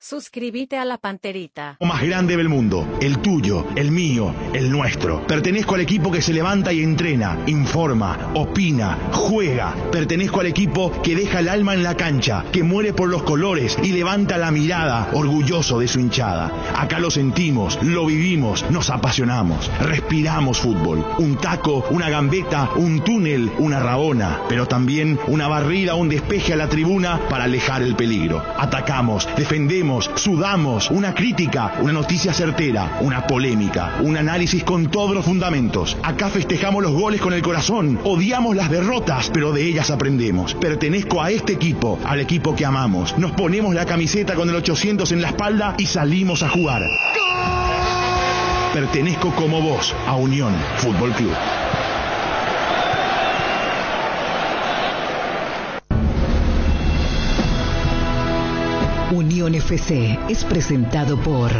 Suscríbete a La Panterita. Más grande del mundo, el tuyo, el mío, el nuestro. Pertenezco al equipo que se levanta y entrena, informa, opina, juega. Pertenezco al equipo que deja el alma en la cancha, que muere por los colores y levanta la mirada, orgulloso de su hinchada. Acá lo sentimos, lo vivimos, nos apasionamos, respiramos fútbol. Un taco, una gambeta, un túnel, una rabona, pero también una barrida, un despeje a la tribuna para alejar el peligro. Atacamos, defendemos, sudamos, una crítica, una noticia certera, una polémica, un análisis con todos los fundamentos. Acá festejamos los goles con el corazón, odiamos las derrotas, pero de ellas aprendemos. Pertenezco a este equipo, al equipo que amamos. Nos ponemos la camiseta con el 800 en la espalda y salimos a jugar. Pertenezco como vos a Unión Fútbol Club. Unión FC es presentado por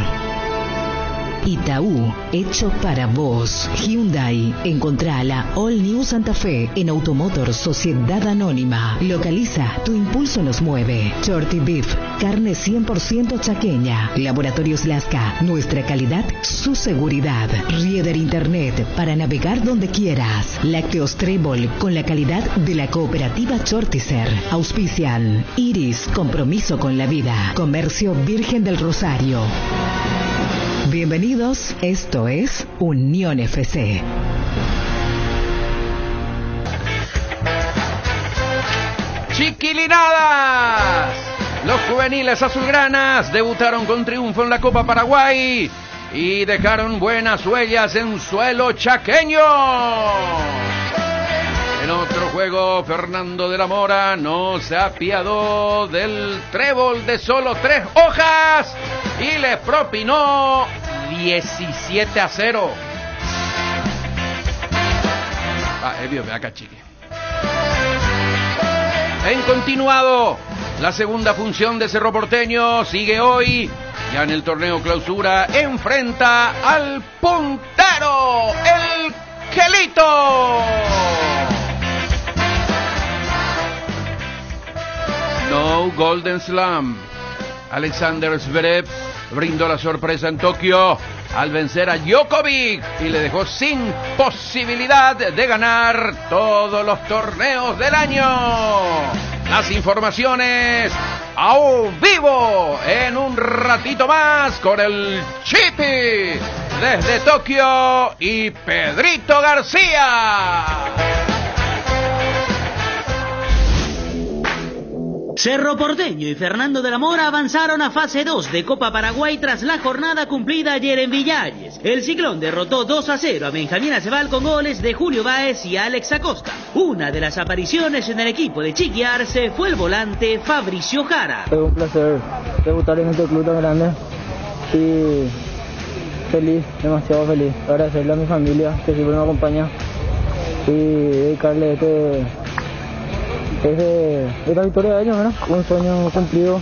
Itaú, hecho para vos. Hyundai, encontrá la All New Santa Fe en Automotor Sociedad Anónima. Localiza, tu impulso nos mueve. Shorty Beef, carne 100% chaqueña. Laboratorios Lasca, nuestra calidad, su seguridad. Rieder Internet, para navegar donde quieras. Lácteos Trébol, con la calidad de la cooperativa Chortizer. Auspician Iris, compromiso con la vida. Comercio Virgen del Rosario. Bienvenidos, esto es Unión FC. Chiquilinadas. Los juveniles azulgranas debutaron con triunfo en la Copa Paraguay y dejaron buenas huellas en suelo chaqueño. En otro juego, Fernando de la Mora no se apiadó del trébol de solo 3 hojas y le propinó 17-0. Acá, chiqui. En continuado, la segunda función de Cerro Porteño sigue hoy. Ya en el torneo clausura enfrenta al puntero, el Quelito. No Golden Slam. Alexander Zverev brindó la sorpresa en Tokio al vencer a Djokovic y le dejó sin posibilidad de ganar todos los torneos del año. Las informaciones a vivo en un ratito más con el Chipi desde Tokio y Pedrito García. Cerro Porteño y Fernando de la Mora avanzaron a fase 2 de Copa Paraguay tras la jornada cumplida ayer en Villalles. El Ciclón derrotó 2-0 a Benjamín Aceval con goles de Julio Báez y Alex Acosta. Una de las apariciones en el equipo de Chiqui Arce fue el volante Fabricio Jara. Fue un placer debutar en este club tan grande y feliz, demasiado feliz. Agradecerle a mi familia que siempre me acompaña y dedicarle esta victoria de ellos, ¿verdad? Un sueño cumplido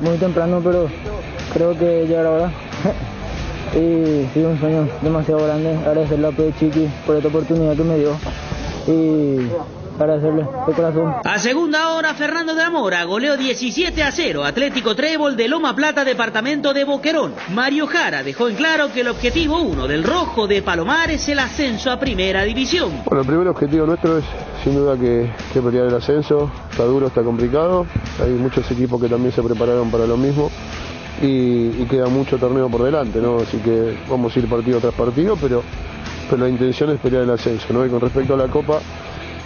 muy temprano, pero creo que ya era hora. Y sí, un sueño demasiado grande. Agradecerle a Pedro Chiqui por esta oportunidad que me dio y agradecerle de corazón. A segunda hora, Fernando de la Mora goleó 17-0 Atlético Trébol de Loma Plata, departamento de Boquerón. Mario Jara dejó en claro que el objetivo 1 del Rojo de Palomar es el ascenso a Primera División. Bueno, el primer objetivo nuestro es sin duda que pelear el ascenso. Está duro, está complicado. Hay muchos equipos que también se prepararon para lo mismo y queda mucho torneo por delante, ¿no? Así que vamos a ir partido tras partido, pero la intención es pelear el ascenso, ¿no? Y con respecto a la Copa,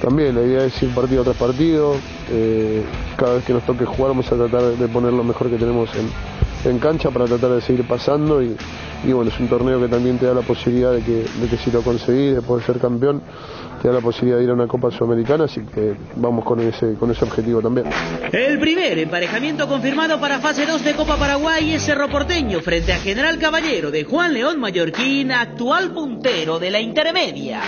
también la idea es ir partido tras partido. Cada vez que nos toque jugar vamos a tratar de poner lo mejor que tenemos en cancha para tratar de seguir pasando y bueno, es un torneo que también te da la posibilidad de que si lo conseguís, de poder ser campeón, te da la posibilidad de ir a una Copa Sudamericana, así que vamos con ese objetivo también. El primer emparejamiento confirmado para fase 2 de Copa Paraguay es Cerro Porteño frente a General Caballero de Juan León Mallorquín, actual puntero de la intermedia.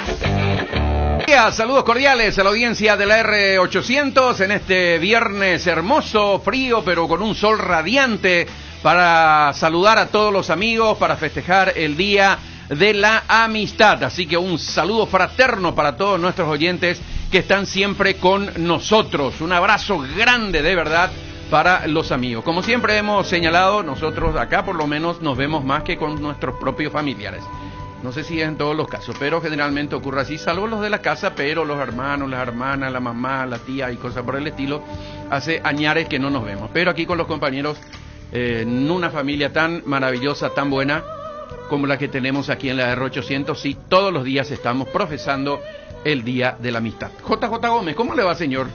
Saludos cordiales a la audiencia de la R800 en este viernes hermoso, frío, pero con un sol radiante, para saludar a todos los amigos, para festejar el Día de la Amistad. Así que un saludo fraterno para todos nuestros oyentes que están siempre con nosotros. Un abrazo grande, de verdad, para los amigos. Como siempre hemos señalado, nosotros acá por lo menos nos vemos más que con nuestros propios familiares. No sé si es en todos los casos, pero generalmente ocurre así, salvo los de la casa, pero los hermanos, las hermanas, la mamá, la tía y cosas por el estilo, hace añares que no nos vemos. Pero aquí con los compañeros, en una familia tan maravillosa, tan buena, como la que tenemos aquí en la R800, sí, todos los días estamos profesando el Día de la Amistad. JJ Gómez, ¿cómo le va, señor?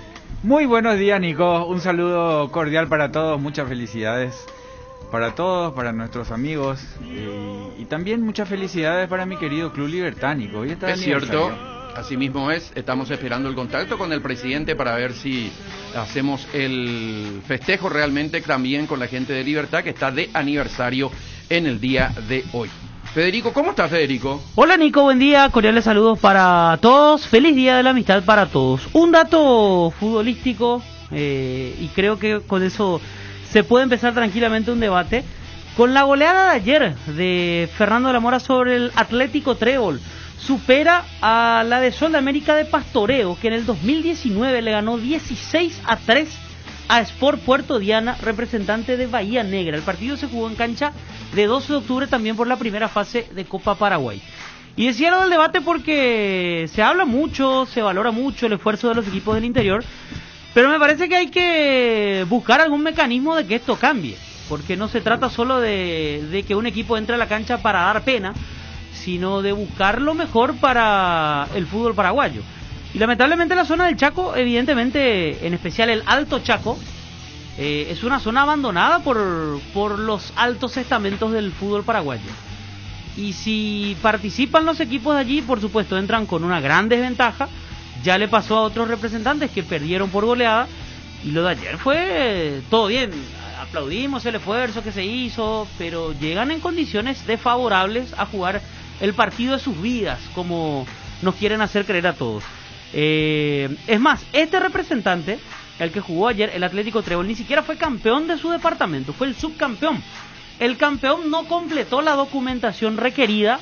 Muy buenos días, Nico. Un saludo cordial para todos, muchas felicidades para todos, para nuestros amigos y también muchas felicidades para mi querido Club Libertad, Nico. Hoy está de aniversario. Cierto, así mismo es. Estamos esperando el contacto con el presidente para ver si hacemos el festejo realmente también con la gente de Libertad, que está de aniversario en el día de hoy. Federico, ¿cómo estás, Federico? Hola, Nico, buen día, cordiales saludos para todos, feliz Día de la Amistad para todos. Un dato futbolístico, y creo que con eso se puede empezar tranquilamente un debate. Con la goleada de ayer de Fernando de la Mora sobre el Atlético Trébol, supera a la de Sol de América de Pastoreo, que en el 2019 le ganó 16-3 a Sport Puerto Diana, representante de Bahía Negra. El partido se jugó en cancha de 12 de octubre también por la primera fase de Copa Paraguay. Y decía lo del debate porque se habla mucho, se valora mucho el esfuerzo de los equipos del interior, pero me parece que hay que buscar algún mecanismo de que esto cambie, porque no se trata solo de que un equipo entre a la cancha para dar pena, sino de buscar lo mejor para el fútbol paraguayo. Y lamentablemente la zona del Chaco, evidentemente, en especial el Alto Chaco, es una zona abandonada por los altos estamentos del fútbol paraguayo. Y si participan los equipos de allí, por supuesto, entran con una gran desventaja. Ya le pasó a otros representantes que perdieron por goleada. Y lo de ayer fue todo bien. Aplaudimos el esfuerzo que se hizo, pero llegan en condiciones desfavorables a jugar el partido de sus vidas, como nos quieren hacer creer a todos. Es más, este representante, el que jugó ayer, el Atlético Trébol, ni siquiera fue campeón de su departamento, fue el subcampeón. El campeón no completó la documentación requerida,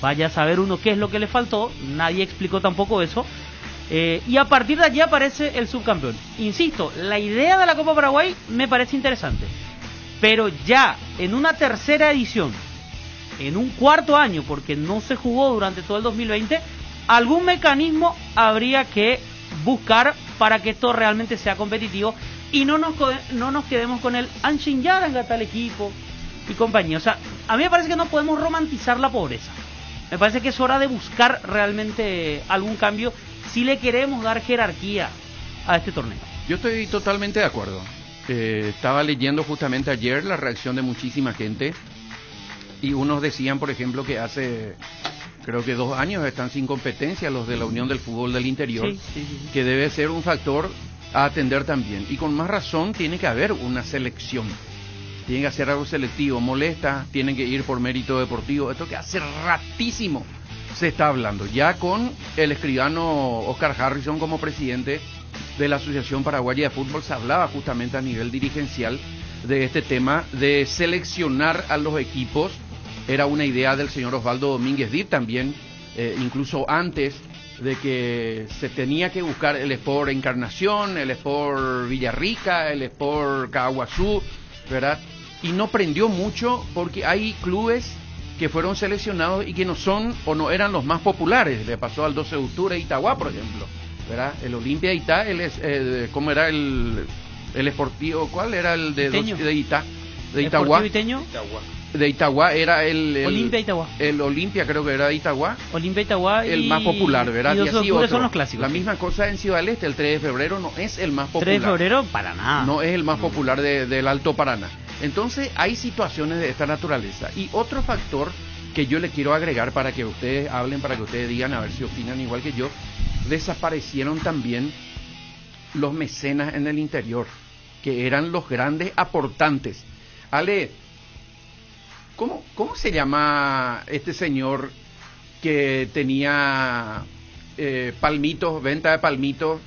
vaya a saber uno qué es lo que le faltó, nadie explicó tampoco eso, y a partir de allí aparece el subcampeón. Insisto, la idea de la Copa Paraguay me parece interesante, pero ya en una tercera edición, en un cuarto año, porque no se jugó durante todo el 2020, algún mecanismo habría que buscar para que esto realmente sea competitivo y no nos quedemos con el Anshin Yaranga tal equipo y compañía. O sea, a mí me parece que no podemos romantizar la pobreza. Me parece que es hora de buscar realmente algún cambio si le queremos dar jerarquía a este torneo. Yo estoy totalmente de acuerdo. Estaba leyendo justamente ayer la reacción de muchísima gente y unos decían, por ejemplo, que hace... creo que 2 años están sin competencia los de la Unión del Fútbol del Interior, sí. Que debe ser un factor a atender también. Y con más razón tiene que haber una selección. Tiene que hacer algo selectivo, molesta, tienen que ir por mérito deportivo. Esto que hace ratísimo se está hablando. Ya con el escribano Oscar Harrison como presidente de la Asociación Paraguaya de Fútbol se hablaba justamente a nivel dirigencial de este tema de seleccionar a los equipos. Era una idea del señor Osvaldo Domínguez Dip también, incluso antes de que se tenía que buscar el Sport Encarnación, el Sport Villarrica, el Sport Caguazú, ¿verdad? Y no prendió mucho porque hay clubes que fueron seleccionados y que no son o no eran los más populares. Le pasó al 12 de octubre Itagua, por ejemplo, ¿verdad? El Olimpia de Itá, ¿cómo era el Esportivo? ¿Cuál era el de Itagua? De Itagua era el Olimpia Itagua. El Olimpia creo que era de Itagua. Olimpia Itagua el más popular, ¿verdad? Y así otros son los clásicos. La misma cosa en Ciudad del Este, el 3 de febrero no es el más popular. 3 de febrero para nada. No es el más popular del Alto Paraná. Entonces hay situaciones de esta naturaleza. Y otro factor que yo le quiero agregar para que ustedes hablen, para que ustedes digan, a ver si opinan igual que yo, desaparecieron también los mecenas en el interior, que eran los grandes aportantes. Ale, ¿cómo se llama este señor que tenía palmitos, venta de palmitos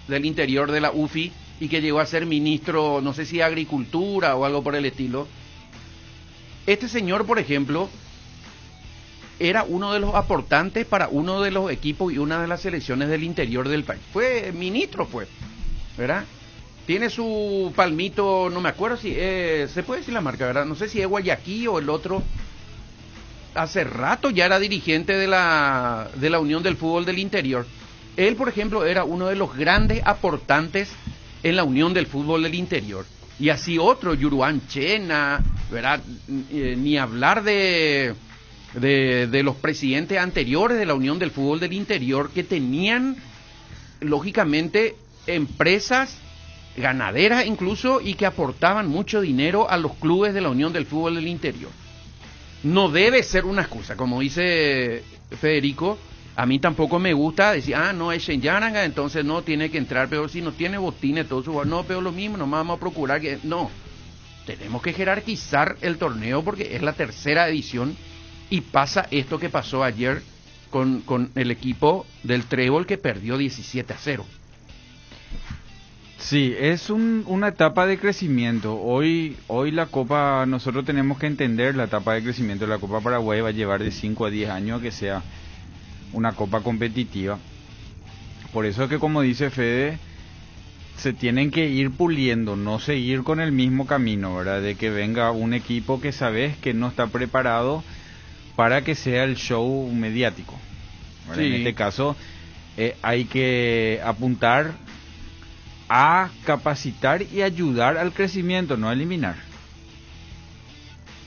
del interior de la UFI y que llegó a ser ministro, no sé si de Agricultura o algo por el estilo? Este señor, por ejemplo, era uno de los aportantes para uno de los equipos y una de las selecciones del interior del país. Fue ministro, pues, ¿verdad? Tiene su palmito, no me acuerdo si se puede decir la marca, ¿verdad? No sé si es Guayaquil o el otro. Hace rato ya era dirigente de la Unión del Fútbol del Interior. Él, por ejemplo, era uno de los grandes aportantes en la Unión del Fútbol del Interior. Y así otro, Yuruán Chena, ¿verdad? Ni hablar de los presidentes anteriores de la Unión del Fútbol del Interior, que tenían, lógicamente, empresas ganaderas incluso, y que aportaban mucho dinero a los clubes de la Unión del Fútbol del Interior. No debe ser una excusa, como dice Federico. A mí tampoco me gusta decir, no es Shenyaranga, entonces no tiene que entrar, pero si no tiene botines, todo su... No, pero lo mismo, nomás vamos a procurar que... No, tenemos que jerarquizar el torneo porque es la tercera edición y pasa esto que pasó ayer con el equipo del Trébol, que perdió 17-0. Sí, es una etapa de crecimiento. Hoy la Copa, nosotros tenemos que entender la etapa de crecimiento. La Copa Paraguay va a llevar de 5 a 10 años a que sea una Copa competitiva. Por eso es que, como dice Fede, se tienen que ir puliendo, no seguir con el mismo camino, ¿verdad? De que venga un equipo que sabes que no está preparado para que sea el show mediático. Sí. En este caso, hay que apuntar a capacitar y ayudar al crecimiento, no a eliminar.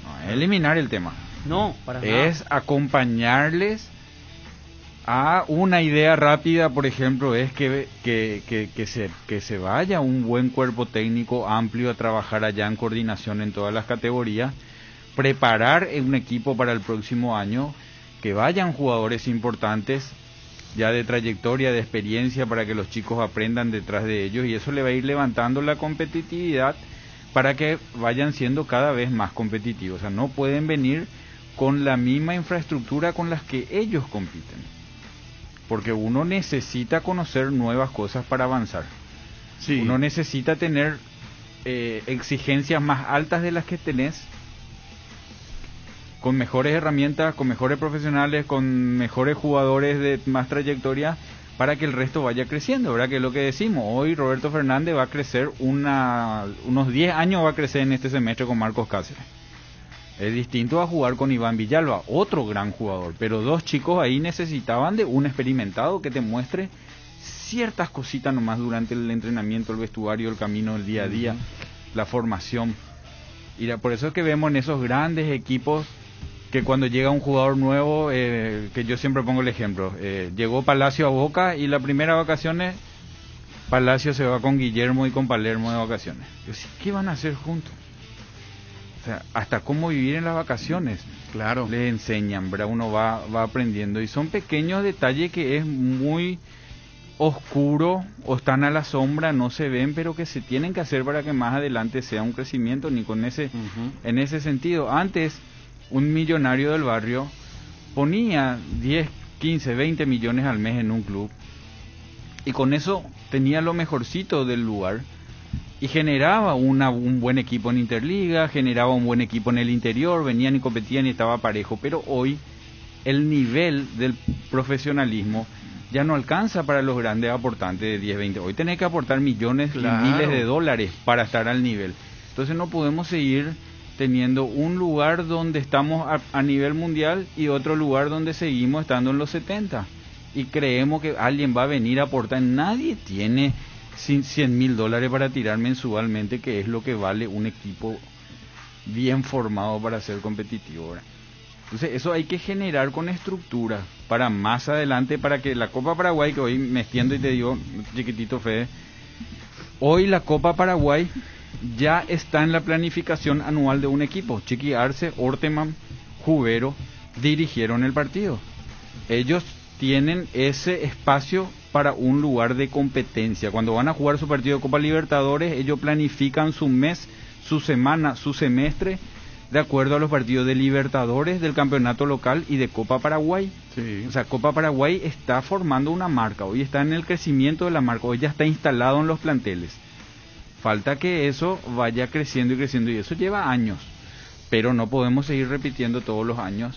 No, eliminar el tema. No, para nada. Es acompañarles a una idea rápida, por ejemplo, es que se vaya un buen cuerpo técnico amplio a trabajar allá en coordinación en todas las categorías, preparar un equipo para el próximo año, que vayan jugadores importantes ya de trayectoria, de experiencia, para que los chicos aprendan detrás de ellos, y eso le va a ir levantando la competitividad para que vayan siendo cada vez más competitivos. O sea, no pueden venir con la misma infraestructura con las que ellos compiten, porque uno necesita conocer nuevas cosas para avanzar. Sí. Uno necesita tener exigencias más altas de las que tenés, con mejores herramientas, con mejores profesionales, con mejores jugadores de más trayectoria, para que el resto vaya creciendo, ¿verdad? Que es lo que decimos. Hoy Roberto Fernández va a crecer unos 10 años va a crecer en este semestre con Marcos Cáceres. Es distinto a jugar con Iván Villalba, otro gran jugador, pero dos chicos ahí necesitaban de un experimentado que te muestre ciertas cositas nomás durante el entrenamiento, el vestuario, el camino, el día a día, la formación. Y por eso es que vemos en esos grandes equipos que cuando llega un jugador nuevo, que yo siempre pongo el ejemplo, llegó Palacio a Boca y las primeras vacaciones Palacio se va con Guillermo y con Palermo de vacaciones. Yo decía, ¿qué van a hacer juntos? O sea, hasta cómo vivir en las vacaciones. Claro. Les enseñan, ¿verdad? Uno va aprendiendo, y son pequeños detalles que es muy oscuro o están a la sombra, no se ven, pero que se tienen que hacer para que más adelante sea un crecimiento, ni con en ese sentido. Antes, un millonario del barrio ponía 10, 15, 20 millones al mes en un club, y con eso tenía lo mejorcito del lugar, y generaba un buen equipo en Interliga, generaba un buen equipo en el interior, venían y competían y estaba parejo. Pero hoy el nivel del profesionalismo ya no alcanza para los grandes aportantes de 10, 20. Hoy tenés que aportar millones y miles de dólares para estar al nivel. Entonces no podemos seguir teniendo un lugar donde estamos a nivel mundial y otro lugar donde seguimos estando en los 70. Y creemos que alguien va a venir a aportar. Nadie tiene $100,000 para tirar mensualmente, que es lo que vale un equipo bien formado para ser competitivo, ¿verdad? Entonces eso hay que generar con estructura para más adelante, para que la Copa Paraguay, que hoy me extiendo y te digo chiquitito, Fede, hoy la Copa Paraguay ya está en la planificación anual de un equipo. Chiqui Arce, Orteman, Jubero dirigieron el partido. Ellos tienen ese espacio para un lugar de competencia. Cuando van a jugar su partido de Copa Libertadores, ellos planifican su mes, su semana, su semestre, de acuerdo a los partidos de Libertadores, del campeonato local y de Copa Paraguay. Sí. O sea, Copa Paraguay está formando una marca, hoy está en el crecimiento de la marca, hoy ya está instalado en los planteles. Falta que eso vaya creciendo y creciendo, y eso lleva años, pero no podemos seguir repitiendo todos los años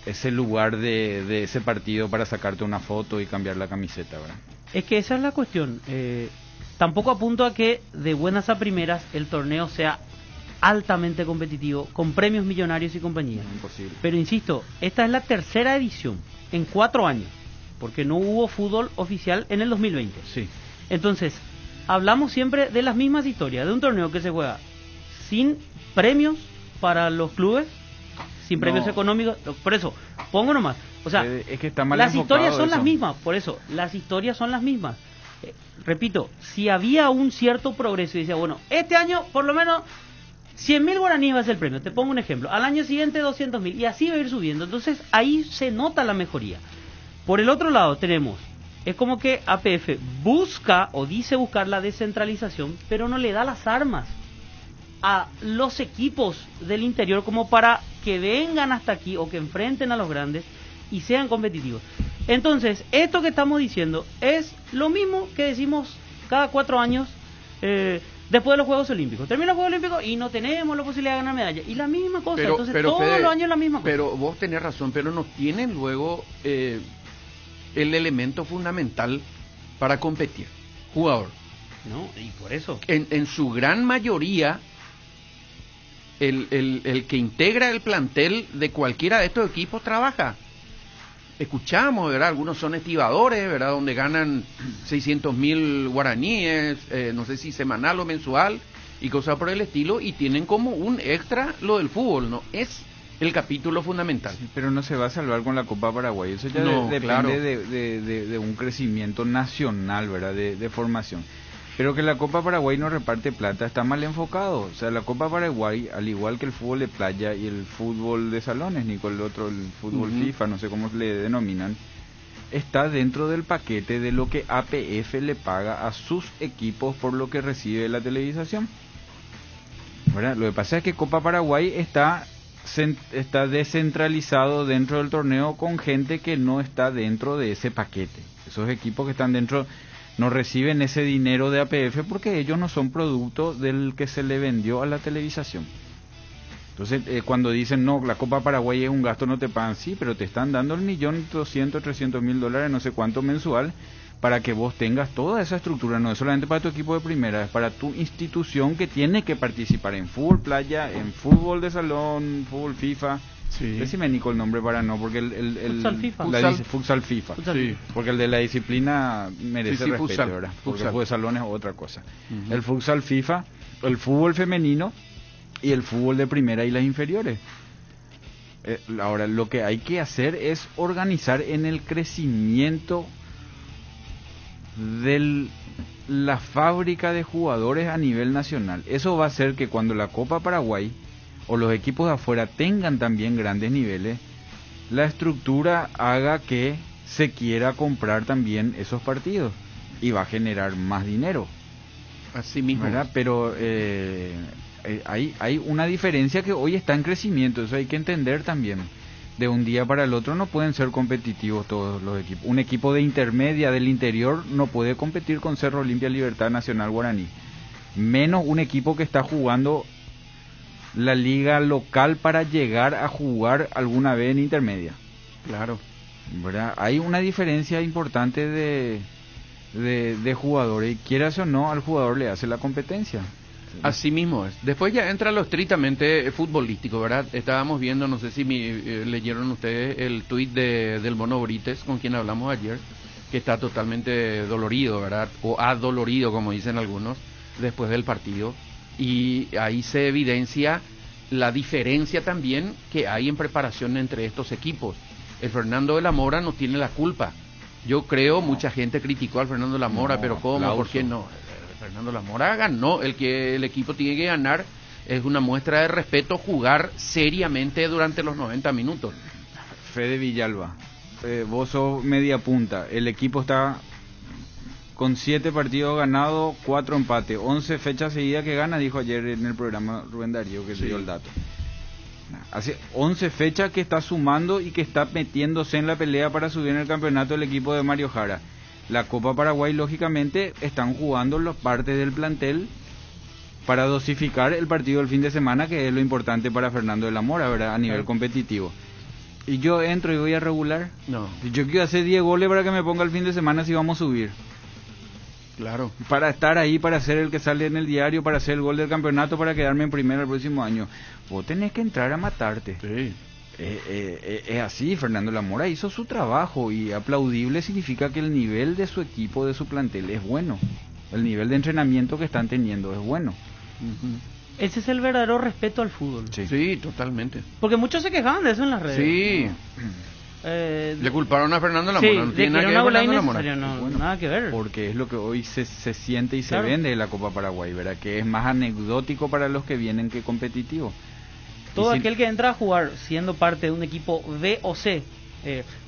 ese lugar de ese partido para sacarte una foto y cambiar la camiseta, ¿verdad? Es que esa es la cuestión. Tampoco apunto a que de buenas a primeras el torneo sea altamente competitivo, con premios millonarios y compañía. Imposible. Pero insisto, esta es la tercera edición en 4 años, porque no hubo fútbol oficial en el 2020. Sí. Entonces, hablamos siempre de las mismas historias, de un torneo que se juega sin premios para los clubes, sin premios económicos. Por eso, pongo nomás. O sea, es que está mal las enfocado historias son eso. las mismas, por eso, las historias son las mismas. Repito, si había un cierto progreso y decía, bueno, este año por lo menos 100.000 guaraníes va a ser el premio, te pongo un ejemplo, al año siguiente 200.000 y así va a ir subiendo, entonces ahí se nota la mejoría. Por el otro lado tenemos, es como que APF busca o dice buscar la descentralización, pero no le da las armas a los equipos del interior como para que vengan hasta aquí o que enfrenten a los grandes y sean competitivos. Entonces, esto que estamos diciendo es lo mismo que decimos cada 4 años después de los Juegos Olímpicos. Termina los Juegos Olímpicos y no tenemos la posibilidad de ganar medalla. Y la misma cosa, entonces todos Fede, los años la misma cosa. Pero vos tenés razón, pero no tienen luego el elemento fundamental para competir. Jugador. No, y por eso. En su gran mayoría, el que integra el plantel de cualquiera de estos equipos trabaja. Escuchamos, ¿verdad? Algunos son estibadores, ¿verdad? Donde ganan 600.000 guaraníes, no sé si semanal o mensual, y cosas por el estilo, y tienen como un extra lo del fútbol, ¿no? Es el capítulo fundamental. Sí, pero no se va a salvar con la Copa Paraguay, eso ya depende claro. de un crecimiento nacional, ¿verdad? De formación. Pero que la Copa Paraguay no reparte plata está mal enfocado. O sea, la Copa Paraguay, al igual que el fútbol de playa y el fútbol de salones, ni con el otro, el fútbol FIFA, no sé cómo le denominan, está dentro del paquete de lo que APF le paga a sus equipos por lo que recibe de la televisación. ¿Verdad? Lo que pasa es que Copa Paraguay está descentralizado dentro del torneo con gente que no está dentro de ese paquete. Esos equipos que están dentro no reciben ese dinero de APF porque ellos no son producto del que se le vendió a la televisación. Entonces, cuando dicen, no, la Copa Paraguay es un gasto, no te pagan, sí, pero te están dando $1.200.000, $300.000, no sé cuánto mensual, para que vos tengas toda esa estructura, no es solamente para tu equipo de primera, es para tu institución que tiene que participar en fútbol playa, en fútbol de salón, fútbol FIFA. Sí. Decime, Nico, el nombre para no, porque Futsal FIFA. Futsal FIFA. Sí. Porque el de la disciplina merece respeto, futsal, ¿verdad? Porque futsal. el fútbol de salón es otra cosa. El futsal FIFA, el fútbol femenino y el fútbol de primera y las inferiores. Ahora, lo que hay que hacer es organizar en el crecimiento de la fábrica de jugadores a nivel nacional. Eso va a hacer que cuando la Copa Paraguay o los equipos de afuera tengan también grandes niveles, la estructura haga que se quiera comprar también esos partidos y va a generar más dinero. Así mismo. ¿Verdad? Pero hay una diferencia que hoy está en crecimiento, eso hay que entender también. De un día para el otro no pueden ser competitivos todos los equipos. Un equipo de intermedia del interior no puede competir con Cerro Olimpia, Libertad Nacional, Guaraní. Menos un equipo que está jugando la liga local para llegar a jugar alguna vez en intermedia. Claro. ¿Verdad? Hay una diferencia importante de jugadores, y quieras o no, al jugador le hace la competencia. Así mismo es. Después ya entra lo estrictamente futbolístico, ¿verdad? Estábamos viendo, no sé si leyeron ustedes el tuit del Mono Brites, con quien hablamos ayer, que está totalmente dolorido, ¿verdad? O adolorido, como dicen algunos, después del partido. Y ahí se evidencia la diferencia también que hay en preparación entre estos equipos. El Fernando de la Mora no tiene la culpa. Yo creo, mucha gente criticó al Fernando de la Mora, pero ¿cómo? Aplauso. ¿Por qué no? Fernando de la Mora ganó. El equipo tiene que ganar. Es una muestra de respeto jugar seriamente durante los 90 minutos. Fede Villalba, vos sos media punta, el equipo está con 7 partidos ganados, 4 empates, 11 fechas seguidas que gana, dijo ayer en el programa Rubén Darío, que dio el dato. Hace 11 fechas que está sumando y que está metiéndose en la pelea para subir en el campeonato el equipo de Mario Jara. La Copa Paraguay, lógicamente, están jugando las partes del plantel para dosificar el partido del fin de semana, que es lo importante para Fernando de la Mora, ¿verdad? A nivel competitivo. Y yo entro y voy a regular. No. Yo quiero hacer 10 goles para que me ponga el fin de semana si vamos a subir. Claro. Para estar ahí, para ser el que sale en el diario, para hacer el gol del campeonato, para quedarme en primera el próximo año. Vos tenés que entrar a matarte. Sí. Es así, Fernando Lamora hizo su trabajo y aplaudible significa que el nivel de su equipo, de su plantel es bueno. El nivel de entrenamiento que están teniendo es bueno. Ese es el verdadero respeto al fútbol. Sí, totalmente. Porque muchos se quejaban de eso en las redes. Sí. Le culparon a Fernando Lamora. Sí, no de tiene que nada era que ver una con bola Fernando Lamora. innecesaria, Bueno, nada que ver. Porque es lo que hoy se siente y Claro. se vende de la Copa Paraguay, ¿verdad? Que es más anecdótico para los que vienen que competitivo. Todo Y si- aquel que entra a jugar siendo parte de un equipo B o C,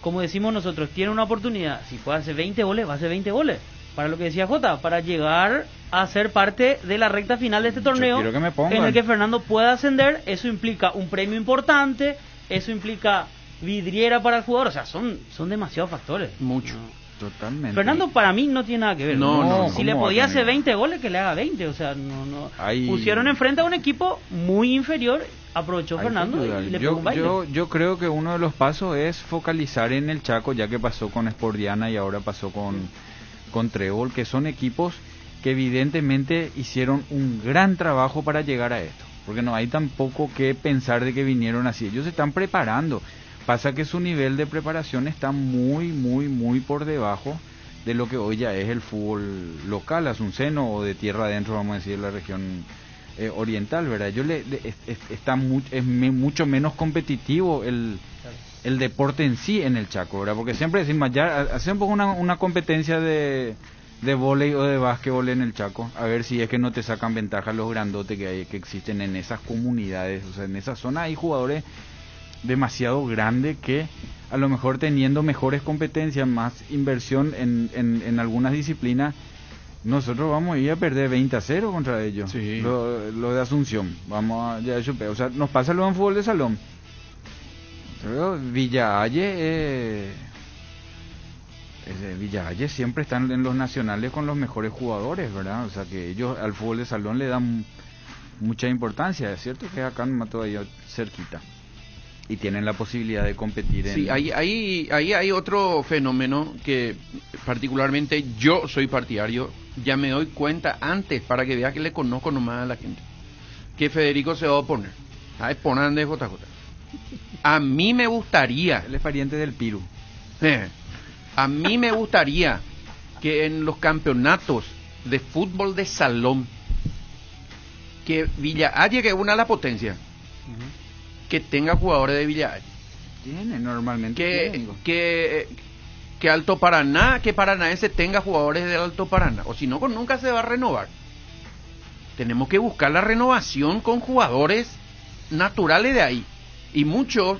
como decimos nosotros, tiene una oportunidad. Si puede hacer 20 goles, va a hacer 20 goles. Para lo que decía Jota, para llegar a ser parte de la recta final de este torneo, quiero que me pongan. en el que Fernando pueda ascender. Eso implica un premio importante, eso implica vidriera para el jugador. O sea, son demasiados factores. Mucho. Totalmente. Fernando para mí no tiene nada que ver. No, Si le ¿cómo va podía a hacer tener? 20 goles, que le haga 20. O sea, no. Hay- Pusieron enfrente a un equipo muy inferior, aprovechó Hay que Fernando ayudar. y le pegó un baile. yo creo que uno de los pasos es focalizar en el Chaco, ya que pasó con Sportiana y ahora pasó con Trébol, que son equipos que evidentemente hicieron un gran trabajo para llegar a esto. Porque no hay tampoco que pensar de que vinieron así. Ellos se están preparando. Pasa que su nivel de preparación está muy por debajo de lo que hoy ya es el fútbol local, asunceno o de tierra adentro, vamos a decir, de la región oriental, ¿verdad? Es mucho menos competitivo el deporte en sí en el Chaco, ¿verdad? Porque siempre decimos, ya hace un poco una competencia de vóley o de básquetbol en el Chaco, a ver si es que no te sacan ventaja los grandotes que existen en esas comunidades. O sea, en esa zona hay jugadores demasiado grandes que a lo mejor teniendo mejores competencias, más inversión en algunas disciplinas, nosotros vamos a ir a perder 20-0 contra ellos. Sí. Lo de Asunción, vamos a ya chupé. O sea, nos pasa lo en fútbol de salón. Pero Villahalle siempre están en los nacionales con los mejores jugadores, ¿verdad? O sea que ellos al fútbol de salón le dan mucha importancia, es cierto que acá nomás todavía cerquita y tienen la posibilidad de competir en... Sí, ahí hay otro fenómeno que particularmente yo soy partidario, ya me doy cuenta antes para que vea que le conozco nomás a la gente, que Federico se va a oponer. ¿Sabes? Ponan de JJ. A mí me gustaría... Él es pariente del Piru. A mí me gustaría que en los campeonatos de fútbol de salón, que Villahalle, que es una de las potencias, que tenga jugadores de Villahalle. Tiene, normalmente. Que Alto Paraná, que Paranaense tenga jugadores del Alto Paraná, o si no, nunca se va a renovar. Tenemos que buscar la renovación con jugadores naturales de ahí. Y muchos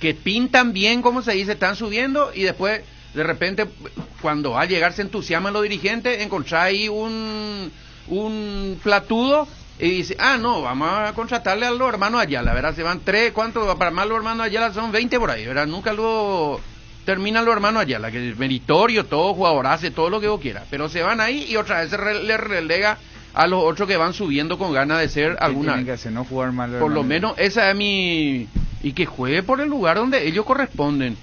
que pintan bien, como se dice, están subiendo y después, de repente, cuando va a llegar se entusiasman los dirigentes, encontrar ahí un platudo y dice, no, vamos a contratarle a los hermanos Ayala, ¿verdad? Se van 3, ¿cuánto? Para más los hermanos Ayala son 20 por ahí, ¿verdad? Nunca luego terminan los hermanos Ayala, que es meritorio, todo, jugadorazo, todo lo que vos quieras, pero se van ahí y otra vez le relega a los otros que van subiendo con ganas de ser alguna. Tienen que hacer, no jugar mal. Por lo menos esa es mi... Y que juegue por el lugar donde ellos corresponden.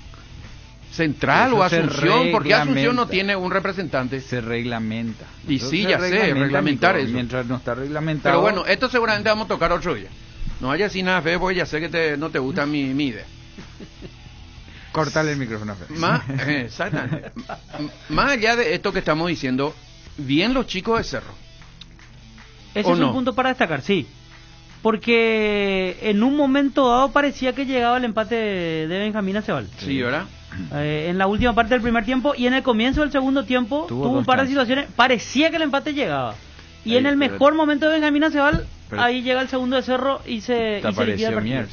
Central Eso o Asunción, porque Asunción no reglamenta. tiene un representante. Se reglamenta. Y Eso sí, se ya sé, reglamenta, reglamentar Nico. eso. Mientras no está reglamentado. Pero bueno, esto seguramente vamos a tocar otro día. No haya así nada feo, porque ya sé que no te gusta mi idea. Cortale el micrófono a Fede. Exactamente. Más allá de esto que estamos diciendo, bien los chicos de Cerro. Ese ¿O es no? un punto para destacar, sí. Porque en un momento dado parecía que llegaba el empate de Benjamín Acebal. Sí, ¿verdad? En la última parte del primer tiempo y en el comienzo del segundo tiempo tuvo un dos par de chances. situaciones, parecía que el empate llegaba. Y Ahí, en el pero- mejor momento de Benjamín Acebal, pero- ahí llega el segundo de Cerro y se liquida el apareció partido. Miers,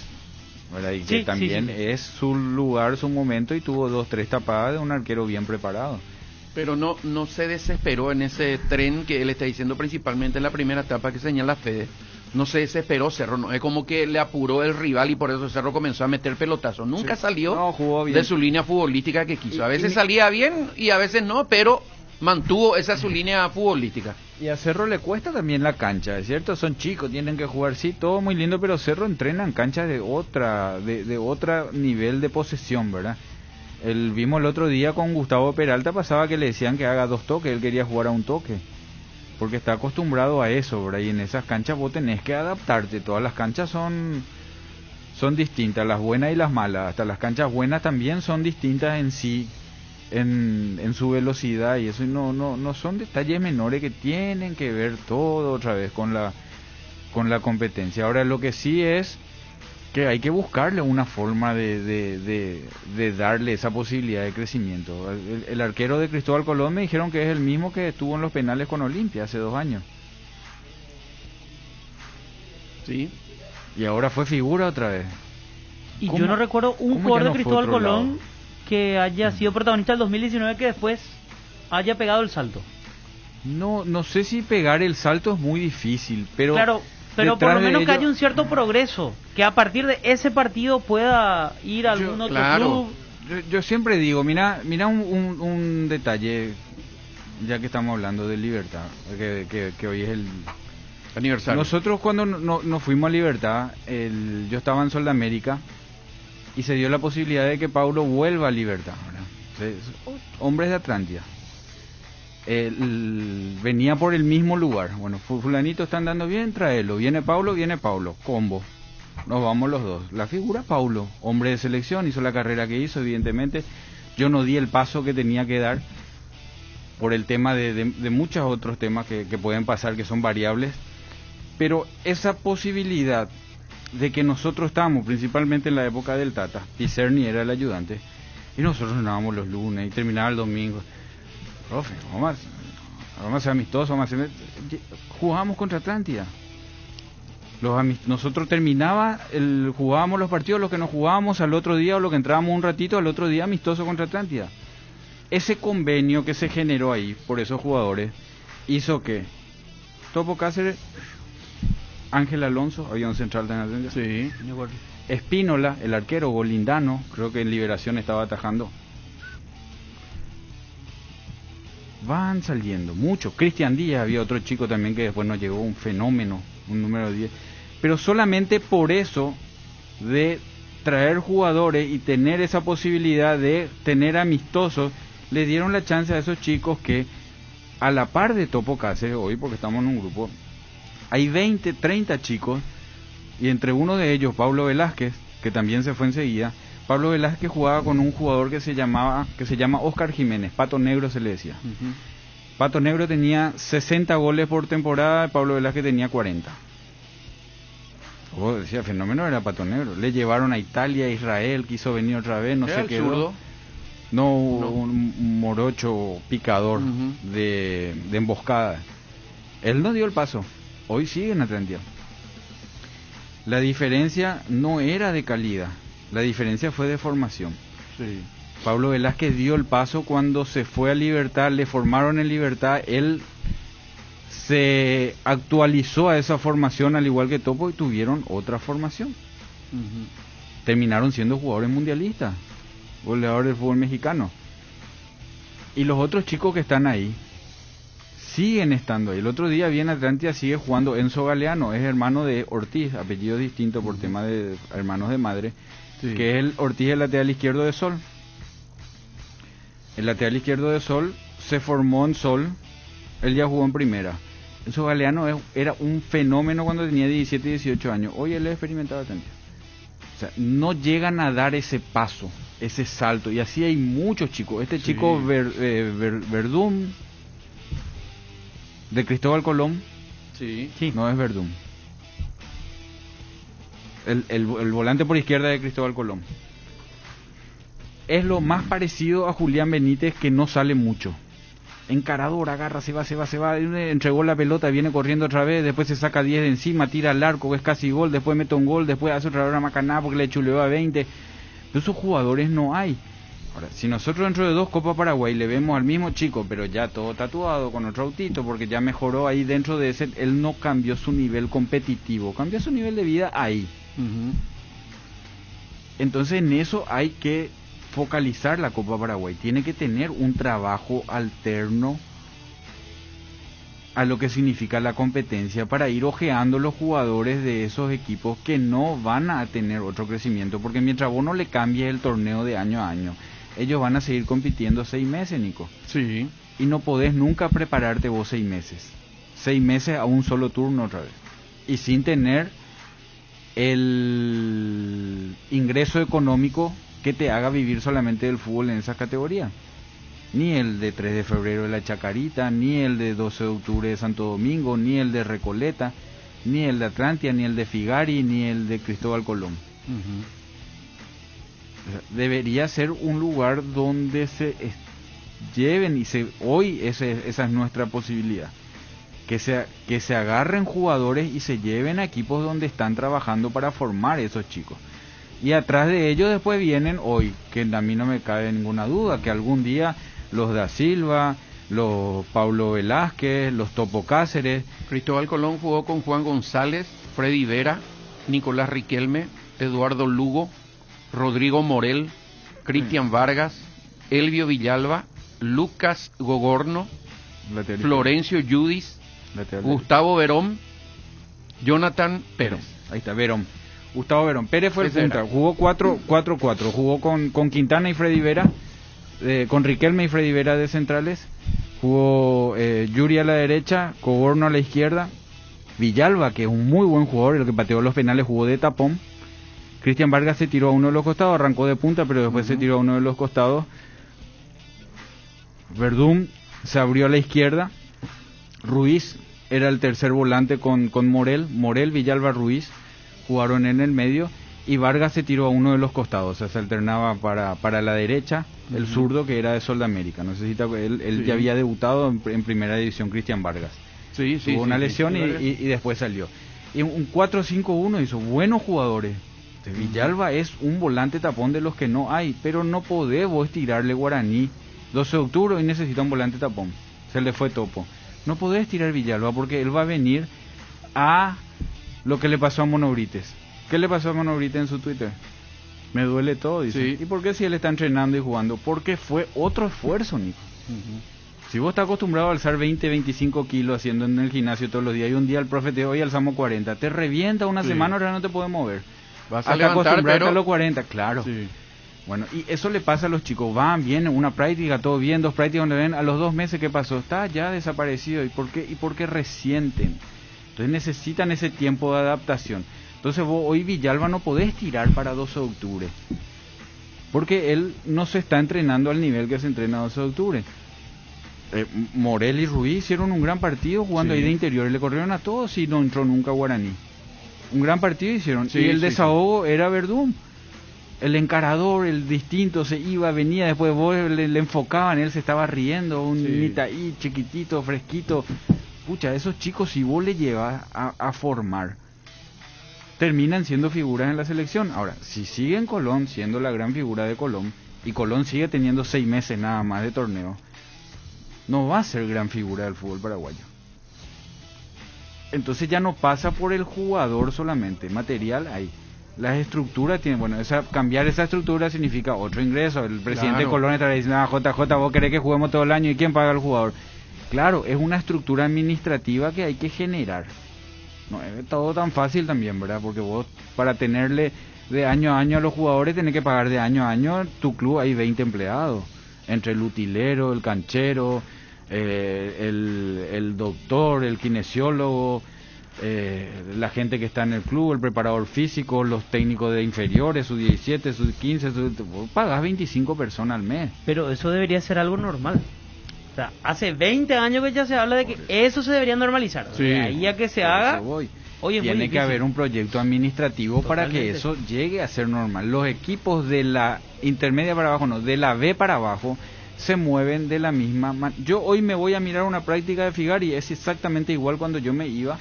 ¿verdad? Y Sí, que sí, también sí. es su lugar, su momento, y tuvo 2-3 tapadas de un arquero bien preparado. Pero no se desesperó en ese tren que él está diciendo, principalmente en la primera etapa que señala Fede. No se desesperó Cerro, no es como que le apuró el rival y por eso Cerro comenzó a meter pelotazos. Nunca salió No, jugó bien. de su línea futbolística que quiso. A veces y- salía bien y a veces no, pero mantuvo esa su línea futbolística. Y a Cerro le cuesta también la cancha, ¿es cierto? Son chicos, tienen que jugar, sí, todo muy lindo, pero Cerro entrena en canchas de otra nivel de posesión, ¿verdad? Vimos el otro día con Gustavo Peralta, pasaba que le decían que haga 2 toques, él quería jugar a un toque, porque está acostumbrado a eso, ¿verdad? Y en esas canchas vos tenés que adaptarte, todas las canchas son distintas, las buenas y las malas, hasta las canchas buenas también son distintas en sí, en su velocidad, y eso no son detalles menores que tienen que ver todo otra vez con la competencia. Ahora, lo que sí es que hay que buscarle una forma de darle esa posibilidad de crecimiento. El arquero de Cristóbal Colón me dijeron que es el mismo que estuvo en los penales con Olimpia hace 2 años. Sí. Y ahora fue figura otra vez. Y yo no recuerdo un jugador de Cristóbal Colón que haya sido protagonista del 2019 que después haya pegado el salto. No sé si pegar el salto es muy difícil, pero... Claro, pero por lo menos que haya un cierto progreso, que a partir de ese partido pueda ir a algún otro club. Yo siempre digo, mira un detalle, ya que estamos hablando de Libertad, que hoy es el aniversario. Nosotros cuando nos fuimos a Libertad, yo estaba en Sol de América y se dio la posibilidad de que Paulo vuelva a Libertad, ¿verdad? Hombres de Atlántida. Venía por el mismo lugar. Bueno, fulanito está andando bien, tráelo. Viene Paulo, combo. Nos vamos los dos. La figura Paulo, hombre de selección, hizo la carrera que hizo, evidentemente. Yo no di el paso que tenía que dar por el tema de muchos otros temas que pueden pasar, que son variables. Pero esa posibilidad de que nosotros estábamos, principalmente en la época del Tata, Picerni era el ayudante, y nosotros andábamos los lunes y terminaba el domingo. Profe, vamos a ser amistosos, jugábamos contra Atlántida. Nosotros jugábamos los partidos, los que nos jugábamos al otro día o lo que entrábamos un ratito, al otro día amistoso contra Atlántida. Ese convenio que se generó ahí por esos jugadores hizo que Topo Cáceres, Ángel Alonso, había un central de Atlántida. Sí. Espínola, el arquero, Golindano, creo que en Liberación estaba atajando. Van saliendo mucho. Cristian Díaz, había otro chico también que después nos llegó, un fenómeno, un número 10. Pero solamente por eso de traer jugadores y tener esa posibilidad de tener amistosos, le dieron la chance a esos chicos que, a la par de Topo Cáceres hoy, porque estamos en un grupo, hay 20, 30 chicos, y entre uno de ellos, Pablo Velázquez, que también se fue enseguida. Pablo Velázquez jugaba con un jugador que se llama Oscar Jiménez, Pato Negro se le decía. Pato Negro tenía 60 goles por temporada, Pablo Velázquez tenía 40. Decía, fenómeno era Pato Negro. Le llevaron a Italia, a Israel, quiso venir otra vez, no sé qué. No, un morocho picador de emboscada. Él no dio el paso. Hoy sigue en Atlántida. La diferencia no era de calidad. La diferencia fue de formación. Sí. Pablo Velázquez dio el paso cuando se fue a Libertad, le formaron en Libertad, él se actualizó a esa formación al igual que Topo y tuvieron otra formación. Terminaron siendo jugadores mundialistas, goleadores del fútbol mexicano. Y los otros chicos que están ahí siguen estando ahí. El otro día vi en Atlántida, sigue jugando Enzo Galeano, es hermano de Ortiz, apellido distinto por tema de hermanos de madre. Sí. Que es el Ortiz, el lateral izquierdo de Sol. El lateral izquierdo de Sol se formó en Sol, él ya jugó en primera. Enzo Galeano era un fenómeno cuando tenía 17, 18 años. Hoy él es experimentado también. O sea, no llegan a dar ese paso, ese salto. Y así hay muchos chicos. Este chico Verdún, de Cristóbal Colón, no es Verdún. El volante por izquierda de Cristóbal Colón es lo más parecido a Julián Benítez, que no sale mucho. Encarador, agarra, se va, entregó la pelota, viene corriendo otra vez, después se saca 10 de encima, tira al arco, es casi gol, después mete un gol, después hace otra hora macanada porque le chuleó a 20. Pero esos jugadores no hay. Ahora, si nosotros dentro de 2 Copa Paraguay le vemos al mismo chico, pero ya todo tatuado, con otro autito, porque ya mejoró ahí dentro de ese, él no cambió su nivel competitivo, cambió su nivel de vida ahí. Entonces en eso hay que focalizar la Copa Paraguay, tiene que tener un trabajo alterno a lo que significa la competencia para ir ojeando los jugadores de esos equipos que no van a tener otro crecimiento, porque mientras vos no le cambies el torneo de año a año, ellos van a seguir compitiendo 6 meses, Nico. Sí. Y no podés nunca prepararte vos 6 meses. 6 meses a un solo turno otra vez. Y sin tener el ingreso económico que te haga vivir solamente del fútbol en esa categoría. Ni el de 3 de febrero de la Chacarita, ni el de 12 de octubre de Santo Domingo, ni el de Recoleta, ni el de Atlántida, ni el de Figari, ni el de Cristóbal Colón. Debería ser un lugar donde se lleven y hoy esa es nuestra posibilidad. Que se agarren jugadores y se lleven a equipos donde están trabajando para formar esos chicos. Y atrás de ellos después vienen hoy, que a mí no me cabe ninguna duda, que algún día los Da Silva, los Pablo Velázquez, los Topo Cáceres. Cristóbal Colón jugó con Juan González, Freddy Vera, Nicolás Riquelme, Eduardo Lugo, Rodrigo Morel, Cristian Vargas, Elvio Villalba, Lucas Gogorno, Florencio Yudis, Gustavo Verón, Jonathan Pérez. Ahí está, Verón. Gustavo Verón. Pérez fue el punta. Jugó 4-4-4. Jugó con Quintana y Freddy Vera, con Riquelme y Freddy Vera de centrales. Jugó Yuri a la derecha, Gogorno a la izquierda. Villalba, que es un muy buen jugador, el que pateó los penales, jugó de tapón. Cristian Vargas se tiró a uno de los costados, arrancó de punta, pero después se tiró a uno de los costados. Verdún se abrió a la izquierda. Ruiz era el tercer volante con Morel, Villalba, Ruiz jugaron en el medio, y Vargas se tiró a uno de los costados, o sea, se alternaba para la derecha, el zurdo que era de Soldamérica. Él ya había debutado en primera división, Cristian Vargas. Tuvo una lesión y después salió. Y un 4-5-1 hizo buenos jugadores. Villalba es un volante tapón de los que no hay, pero no podés vos tirarle Guaraní 12 de octubre y necesita un volante tapón, se le fue Topo. No podés tirar Villalba porque él va a venir a lo que le pasó a Monobrites. ¿Qué le pasó a Monobrites en su Twitter? Me duele todo, dice. ¿Y por qué si él está entrenando y jugando? Porque fue otro esfuerzo, Nico. Si vos estás acostumbrado a alzar 20, 25 kilos haciendo en el gimnasio todos los días, y un día el profe te dice, hoy alzamos 40, te revienta una semana, ahora no te puedes mover. Vas a levantar, pero... a los 40, claro. Bueno, y eso le pasa a los chicos, van, vienen, una práctica, todo bien, 2 prácticas donde ven, a los 2 meses, ¿qué pasó? Está ya desaparecido. ¿Y por qué resienten? Entonces necesitan ese tiempo de adaptación. Entonces vos hoy Villalba no podés tirar para 12 de octubre, porque él no se está entrenando al nivel que se entrena 12 de octubre. Morel y Ruiz hicieron un gran partido jugando ahí de interior, y le corrieron a todos y no entró nunca Guaraní. Un gran partido hicieron, y el desahogo era Verdún. El encarador, el distinto, se iba, venía, después vos le enfocaban, él se estaba riendo, un Nitaí chiquitito, fresquito. Pucha, esos chicos, si vos le llevas a formar, terminan siendo figuras en la selección. Ahora, si sigue en Colón siendo la gran figura de Colón, y Colón sigue teniendo 6 meses nada más de torneo, no va a ser gran figura del fútbol paraguayo. Entonces ya no pasa por el jugador solamente, material hay. Las estructuras tienen, cambiar esa estructura significa otro ingreso. El presidente de Colón está diciendo, JJ, vos querés que juguemos todo el año, ¿y quién paga al jugador? Claro, es una estructura administrativa que hay que generar. No es todo tan fácil también, ¿verdad? Porque vos, para tenerle de año a año a los jugadores, tenés que pagar de año a año. Tu club hay 20 empleados, entre el utilero, el canchero, el doctor, el kinesiólogo, la gente que está en el club, el preparador físico, los técnicos de inferiores, sus 17, sus 15, pagas 25 personas al mes. Pero eso debería ser algo normal. O sea, hace 20 años que ya se habla de que eso se debería normalizar. Ahí a que se haga, tiene que haber un proyecto administrativo para que eso llegue a ser normal. Los equipos de la intermedia para abajo, de la B para abajo, se mueven de la misma manera. Yo hoy me voy a mirar una práctica de Figari y es exactamente igual cuando yo me iba.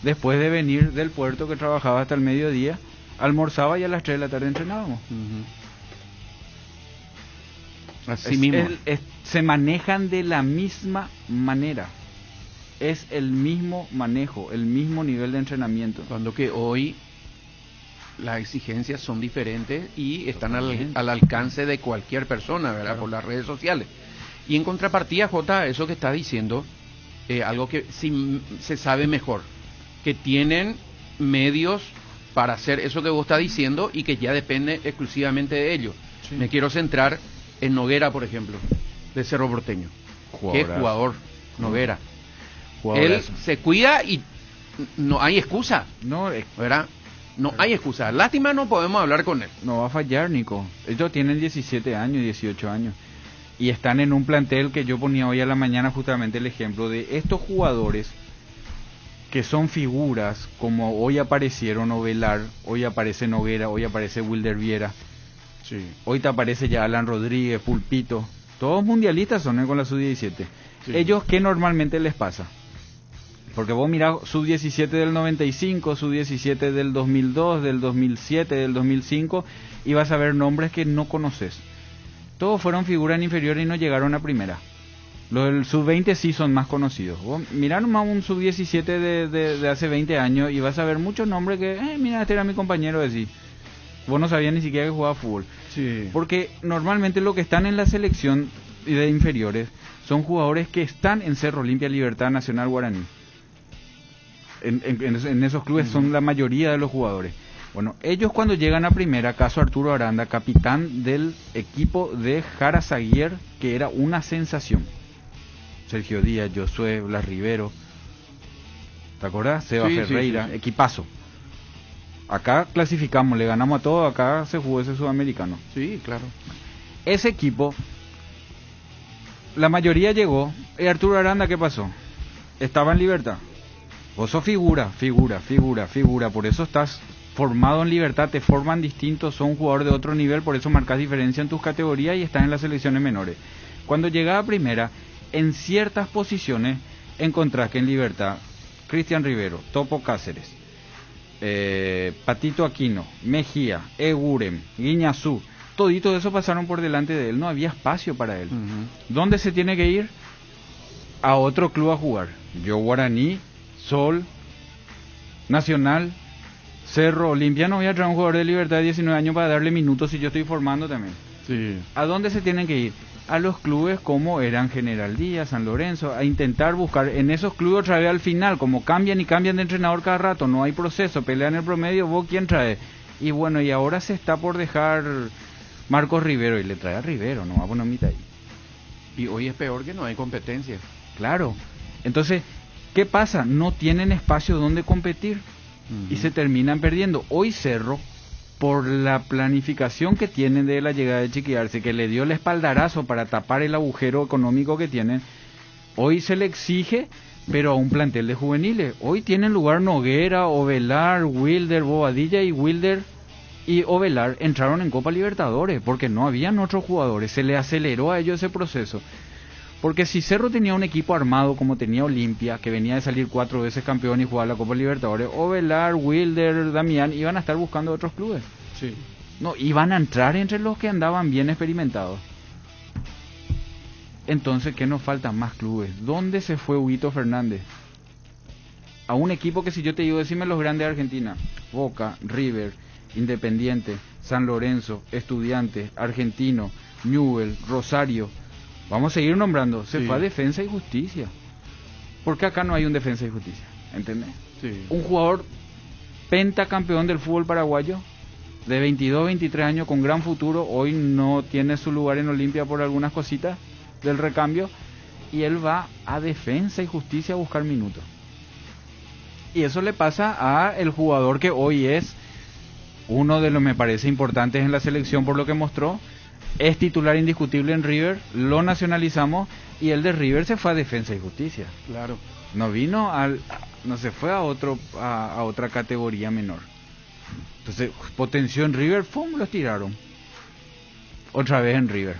Después de venir del puerto, que trabajaba hasta el mediodía, almorzaba y a las 3 de la tarde entrenábamos. Así mismo. Se manejan de la misma manera. Es el mismo manejo, el mismo nivel de entrenamiento. Cuando que hoy las exigencias son diferentes y están al alcance de cualquier persona, ¿verdad? Claro. Por las redes sociales. Y en contrapartida, Jota, eso que está diciendo, algo que se sabe mejor, que tienen medios para hacer eso que vos estás diciendo y que ya depende exclusivamente de ellos. Me quiero centrar en Noguera, por ejemplo, de Cerro Porteño. Qué jugador, Noguera. Él se cuida y no hay excusa, ¿verdad? No hay excusa. Lástima no podemos hablar con él. No va a fallar, Nico. Ellos tienen 17 años, 18 años. Y están en un plantel que yo ponía hoy a la mañana justamente el ejemplo de estos jugadores que son figuras, como hoy aparecieron Ovelar, hoy aparece Noguera, hoy aparece Wilder Viera. Sí. Hoy te aparece ya Alan Rodríguez, Pulpito. Todos mundialistas son con la sub-17. Sí. Ellos, ¿qué normalmente les pasa? Porque vos mirás sub-17 del 95, sub-17 del 2002, del 2007, del 2005, y vas a ver nombres que no conoces. Todos fueron figuras en inferior y no llegaron a primera. Los del sub-20 sí son más conocidos. Vos mirá nomás un sub-17 de hace 20 años y vas a ver muchos nombres que, mira, este era mi compañero, decís. Vos no sabías ni siquiera que jugaba fútbol. Sí. Porque normalmente los que están en la selección de inferiores son jugadores que están en Cerro Olimpia, Libertad Nacional, Guaraní. En esos clubes son la mayoría de los jugadores. Bueno, ellos cuando llegan a primera, caso Arturo Aranda, capitán del equipo de Jara Zaguier, que era una sensación. Sergio Díaz, Josué, Blas Rivero, ¿te acordás? Seba Ferreira, sí. Equipazo. Acá clasificamos, le ganamos a todos, acá se jugó ese sudamericano. Sí, claro. Ese equipo, la mayoría llegó. Arturo Aranda, ¿qué pasó? Estaba en Libertad. Vos sos figura, por eso estás formado en Libertad, te forman distintos, son un jugador de otro nivel, por eso marcas diferencia en tus categorías y estás en las selecciones menores. Cuando llegás a primera, en ciertas posiciones encontrás que en Libertad, Cristian Rivero, Topo Cáceres, Patito Aquino, Mejía, Egurem, Guiñazú, toditos esos pasaron por delante de él, no había espacio para él. ¿Dónde se tiene que ir? A otro club a jugar. Yo Guaraní, Sol, Nacional, Cerro, Olimpia, no voy a traer un jugador de Libertad de 19 años para darle minutos si yo estoy formando también. Sí. ¿A dónde se tienen que ir? A los clubes como eran General Díaz, San Lorenzo, a intentar buscar en esos clubes otra vez al final, como cambian y cambian de entrenador cada rato, no hay proceso, pelean el promedio, vos quién trae. Y bueno, y ahora se está por dejar Marcos Rivero y le trae a Rivero, no va a poner mitad ahí. Y hoy es peor que no hay competencia. Claro, entonces, ¿qué pasa? No tienen espacio donde competir y se terminan perdiendo. Hoy Cerro, por la planificación que tienen de la llegada de Chiquiarse, que le dio el espaldarazo para tapar el agujero económico que tienen, hoy se le exige, pero a un plantel de juveniles. Hoy tienen lugar Noguera, Ovelar, Wilder, Bobadilla y Wilder y Ovelar entraron en Copa Libertadores porque no habían otros jugadores, se le aceleró a ellos ese proceso. Porque si Cerro tenía un equipo armado como tenía Olimpia, que venía de salir 4 veces campeón y jugar la Copa Libertadores, Ovelar, Wilder, Damián, iban a estar buscando otros clubes. Sí. No, iban a entrar entre los que andaban bien experimentados. Entonces, ¿qué nos faltan? Más clubes. ¿Dónde se fue Huguito Fernández? A un equipo que si yo te digo, decime los grandes de Argentina: Boca, River, Independiente, San Lorenzo, Estudiantes, Argentino, Newell, Rosario. Vamos a seguir nombrando. Se fue a Defensa y Justicia. ¿Por qué acá no hay un Defensa y Justicia? ¿Entendés? Sí. Un jugador pentacampeón del fútbol paraguayo, de 22, 23 años, con gran futuro, hoy no tiene su lugar en Olimpia por algunas cositas del recambio, y él va a Defensa y Justicia a buscar minutos. Y eso le pasa a el jugador que hoy es uno de los, me parece, importantes en la selección por lo que mostró. Es titular indiscutible en River, lo nacionalizamos y el de River se fue a Defensa y Justicia. Claro. No vino no se fue a otra categoría menor. Entonces, potenció en River, ¡pum!, los tiraron. Otra vez en River.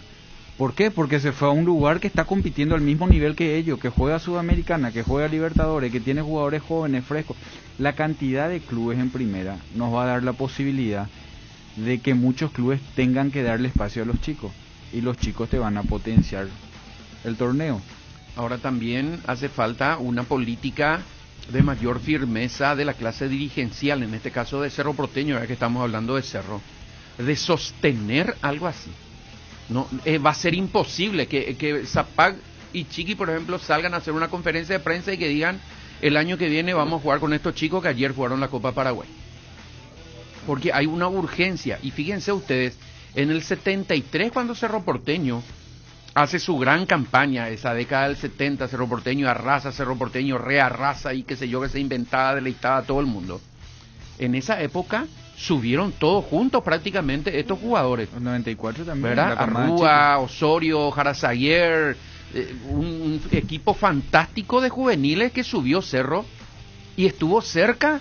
¿Por qué? Porque se fue a un lugar que está compitiendo al mismo nivel que ellos, que juega Sudamericana, que juega Libertadores, que tiene jugadores jóvenes, frescos. La cantidad de clubes en primera nos va a dar la posibilidad de que muchos clubes tengan que darle espacio a los chicos, y los chicos te van a potenciar el torneo. Ahora también hace falta una política de mayor firmeza de la clase dirigencial, en este caso de Cerro Porteño, ya que estamos hablando de Cerro, de sostener algo así. No, va a ser imposible que Zapag y Chiqui, por ejemplo, salgan a hacer una conferencia de prensa y que digan: el año que viene vamos a jugar con estos chicos que ayer jugaron la Copa Paraguay. Porque hay una urgencia, y fíjense ustedes, En el 73, cuando Cerro Porteño hace su gran campaña, esa década del 70, Cerro Porteño arrasa, Cerro Porteño rearrasa y qué sé yo, que se inventaba, deleitaba a todo el mundo. En esa época subieron todos juntos prácticamente estos jugadores. El 94 también. ¿Verdad? Arrúa, Osorio, Jarazaguer, un equipo fantástico de juveniles que subió Cerro y estuvo cerca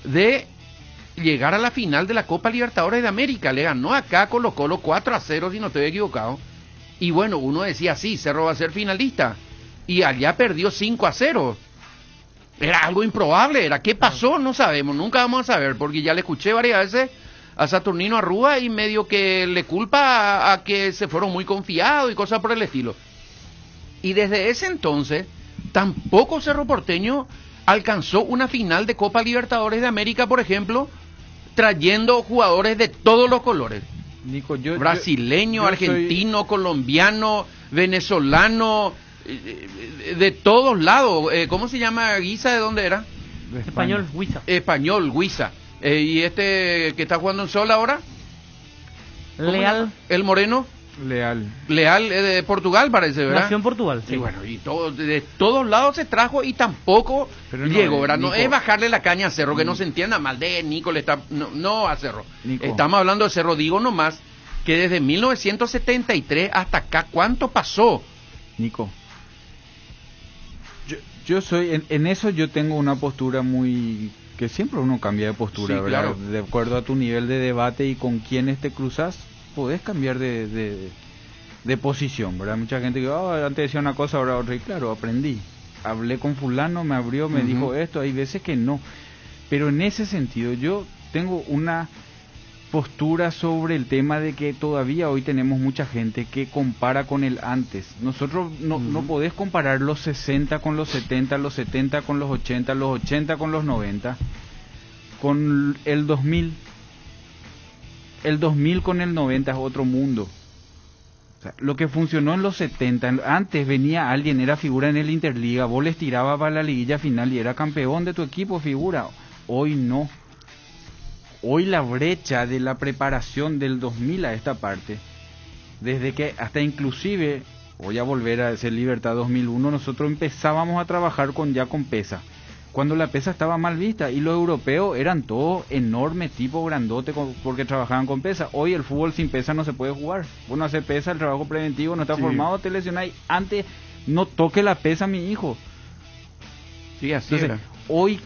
de llegar a la final de la Copa Libertadores de América. Le ganó acá Colo-Colo 4-0, si no estoy equivocado. Y bueno, uno decía, sí, Cerro va a ser finalista. Y allá perdió 5-0. Era algo improbable, ¿qué pasó? No sabemos, nunca vamos a saber, porque ya le escuché varias veces a Saturnino Arrúa y medio que le culpa a que se fueron muy confiados y cosas por el estilo. Y desde ese entonces, tampoco Cerro Porteño alcanzó una final de Copa Libertadores de América, por ejemplo, trayendo jugadores de todos los colores. Nico, brasileño, argentino, colombiano, venezolano, de todos lados. ¿Cómo se llama Guisa? ¿De dónde era? Español, Guisa. Español, Guisa. ¿Y este que está jugando en Sol ahora? Leal. ¿El moreno? Leal de Portugal, parece, ¿verdad? Nació en Portugal, sí. Y bueno, de todos lados se trajo y tampoco llegó, ¿verdad? No es bajarle la caña a Cerro, que no se entienda mal de Nico, no a Cerro. Nico. Estamos hablando de Cerro, digo nomás que desde 1973 hasta acá, ¿cuánto pasó? Nico, yo soy, en eso yo tengo una postura muy, que siempre uno cambia de postura, sí, ¿verdad? Claro. De acuerdo a tu nivel de debate y con quiénes te cruzas, podés cambiar de posición, ¿verdad? Mucha gente que antes decía una cosa, ahora otra, y claro, aprendí. Hablé con fulano, me abrió, me dijo esto, hay veces que no. Pero en ese sentido, yo tengo una postura sobre el tema de que todavía hoy tenemos mucha gente que compara con el antes. Nosotros no podés comparar los 60 con los 70, los 70 con los 80, los 80 con los 90, con el 2000. El 2000 con el 90 es otro mundo. O sea, lo que funcionó en los 70, antes venía alguien, era figura en el Interliga, vos les tirabas para la liguilla final y era campeón de tu equipo, figura. Hoy no. Hoy la brecha de la preparación del 2000 a esta parte, desde que hasta inclusive, voy a volver a ese Libertad 2001, nosotros empezábamos a trabajar con pesa. Cuando la pesa estaba mal vista y los europeos eran todos enormes, tipo grandote, porque trabajaban con pesa. Hoy el fútbol sin pesa no se puede jugar. Uno hace pesa, el trabajo preventivo no está formado, te lesionáis. Antes no toque la pesa mi hijo. Sí, así entonces, hoy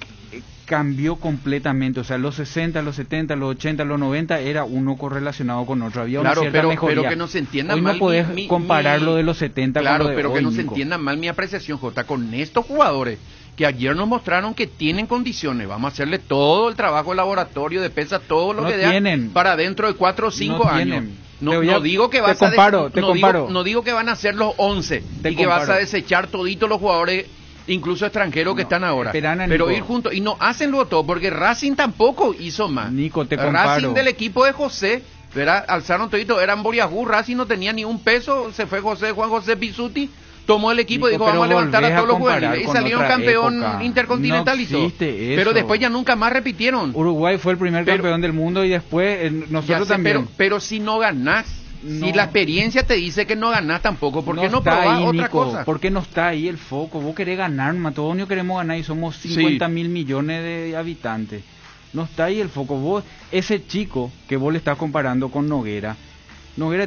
cambió completamente, o sea, los 60, los 70, los 80, los 90 era uno correlacionado con otro, había una cierta mejoría. Pero que no se entienda hoy mal. No podés comparar lo de los 70 claro, con lo de pero hoy, que no Nico. se entienda mal mi apreciación, Jota, con estos jugadores que ayer nos mostraron que tienen condiciones, vamos a hacerle todo el trabajo laboratorio de pesa, todo lo no que den para dentro de 4 o 5 años. No digo que vas no digo que van a ser los 11 y que vas a desechar toditos los jugadores, incluso extranjeros que están ahora, pero ir juntos y no hacenlo todo, porque Racing tampoco hizo más. Nico, te comparo. Racing del equipo de José, ¿verdad? Alzaron todito, eran Boriajú, Racing no tenía ni un peso, se fue Juan José Pizzuti, tomó el equipo, Nico, y dijo vamos a levantar a todos los juveniles y salieron campeón intercontinental y todo. Pero después ya nunca más repitieron. Uruguay fue el primer campeón del mundo y después nosotros también. Pero si no ganás, si la experiencia te dice que no ganás tampoco, ¿por qué no probás otra cosa? Porque no está ahí el foco. Vos querés ganar, todos no queremos ganar y somos 50.000 millones de habitantes. No está ahí el foco. Vos, ese chico que vos le estás comparando con Noguera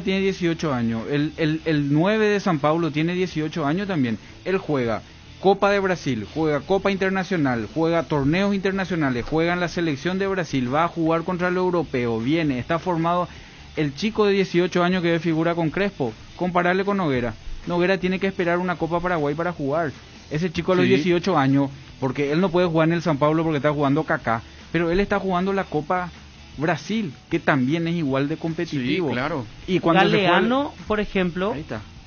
tiene 18 años, el 9 de San Paulo tiene 18 años también. Él juega Copa de Brasil, juega Copa Internacional, juega torneos internacionales, juega en la selección de Brasil, va a jugar contra el europeo, viene, está formado. El chico de 18 años que figura con Crespo, compararle con Noguera. Noguera tiene que esperar una Copa Paraguay para jugar. Ese chico a los 18 años, porque él no puede jugar en el San Paulo porque está jugando Kaká, pero él está jugando la Copa Brasil, que también es igual de competitivo. Sí, claro. Y cuando Galeano, por ejemplo,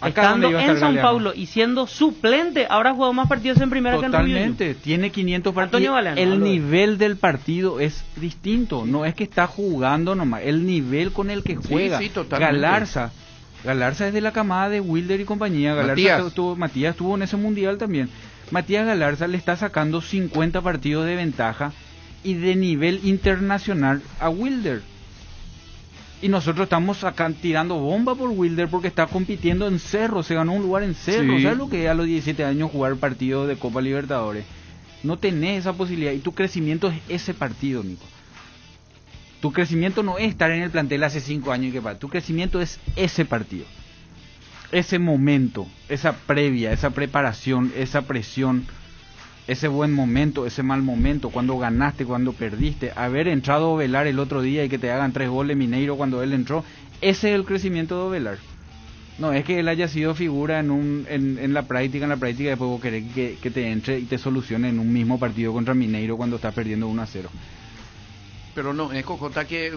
estando en San Paulo y siendo suplente, ahora ha jugado más partidos en primera que en Rubio. Totalmente, tiene 500 partidos. El nivel del partido es distinto, no es que está jugando nomás, el nivel con el que juega. Sí, totalmente. Galarza es de la camada de Wilder y compañía. Matías estuvo en ese mundial también. Matías Galarza le está sacando 50 partidos de ventaja y de nivel internacional a Wilder. Y nosotros estamos acá tirando bomba por Wilder porque está compitiendo en Cerro, se ganó un lugar en Cerro. Sí. ¿Sabes lo que es a los 17 años jugar partidos de Copa Libertadores? No tenés esa posibilidad y tu crecimiento es ese partido, Nico. Tu crecimiento no es estar en el plantel hace 5 años y que pasa. Tu crecimiento es ese partido. Ese momento, esa previa, esa preparación, esa presión, ese buen momento, ese mal momento, cuando ganaste, cuando perdiste, haber entrado a Ovelar el otro día y que te hagan 3 goles Mineiro cuando él entró, ese es el crecimiento de Ovelar. No es que él haya sido figura en la práctica después vos querés que te entre y te solucione en un mismo partido contra Mineiro cuando estás perdiendo 1-0. Pero no, es Cojota que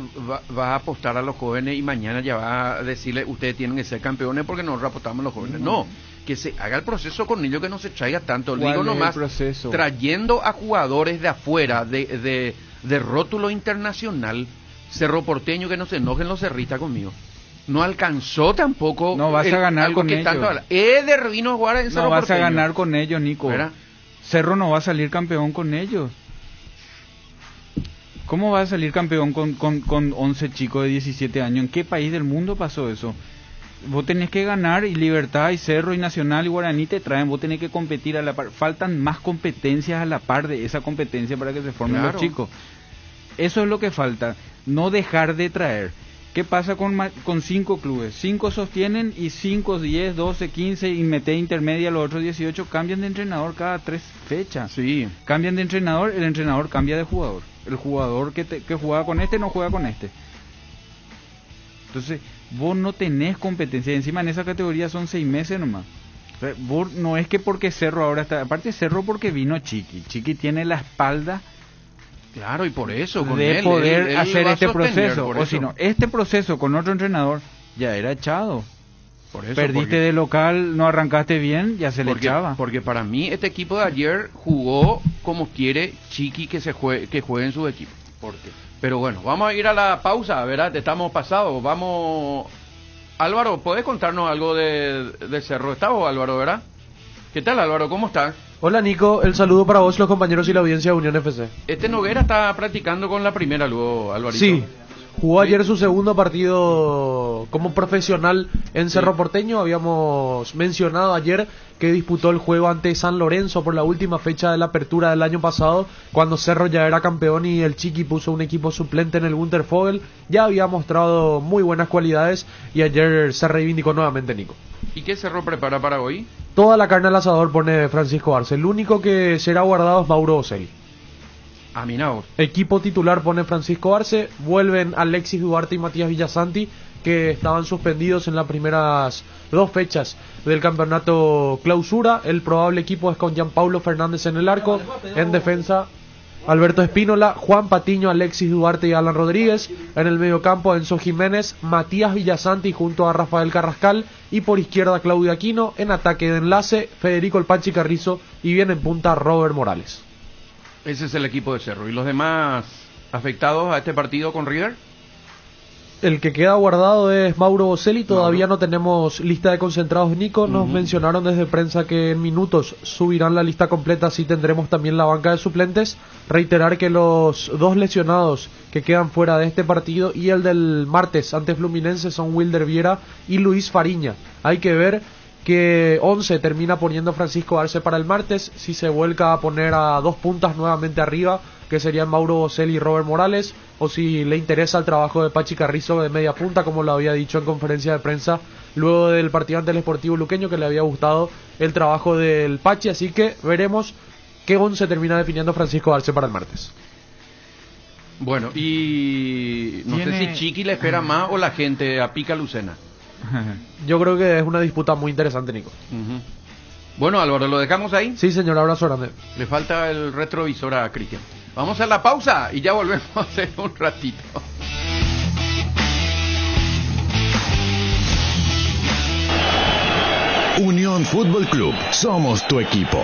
va a apostar a los jóvenes y mañana ya va a decirle, ustedes tienen que ser campeones porque nosotros apostamos a los jóvenes. No, que se haga el proceso con ellos, que no se traiga tanto. Digo nomás, trayendo a jugadores de afuera, de rótulo internacional, Cerro Porteño, que no se enojen los cerristas conmigo. No alcanzó tampoco. No vas a ganar con ellos. Eder vino a jugar en Cerro Porteño. No vas a ganar con ellos, Nico. ¿Verdad? Cerro no va a salir campeón con ellos. ¿Cómo va a salir campeón con 11 chicos de 17 años? ¿En qué país del mundo pasó eso? Vos tenés que ganar y Libertad y Cerro y Nacional y Guaraní te traen. Vos tenés que competir a la par. Faltan más competencias a la par de esa competencia para que se formen los chicos. Eso es lo que falta. No dejar de traer. ¿Qué pasa con 5 clubes? 5 sostienen y 5, 10, 12, 15 y mete intermedia, los otros 18 cambian de entrenador cada 3 fechas. Sí. Cambian de entrenador, el entrenador cambia de jugador. El jugador que juega con este no juega con este. Entonces, vos no tenés competencia. Encima en esa categoría son 6 meses nomás. O sea, vos no es que porque Cerro ahora está... Aparte Cerro porque vino Chiqui. Chiqui tiene la espalda... Claro, y por eso, con de él, poder él hacer va a este sostener, proceso. por O eso. si no, este proceso con otro entrenador ya era echado. Por eso, Perdiste de local, no arrancaste bien, ya se le echaba. Porque para mí este equipo de ayer jugó como quiere Chiqui que juegue en su equipo. Pero bueno, vamos a ir a la pausa, ¿verdad? Estamos pasados, vamos... Álvaro, ¿podés contarnos algo de Cerro? ¿Está vos, Álvaro, verdad? ¿Qué tal, Álvaro? ¿Cómo estás? Hola, Nico. El saludo para vos, los compañeros y la audiencia de Unión FC. Noguera está practicando con la primera luego, Alvarito. Sí. Jugó ayer su segundo partido como profesional en Cerro Porteño. Habíamos mencionado ayer que disputó el juego ante San Lorenzo por la última fecha de la apertura del año pasado, cuando Cerro ya era campeón y el Chiqui puso un equipo suplente en el Wintervogel. Ya había mostrado muy buenas cualidades y ayer se reivindicó nuevamente, Nico. ¿Y qué Cerro prepara para hoy? Toda la carne al asador pone Francisco Arce. El único que será guardado es Mauro Boselli. Aminaos. Equipo titular pone Francisco Arce. Vuelven Alexis Duarte y Matías Villasanti, que estaban suspendidos en las primeras 2 fechas del campeonato clausura. El probable equipo es con Gianpaulo Fernández en el arco. En defensa, Alberto Espínola, Juan Patiño, Alexis Duarte y Alan Rodríguez. En el mediocampo, Enzo Jiménez, Matías Villasanti junto a Rafael Carrascal. Y por izquierda, Claudio Aquino. En ataque de enlace, Federico El Panchi Carrizo. Y bien en punta, Robert Morales. Ese es el equipo de Cerro. ¿Y los demás afectados a este partido con River? El que queda guardado es Mauro Boselli. Todavía no tenemos lista de concentrados, Nico. Nos mencionaron desde prensa que en minutos subirán la lista completa, así tendremos también la banca de suplentes. Reiterar que los 2 lesionados que quedan fuera de este partido y el del martes ante Fluminense son Wilder Viera y Luis Fariña. Hay que ver que 11 termina poniendo Francisco Arce para el martes, si se vuelca a poner a 2 puntas nuevamente arriba, que serían Mauro Boselli y Robert Morales, o si le interesa el trabajo de Pachi Carrizo de media punta, como lo había dicho en conferencia de prensa luego del partido ante el Sportivo Luqueño, que le había gustado el trabajo del Pachi. Así que veremos qué 11 termina definiendo Francisco Arce para el martes. Bueno, y no sé si Chiqui le espera más o la gente a Pica Lucena. Yo creo que es una disputa muy interesante, Nico. Bueno, Álvaro, ¿lo dejamos ahí? Sí, señor, abrazo grande. Le falta el retrovisor a Cristian. Vamos a la pausa y ya volvemos en un ratito. Unión Fútbol Club, somos tu equipo.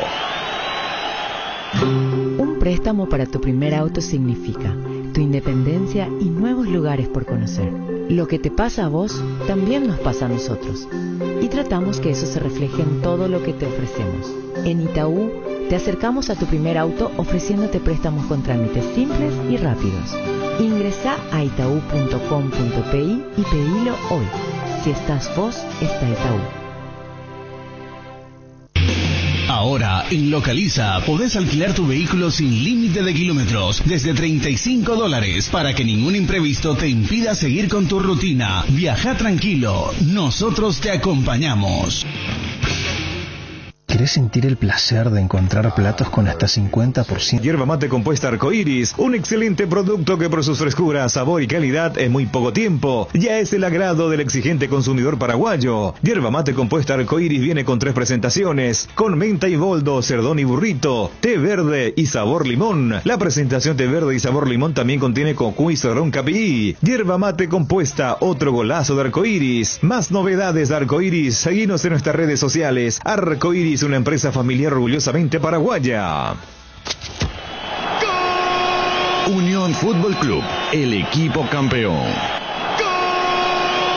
Un préstamo para tu primer auto significa tu independencia y nuevos lugares por conocer. Lo que te pasa a vos, también nos pasa a nosotros. Y tratamos que eso se refleje en todo lo que te ofrecemos. En Itaú, te acercamos a tu primer auto ofreciéndote préstamos con trámites simples y rápidos. Ingresá a itaú.com.pi y pedilo hoy. Si estás vos, está Itaú. Ahora, en Localiza, podés alquilar tu vehículo sin límite de kilómetros, desde $35, para que ningún imprevisto te impida seguir con tu rutina. Viaja tranquilo, nosotros te acompañamos. ¿Querés sentir el placer de encontrar platos con hasta 50%? Yerba mate compuesta Arcoiris, un excelente producto que por su frescura, sabor y calidad en muy poco tiempo ya es el agrado del exigente consumidor paraguayo. Yerba mate compuesta Arcoiris viene con 3 presentaciones, con menta y boldo, cerdón y burrito, té verde y sabor limón. La presentación té verde y sabor limón también contiene cocuy y cerdón capií. Yerba mate compuesta, otro golazo de Arcoiris. Más novedades de Arcoiris, seguinos en nuestras redes sociales. Arcoiris, una empresa familiar orgullosamente paraguaya. Unión Fútbol Club, el equipo campeón.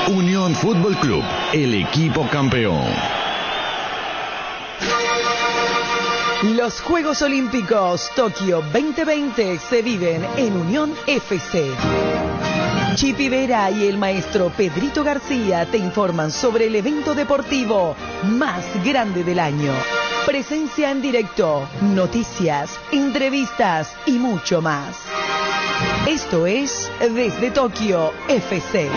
Unión Fútbol Club, el equipo campeón. Los Juegos Olímpicos Tokio 2020 se viven en Unión FC. Chipi Vera y el maestro Pedrito García te informan sobre el evento deportivo más grande del año. Presencia en directo, noticias, entrevistas y mucho más. Esto es Desde Tokio FC.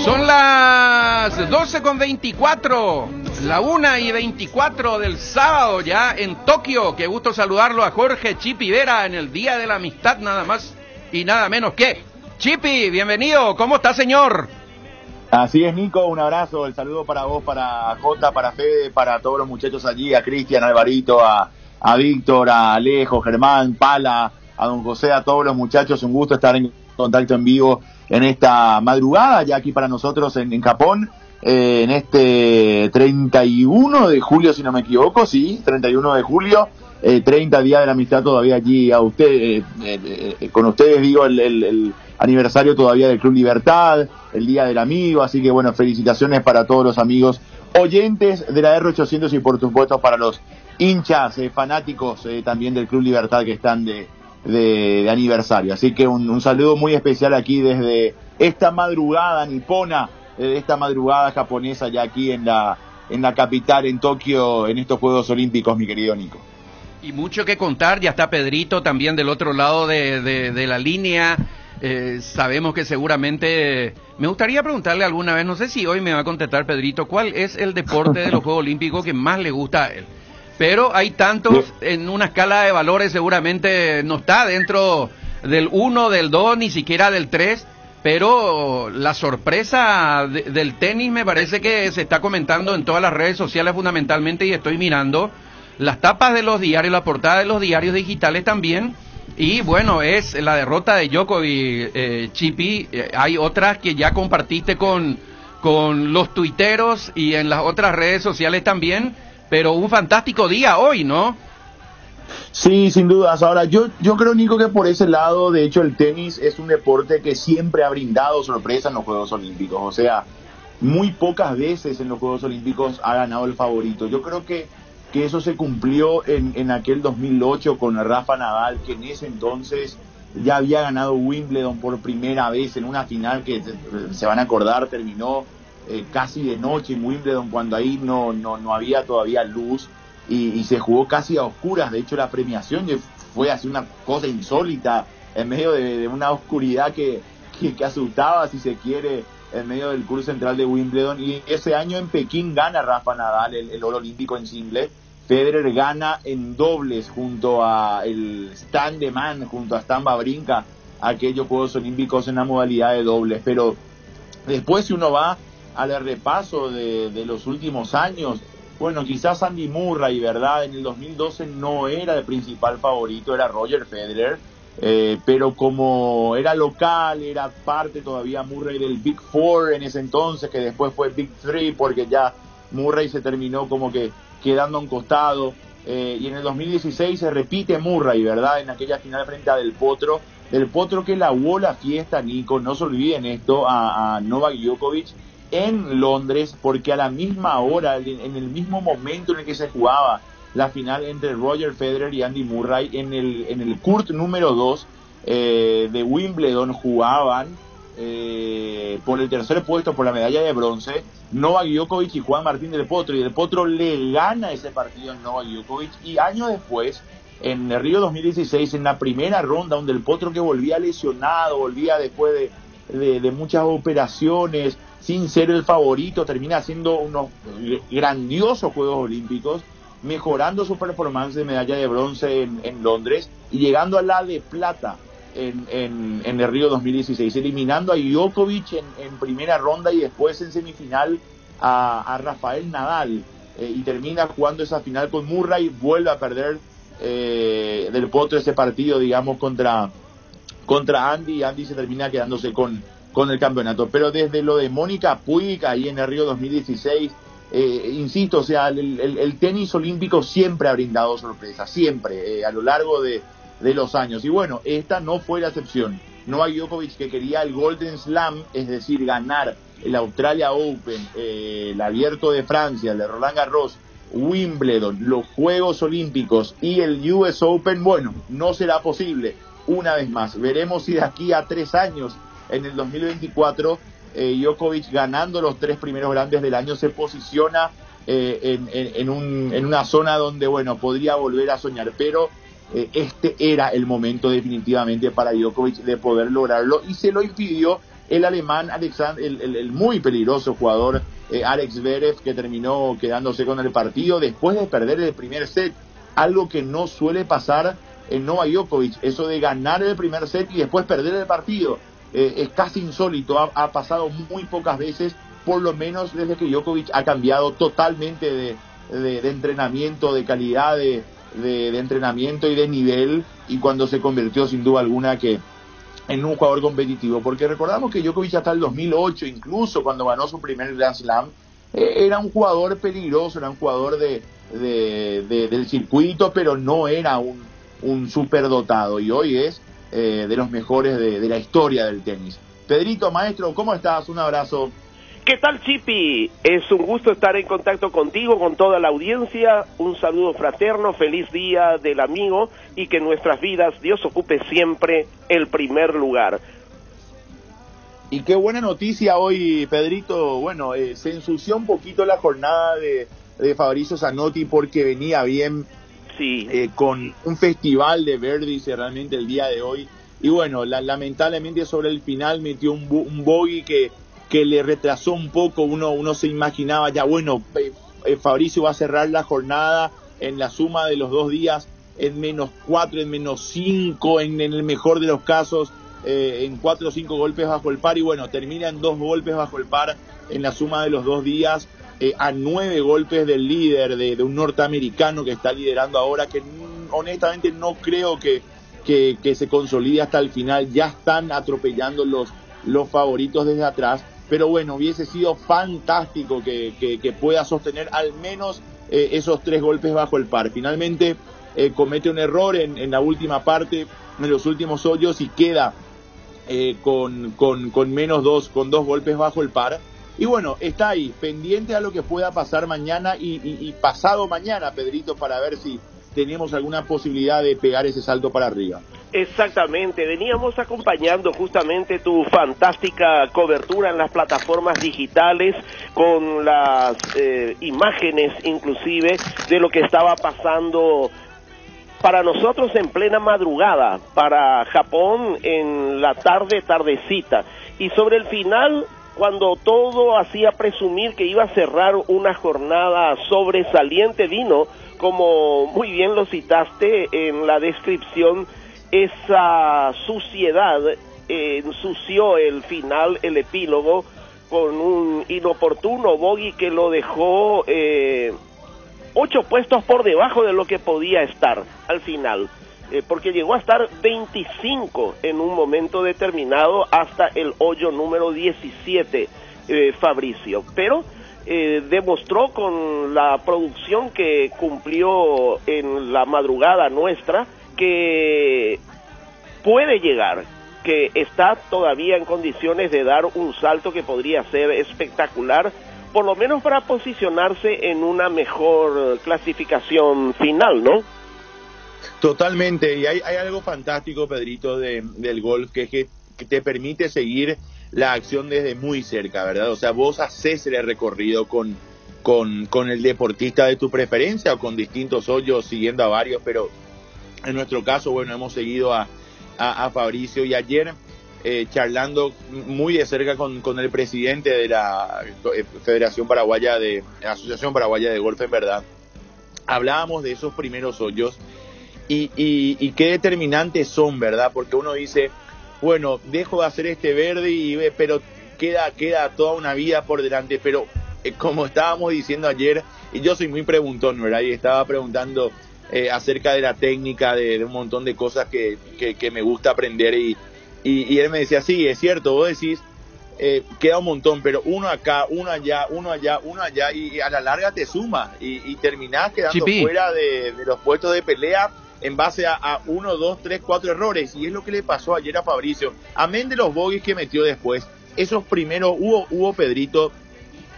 Son las 12:24, la 1:24 del sábado ya en Tokio. Qué gusto saludarlo a Jorge Chipi Vera en el Día de la Amistad, nada más y nada menos que. Chipi, bienvenido, ¿cómo está, señor? Así es, Nico, un abrazo, el saludo para vos, para Jota, para Fede, para todos los muchachos allí, a Cristian, a Alvarito, a Víctor, a Alejo, Germán, Pala, a don José, a todos los muchachos, un gusto estar en contacto en vivo en esta madrugada, ya aquí para nosotros en Japón, en este 31 de julio, si no me equivoco, sí, 31 de julio, 30 días de la amistad todavía allí a usted, con ustedes, digo, el aniversario todavía del Club Libertad, el Día del Amigo, así que bueno, felicitaciones para todos los amigos oyentes de la R800 y por supuesto para los hinchas fanáticos también del Club Libertad que están de aniversario, así que un saludo muy especial aquí desde esta madrugada nipona, esta madrugada japonesa ya aquí en la capital, en Tokio, en estos Juegos Olímpicos, mi querido Nico. Y mucho que contar, ya está Pedrito también del otro lado de la línea. Sabemos que seguramente, me gustaría preguntarle alguna vez, no sé si hoy me va a contestar Pedrito, ¿cuál es el deporte de los Juegos Olímpicos que más le gusta a él? Pero hay tantos, en una escala de valores seguramente no está dentro del 1, del 2, ni siquiera del 3, pero la sorpresa del tenis me parece que se está comentando en todas las redes sociales fundamentalmente, y estoy mirando las tapas de los diarios, la portada de los diarios digitales también, y bueno, es la derrota de Djokovic, Chipi. Hay otras que ya compartiste con los tuiteros y en las otras redes sociales también. Pero un fantástico día hoy, ¿no? Sí, sin dudas. Ahora, yo creo, Nico, que por ese lado, de hecho, el tenis es un deporte que siempre ha brindado sorpresa en los Juegos Olímpicos. O sea, muy pocas veces en los Juegos Olímpicos ha ganado el favorito. Yo creo que eso se cumplió en aquel 2008 con Rafa Nadal, que en ese entonces ya había ganado Wimbledon por primera vez en una final que se van a acordar, terminó casi de noche en Wimbledon, cuando ahí no había todavía luz y se jugó casi a oscuras. De hecho, la premiación fue así una cosa insólita en medio de una oscuridad que asustaba, si se quiere, en medio del curso central de Wimbledon. Y ese año en Pekín gana Rafa Nadal el oro olímpico en singles. Federer gana en dobles junto a el Stan de Man, junto a Stan Wawrinka, aquellos Juegos Olímpicos en la modalidad de dobles. Pero después, si uno va al repaso de los últimos años, bueno, quizás Andy Murray, ¿verdad? En el 2012 no era el principal favorito, era Roger Federer, pero como era local, era parte todavía Murray del Big Four en ese entonces, que después fue Big Three, porque ya Murray se terminó como que quedando a un costado. y en el 2016 se repite Murray, ¿verdad? En aquella final frente a Del Potro que lavó la fiesta, Nico, no se olviden esto, a Novak Djokovic en Londres, porque a la misma hora, en el mismo momento en el que se jugaba la final entre Roger Federer y Andy Murray, en el court número 2 de Wimbledon jugaban por el tercer puesto, por la medalla de bronce, Novak Djokovic y Juan Martín Del Potro, y Del Potro le gana ese partido a Novak Djokovic, y años después, en el Río 2016, en la primera ronda, donde Del Potro, que volvía lesionado, volvía después de muchas operaciones, sin ser el favorito, termina haciendo unos grandiosos Juegos Olímpicos, mejorando su performance de medalla de bronce en Londres, y llegando a la de plata en el Río 2016, eliminando a Djokovic en primera ronda y después en semifinal a Rafael Nadal, y termina jugando esa final con Murray, vuelve a perder Del Potro ese partido, digamos, contra Andy, y Andy se termina quedándose con el campeonato. Pero desde lo de Mónica Puig ahí en el Río 2016, insisto, o sea, el tenis olímpico siempre ha brindado sorpresas, siempre, a lo largo de los años, y bueno, esta no fue la excepción. Novak Djokovic, que quería el Golden Slam, es decir, ganar el Australia Open, el Abierto de Francia, el de Roland Garros, Wimbledon, los Juegos Olímpicos y el US Open, bueno, no será posible. Una vez más, veremos si de aquí a 3 años, en el 2024, Djokovic, ganando los 3 primeros grandes del año, se posiciona en una zona donde, bueno, podría volver a soñar, pero este era el momento definitivamente para Djokovic de poder lograrlo, y se lo impidió el alemán el muy peligroso jugador Alex Zverev, que terminó quedándose con el partido después de perder el primer set, algo que no suele pasar en Novak Djokovic, eso de ganar el primer set y después perder el partido. Es casi insólito, ha pasado muy pocas veces, por lo menos desde que Djokovic ha cambiado totalmente de entrenamiento, de calidad de entrenamiento y de nivel, y cuando se convirtió sin duda alguna que en un jugador competitivo, porque recordamos que Djokovic hasta el 2008, incluso cuando ganó su primer Grand Slam, era un jugador peligroso, era un jugador del circuito, pero no era un superdotado, y hoy es de los mejores de la historia del tenis. Pedrito, maestro, ¿cómo estás? Un abrazo. ¿Qué tal, Chipi? Es un gusto estar en contacto contigo, con toda la audiencia. Un saludo fraterno, feliz día del amigo, y que en nuestras vidas Dios ocupe siempre el primer lugar. Y qué buena noticia hoy, Pedrito. Bueno, se ensució un poquito la jornada de Fabrizio Zanotti, porque venía bien, sí, con un festival de Verdis realmente el día de hoy. Y bueno, lamentablemente sobre el final metió un bogey que le retrasó un poco. Uno se imaginaba ya, bueno, Fabricio va a cerrar la jornada en la suma de los 2 días en -4, en -5, en el mejor de los casos, en 4 o 5 golpes bajo el par, y bueno, termina en 2 golpes bajo el par en la suma de los 2 días, a 9 golpes del líder, de un norteamericano que está liderando ahora, que honestamente no creo que se consolide hasta el final. Ya están atropellando los favoritos desde atrás, pero bueno, hubiese sido fantástico que pueda sostener al menos esos 3 golpes bajo el par. Finalmente comete un error en la última parte, en los últimos hoyos, y queda con -2, con 2 golpes bajo el par. Y bueno, está ahí, pendiente a lo que pueda pasar mañana y pasado mañana, Pedrito, para ver si tenemos alguna posibilidad de pegar ese salto para arriba. Exactamente, veníamos acompañando justamente tu fantástica cobertura en las plataformas digitales, con las imágenes inclusive de lo que estaba pasando para nosotros en plena madrugada, para Japón en la tardecita, y sobre el final, cuando todo hacía presumir que iba a cerrar una jornada sobresaliente, vino, como muy bien lo citaste en la descripción, esa suciedad ensució el final, el epílogo, con un inoportuno bogey que lo dejó 8 puestos por debajo de lo que podía estar al final, porque llegó a estar 25 en un momento determinado hasta el hoyo número 17, Fabricio. Pero demostró con la producción que cumplió en la madrugada nuestra que puede llegar, que está todavía en condiciones de dar un salto que podría ser espectacular, por lo menos para posicionarse en una mejor clasificación final, ¿no? Totalmente, y hay algo fantástico, Pedrito, del golf, que te permite seguir la acción desde muy cerca, ¿verdad? O sea, vos haces el recorrido con el deportista de tu preferencia o con distintos hoyos, siguiendo a varios, pero en nuestro caso, bueno, hemos seguido a Fabricio, y ayer charlando muy de cerca con el presidente de la Asociación Paraguaya de Golf, en verdad, hablábamos de esos primeros hoyos y qué determinantes son, ¿verdad? Porque uno dice, bueno, dejo de hacer este verde pero queda toda una vida por delante, pero como estábamos diciendo ayer, y yo soy muy preguntón, ¿verdad? Y estaba preguntando acerca de la técnica, de un montón de cosas que me gusta aprender, y él me decía, sí, es cierto, vos decís, queda un montón, pero uno acá, uno allá, y a la larga te suma, y terminás quedando fuera de los puestos de pelea en base a 1, 2, 3, 4 errores, y es lo que le pasó ayer a Fabricio, amén de los bogies que metió después. Esos primeros, hubo Pedrito,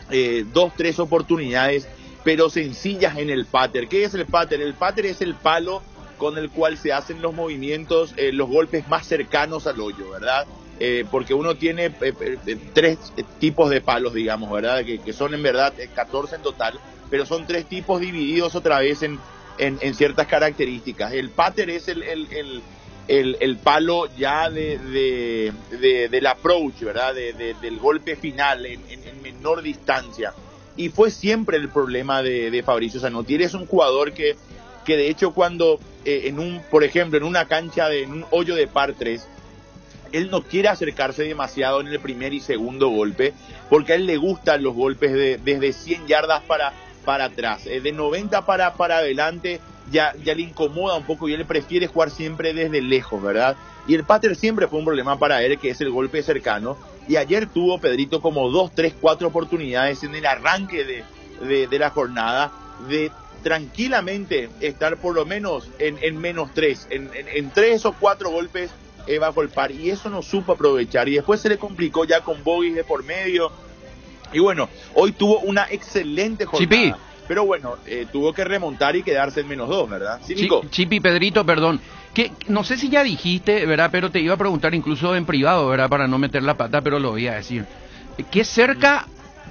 2, 3 oportunidades, pero sencillas en el putter. ¿Qué es el putter? El putter es el palo con el cual se hacen los movimientos, los golpes más cercanos al hoyo, ¿verdad? Porque uno tiene 3 tipos de palos, digamos, ¿verdad? Que son en verdad 14 en total, pero son 3 tipos divididos otra vez en ciertas características. El putter es el palo ya del approach, ¿verdad? Del golpe final en menor distancia. Y fue siempre el problema de Fabricio Zanotti. Él es un jugador que de hecho cuando, por ejemplo, en una cancha, en un hoyo de par 3, él no quiere acercarse demasiado en el primer y segundo golpe, porque a él le gustan los golpes desde 100 yardas para atrás. De 90 para adelante ya le incomoda un poco, y él prefiere jugar siempre desde lejos, ¿verdad? Y el putter siempre fue un problema para él, que es el golpe cercano. Y ayer tuvo, Pedrito, como 2, 3, 4 oportunidades en el arranque de la jornada de tranquilamente estar por lo menos en menos 3, en 3 o 4 golpes bajo el par, y eso no supo aprovechar, y después se le complicó ya con bogies de por medio, y bueno, hoy tuvo una excelente jornada, pero bueno, tuvo que remontar y quedarse en menos 2, ¿verdad? Sí, Nico. Chipi, Pedrito, perdón, que no sé si ya dijiste, ¿verdad? Pero te iba a preguntar incluso en privado, ¿verdad? Para no meter la pata, pero lo voy a decir.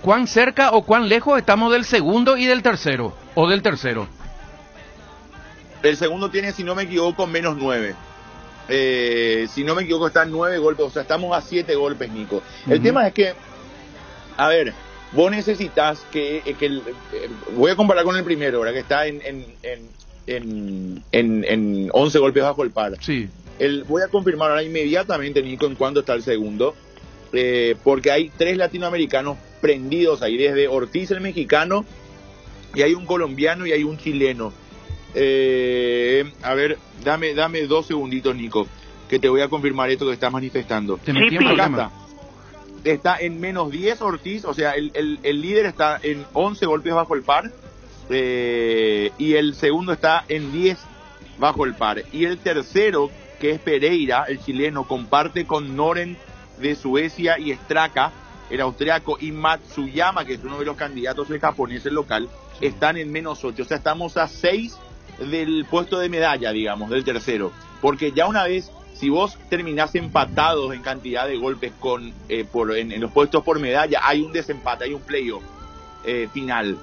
¿Cuán cerca o cuán lejos estamos del segundo y del tercero? ¿O del tercero? El segundo tiene, si no me equivoco, menos 9. Si no me equivoco, están 9 golpes, o sea, estamos a 7 golpes, Nico. El tema es que, a ver, vos necesitas voy a comparar con el primero, ¿verdad? Que está en 11 golpes bajo el par. Sí. Voy a confirmar ahora inmediatamente, Nico, en cuánto está el segundo, porque hay 3 latinoamericanos prendidos ahí, desde Ortiz, el mexicano, y hay un colombiano y hay un chileno. A ver, dame 2 segunditos, Nico, que te voy a confirmar esto que estás manifestando. Acá está en menos 10 Ortiz, o sea, el líder está en 11 golpes bajo el par, y el segundo está en 10 bajo el par, y el tercero, que es Pereira, el chileno, comparte con Noren de Suecia y Straka, el austriaco, y Matsuyama, que es uno de los candidatos del japonés, el local, están en menos 8, o sea, estamos a 6 del puesto de medalla, digamos, del tercero, porque ya una vez, si vos terminás empatados en cantidad de golpes en los puestos por medalla, hay un desempate, hay un playoff final.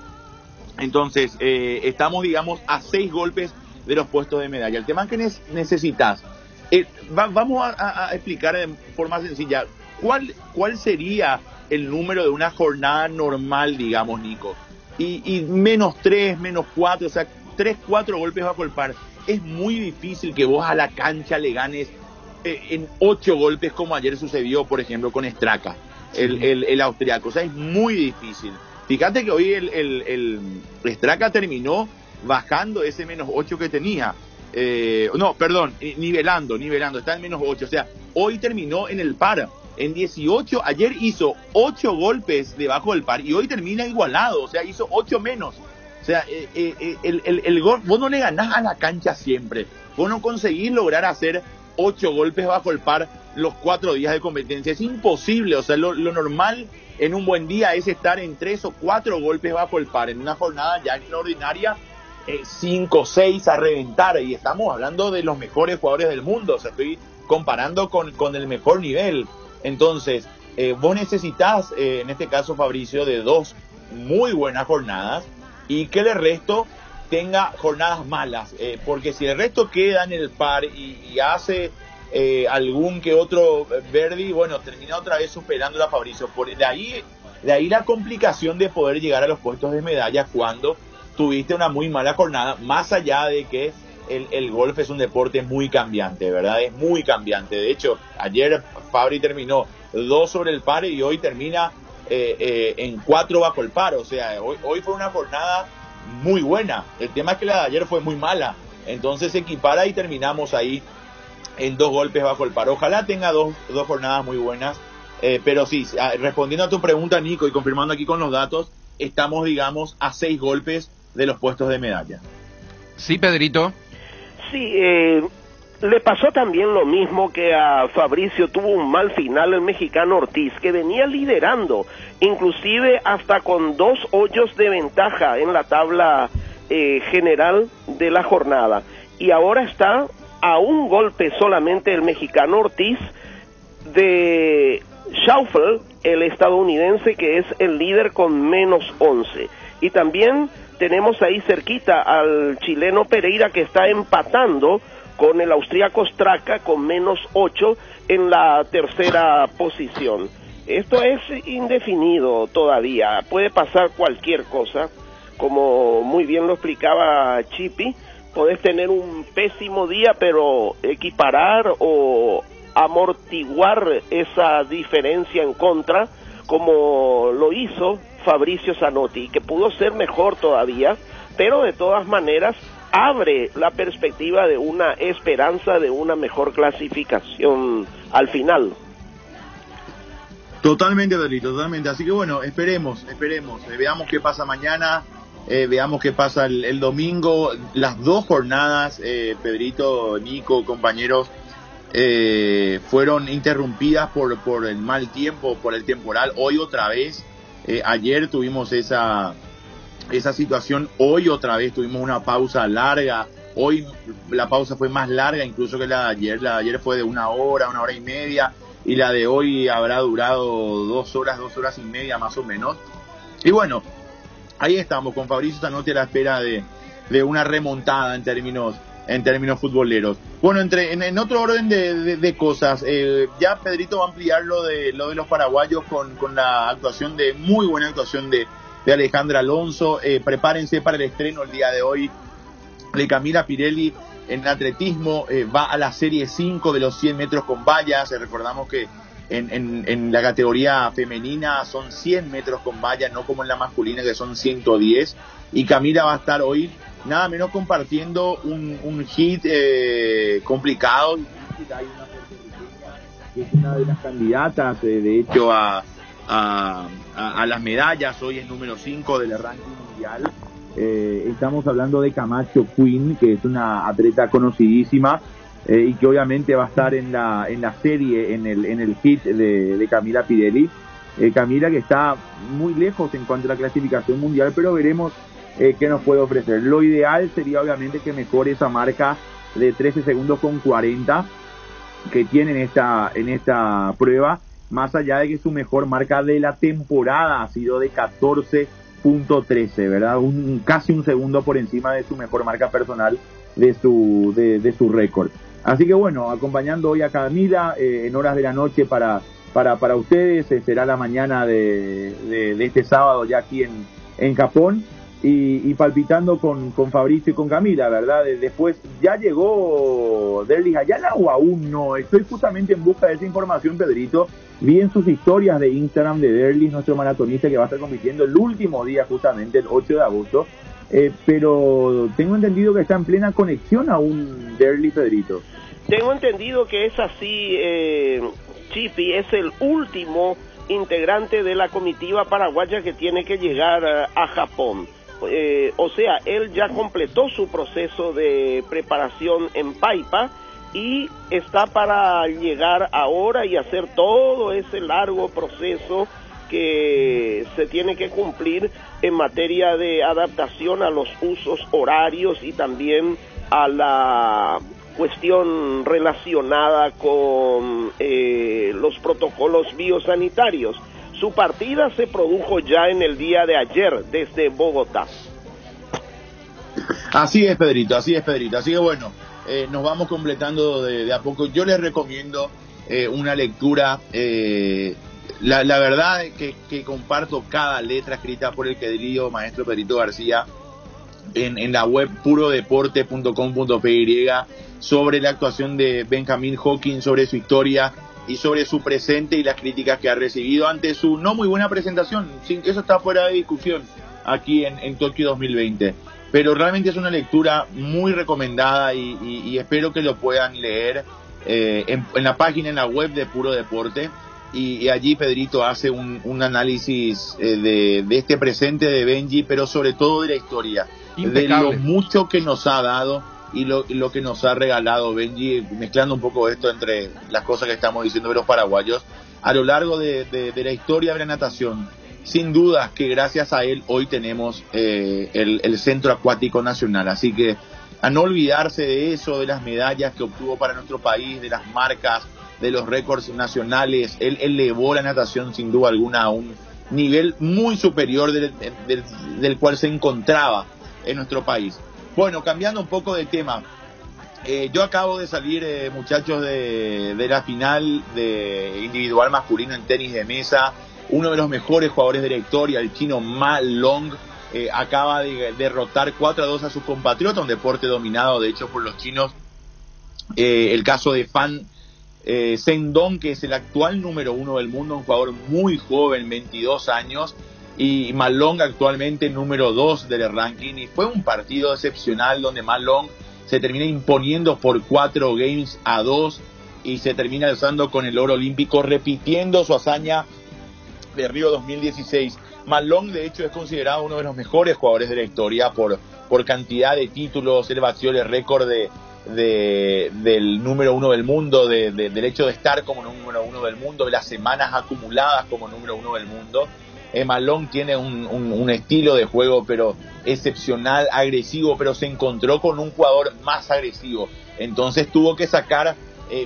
Entonces, estamos, digamos, a 6 golpes de los puestos de medalla. El tema es que necesitas, vamos a explicar de forma sencilla, ¿cuál sería el número de una jornada normal, digamos, Nico? Y menos 3, menos 4, o sea, 3, 4 golpes bajo el par. Es muy difícil que vos a la cancha le ganes en 8 golpes, como ayer sucedió, por ejemplo, con Straka, el austriaco. O sea, es muy difícil. Fíjate que hoy el Straka terminó bajando ese menos 8 que tenía. No, perdón, nivelando, está en menos 8. O sea, hoy terminó en el par. en 18, ayer hizo 8 golpes debajo del par y hoy termina igualado, o sea, hizo 8 menos. O sea, el gol, vos no le ganás a la cancha siempre, vos no conseguís lograr hacer 8 golpes bajo el par los 4 días de competencia, es imposible. O sea, lo normal en un buen día es estar en 3 o 4 golpes bajo el par, en una jornada ya extraordinaria, 5 o 6 a reventar, y estamos hablando de los mejores jugadores del mundo, o sea, estoy comparando con el mejor nivel. Entonces, vos necesitas, en este caso Fabricio, de 2 muy buenas jornadas, y que el resto tenga jornadas malas, porque si el resto queda en el par y hace algún que otro birdie, bueno, termina otra vez superando a Fabricio. De ahí la complicación de poder llegar a los puestos de medalla cuando tuviste una muy mala jornada, más allá de que el golf es un deporte muy cambiante, ¿verdad? Es muy cambiante. De hecho, ayer Fabri terminó 2 sobre el par y hoy termina en 4 bajo el par. O sea, hoy fue una jornada muy buena. El tema es que la de ayer fue muy mala. Entonces se equipara y terminamos ahí en 2 golpes bajo el par. Ojalá tenga dos jornadas muy buenas. Pero sí, respondiendo a tu pregunta, Nico, y confirmando aquí con los datos, estamos, digamos, a 6 golpes de los puestos de medalla. Sí, Pedrito. Sí, le pasó también lo mismo que a Fabricio, tuvo un mal final el mexicano Ortiz, que venía liderando, inclusive hasta con 2 hoyos de ventaja en la tabla general de la jornada, y ahora está a un golpe solamente el mexicano Ortiz de Schaufel, el estadounidense, que es el líder con menos 11, y también tenemos ahí cerquita al chileno Pereira, que está empatando con el austríaco Straka con menos 8 en la tercera posición. Esto es indefinido todavía, puede pasar cualquier cosa, como muy bien lo explicaba Chipi. Podés tener un pésimo día, pero equiparar o amortiguar esa diferencia en contra, como lo hizo Fabricio Zanotti, que pudo ser mejor todavía, pero de todas maneras abre la perspectiva de una esperanza de una mejor clasificación al final. Totalmente, Pedrito, totalmente. Así que bueno, esperemos, veamos qué pasa mañana, veamos qué pasa el domingo. Las 2 jornadas, Pedrito, Nico, compañeros, fueron interrumpidas por el mal tiempo, por el temporal. Hoy otra vez, ayer tuvimos esa situación, hoy otra vez tuvimos una pausa larga. Hoy la pausa fue más larga incluso que la de ayer. La de ayer fue de 1 hora, 1 hora y media, y la de hoy habrá durado 2 horas, 2 horas y media más o menos. Y bueno, ahí estamos con Fabricio Zanotti a la espera de una remontada en términos futboleros. Bueno, en otro orden de cosas, ya Pedrito va a ampliar lo de los paraguayos con la actuación muy buena actuación de Alejandra Alonso. Prepárense para el estreno el día de hoy de Camila Pirelli en atletismo. Va a la serie 5 de los 100 metros con vallas. Recordamos que en la categoría femenina son 100 metros con vallas, no como en la masculina que son 110. Y Camila va a estar hoy nada menos compartiendo un hit complicado. Hay una puertorriqueña que es una de las candidatas, de hecho, a las medallas. Hoy es número 5 del ranking mundial. Estamos hablando de Camacho Quinn, que es una atleta conocidísima, y que obviamente va a estar en la serie, en el hit de Camila Pirelli. Camila, que está muy lejos en cuanto a la clasificación mundial, pero veremos qué nos puede ofrecer. Lo ideal sería obviamente que mejore esa marca de 13 segundos con 40 que tiene en esta prueba, más allá de que su mejor marca de la temporada ha sido de 14.13, ¿verdad? Casi un segundo por encima de su mejor marca personal de su récord. Así que bueno, acompañando hoy a Camila en horas de la noche para ustedes, será la mañana de este sábado ya aquí en Japón, y palpitando con Fabricio y con Camila, ¿verdad? Después, ¿ya llegó Derlis Ayala o aún no? Estoy justamente en busca de esa información, Pedrito. Vi en sus historias de Instagram de Derlis, nuestro maratonista que va a estar compitiendo el último día, justamente el 8 de agosto, pero tengo entendido que está en plena conexión aún Derlis, Pedrito. Tengo entendido que es así, Chipi es el último integrante de la comitiva paraguaya que tiene que llegar a Japón. O sea, él ya completó su proceso de preparación en Paipa y está para llegar ahora y hacer todo ese largo proceso que se tiene que cumplir en materia de adaptación a los usos horarios y también a la cuestión relacionada con los protocolos biosanitarios. Su partida se produjo ya en el día de ayer desde Bogotá. Así es, Pedrito, así que bueno, nos vamos completando de a poco. Yo les recomiendo una lectura, la verdad es que comparto cada letra escrita por el querido maestro Pedrito García en la web purodeporte.com.py sobre la actuación de Benjamín Hawkins, sobre su historia y sobre su presente y las críticas que ha recibido ante su no muy buena presentación. Eso está fuera de discusión aquí en Tokio 2020. Pero realmente es una lectura muy recomendada y espero que lo puedan leer en la página, en la web de Puro Deporte. Y allí Pedrito hace un análisis de este presente de Benji, pero sobre todo de la historia, impecable, de lo mucho que nos ha dado y lo que nos ha regalado Benji, mezclando un poco esto entre las cosas que estamos diciendo de los paraguayos a lo largo de la historia de la natación. Sin duda que gracias a él hoy tenemos el Centro Acuático Nacional, así que a no olvidarse de eso, de las medallas que obtuvo para nuestro país, de las marcas, de los récords nacionales. Él elevó la natación sin duda alguna a un nivel muy superior del cual se encontraba en nuestro país. Bueno, cambiando un poco de tema, yo acabo de salir, muchachos, de la final de individual masculino en tenis de mesa. Uno de los mejores jugadores de la historia, el chino Ma Long, acaba de derrotar 4-2 a su compatriota, un deporte dominado de hecho por los chinos. El caso de Fan Zhendong, que es el actual número 1 del mundo, un jugador muy joven, 22 años, y Ma Long actualmente número 2 del ranking, y fue un partido excepcional donde Ma Long se termina imponiendo por 4 games a 2 y se termina alzando con el oro olímpico, repitiendo su hazaña de Río 2016. Ma Long de hecho es considerado uno de los mejores jugadores de la historia por cantidad de títulos. Él batió el récord del número 1 del mundo, del hecho de estar como número 1 del mundo, de las semanas acumuladas como número 1 del mundo. Ma Long tiene un estilo de juego pero excepcional, agresivo, pero se encontró con un jugador más agresivo, entonces tuvo que sacar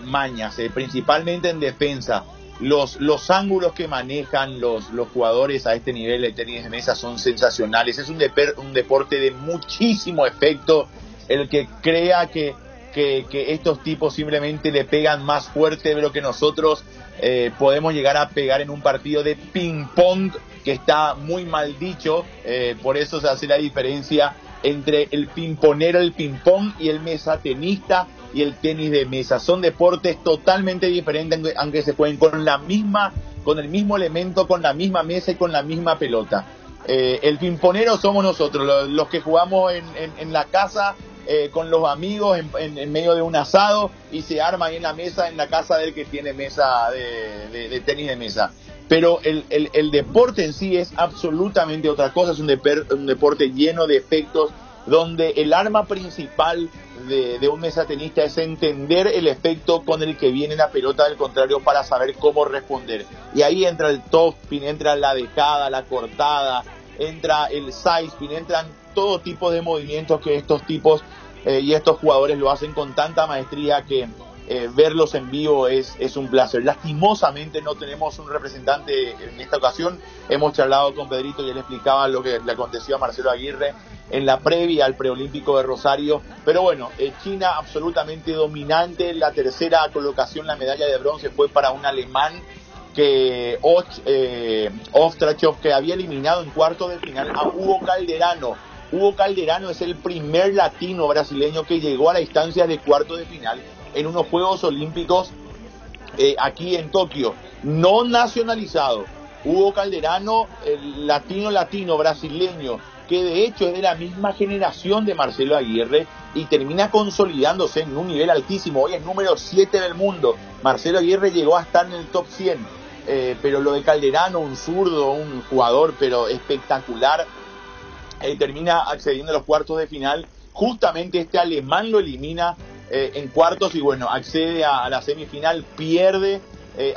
mañas, principalmente en defensa. Los ángulos que manejan los jugadores a este nivel de tenis de mesa son sensacionales. Es un deporte de muchísimo efecto. El que crea que estos tipos simplemente le pegan más fuerte de lo que nosotros podemos llegar a pegar en un partido de ping pong, que está muy mal dicho, por eso se hace la diferencia entre el pingponero, el ping pong, y el mesatenista y el tenis de mesa. Son deportes totalmente diferentes, aunque se jueguen con el mismo elemento, con la misma mesa y con la misma pelota. El pingponero somos nosotros, los que jugamos en la casa, con los amigos en medio de un asado, y se arma ahí en la mesa, en la casa del que tiene mesa de tenis de mesa. Pero el deporte en sí es absolutamente otra cosa. Es un deporte lleno de efectos, donde el arma principal de un mesatenista es entender el efecto con el que viene la pelota del contrario para saber cómo responder. Y ahí entra el topspin, entra la dejada, la cortada, entra el sidespin, entran todo tipo de movimientos que estos tipos y estos jugadores lo hacen con tanta maestría que verlos en vivo es un placer. Lastimosamente no tenemos un representante en esta ocasión. Hemos charlado con Pedrito y él explicaba lo que le aconteció a Marcelo Aguirre en la previa al preolímpico de Rosario. Pero bueno, China absolutamente dominante. La tercera colocación, la medalla de bronce, fue para un alemán, que Ostrachov, que había eliminado en cuarto de final a Hugo Calderano. Hugo Calderano es el primer latino brasileño que llegó a la instancia de cuarto de final en unos Juegos Olímpicos aquí en Tokio, no nacionalizado. Hugo Calderano, latino brasileño, que de hecho es de la misma generación de Marcelo Aguirre y termina consolidándose en un nivel altísimo. Hoy es número 7 del mundo. Marcelo Aguirre llegó a estar en el top 100, pero lo de Calderano, un zurdo, un jugador pero espectacular, termina accediendo a los cuartos de final. Justamente este alemán lo elimina en cuartos y bueno, accede a la semifinal, pierde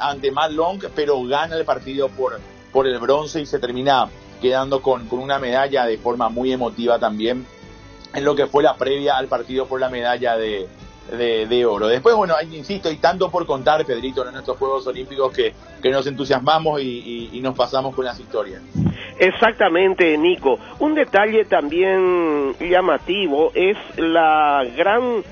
ante Matt Long, pero gana el partido por el bronce y se termina quedando con una medalla de forma muy emotiva también en lo que fue la previa al partido por la medalla de oro. Después, bueno, insisto, hay tanto por contar, Pedrito, en nuestros Juegos Olímpicos que nos entusiasmamos y nos pasamos con las historias. Exactamente, Nico. Un detalle también llamativo es la gran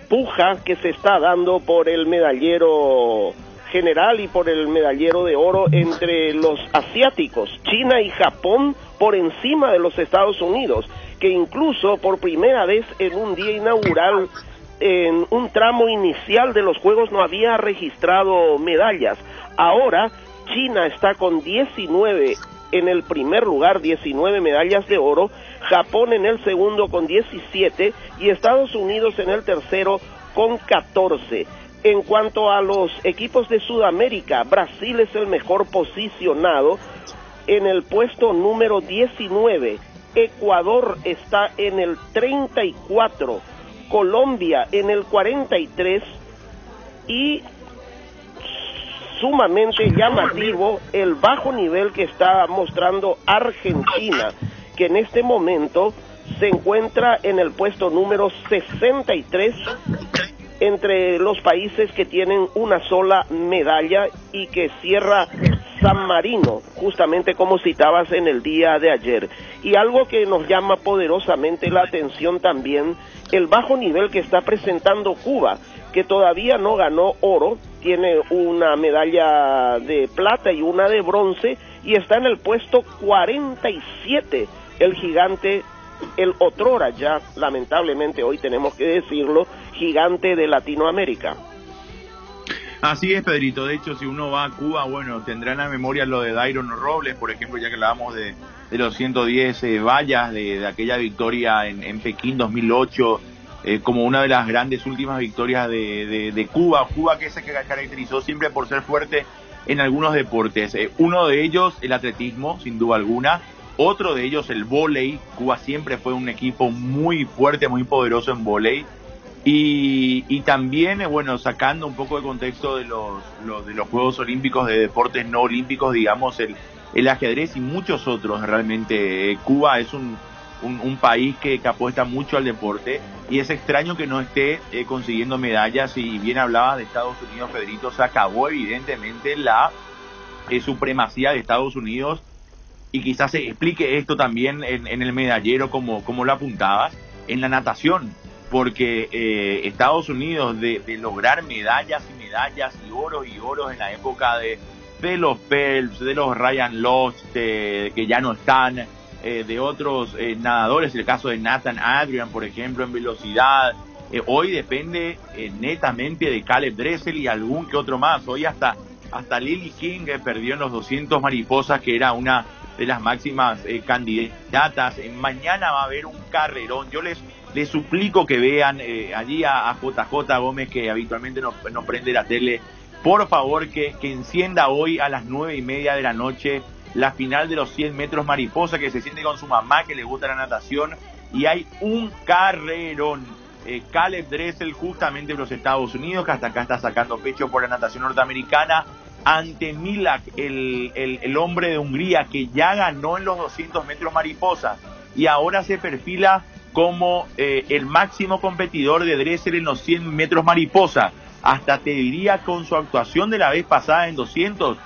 puja que se está dando por el medallero general y por el medallero de oro entre los asiáticos, China y Japón, por encima de los Estados Unidos, que incluso por primera vez en un día inaugural, en un tramo inicial de los Juegos, no había registrado medallas. Ahora China está con 19 en el primer lugar, 19 medallas de oro, Japón en el segundo con 17 y Estados Unidos en el tercero con 14. En cuanto a los equipos de Sudamérica, Brasil es el mejor posicionado en el puesto número 19, Ecuador está en el 34, Colombia en el 43 y sumamente llamativo el bajo nivel que está mostrando Argentina, que en este momento se encuentra en el puesto número 63 entre los países que tienen una sola medalla y que cierra San Marino, justamente como citabas en el día de ayer. Y algo que nos llama poderosamente la atención también, el bajo nivel que está presentando Cuba, que todavía no ganó oro, tiene una medalla de plata y una de bronce, y está en el puesto 47, el gigante, el otrora ya, lamentablemente hoy tenemos que decirlo, gigante de Latinoamérica. Así es, Pedrito. De hecho, si uno va a Cuba, bueno, tendrá en la memoria lo de Dairon Robles, por ejemplo, ya que hablábamos de los 110 vallas, de aquella victoria en Pekín 2008, como una de las grandes últimas victorias de Cuba. Cuba que se caracterizó siempre por ser fuerte en algunos deportes. Uno de ellos, el atletismo, sin duda alguna. Otro de ellos, el vóley. Cuba siempre fue un equipo muy fuerte, muy poderoso en vóley. Y también, bueno, sacando un poco de contexto de los Juegos Olímpicos, de deportes no olímpicos, digamos, el ajedrez y muchos otros. Realmente Cuba es un país que apuesta mucho al deporte y es extraño que no esté consiguiendo medallas. Y bien hablaba de Estados Unidos, Pedrito, se acabó evidentemente la supremacía de Estados Unidos, y quizás se explique esto también en el medallero, como lo apuntabas, en la natación, porque Estados Unidos de lograr medallas y oros en la época de los Phelps, de los Ryan Lochte, que ya no están, de otros nadadores, el caso de Nathan Adrian, por ejemplo, en velocidad, hoy depende netamente de Caleb Dressel y algún que otro más. Hoy hasta Lily King perdió en los 200 mariposas, que era una de las máximas candidatas. Mañana va a haber un carrerón. Yo les suplico que vean allí a JJ Gómez, que habitualmente nos prende la tele. Por favor, que encienda hoy a las 9:30 de la noche la final de los 100 metros mariposa, que se siente con su mamá, que le gusta la natación, y hay un carrerón. Caleb Dressel, justamente de los Estados Unidos, que hasta acá está sacando pecho por la natación norteamericana, ante Milak, el hombre de Hungría, que ya ganó en los 200 metros mariposa y ahora se perfila como el máximo competidor de Dressel en los 100 metros mariposa. Hasta te diría, con su actuación de la vez pasada en 200,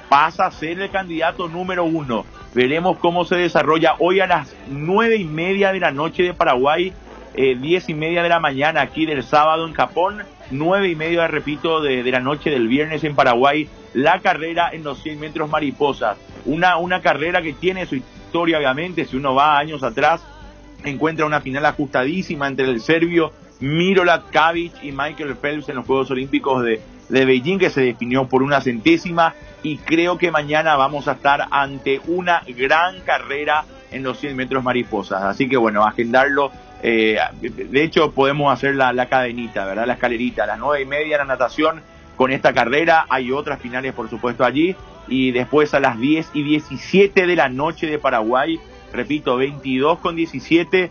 pasa a ser el candidato número 1. Veremos cómo se desarrolla hoy a las 9:30 de la noche de Paraguay, 10:30 de la mañana aquí del sábado en Japón, 9:30, repito, de la noche del viernes en Paraguay, la carrera en los 100 metros mariposas. Una carrera que tiene su historia, obviamente. Si uno va años atrás, encuentra una final ajustadísima entre el serbio Milorad Kavic y Michael Phelps en los Juegos Olímpicos de Beijing, que se definió por una centésima, y creo que mañana vamos a estar ante una gran carrera en los 100 metros mariposas. Así que bueno, agendarlo. De hecho, podemos hacer la cadenita, ¿verdad? La escalerita. A las 9:30 la natación con esta carrera. Hay otras finales, por supuesto, allí. Y después a las 10:17 de la noche de Paraguay, repito, 22:17,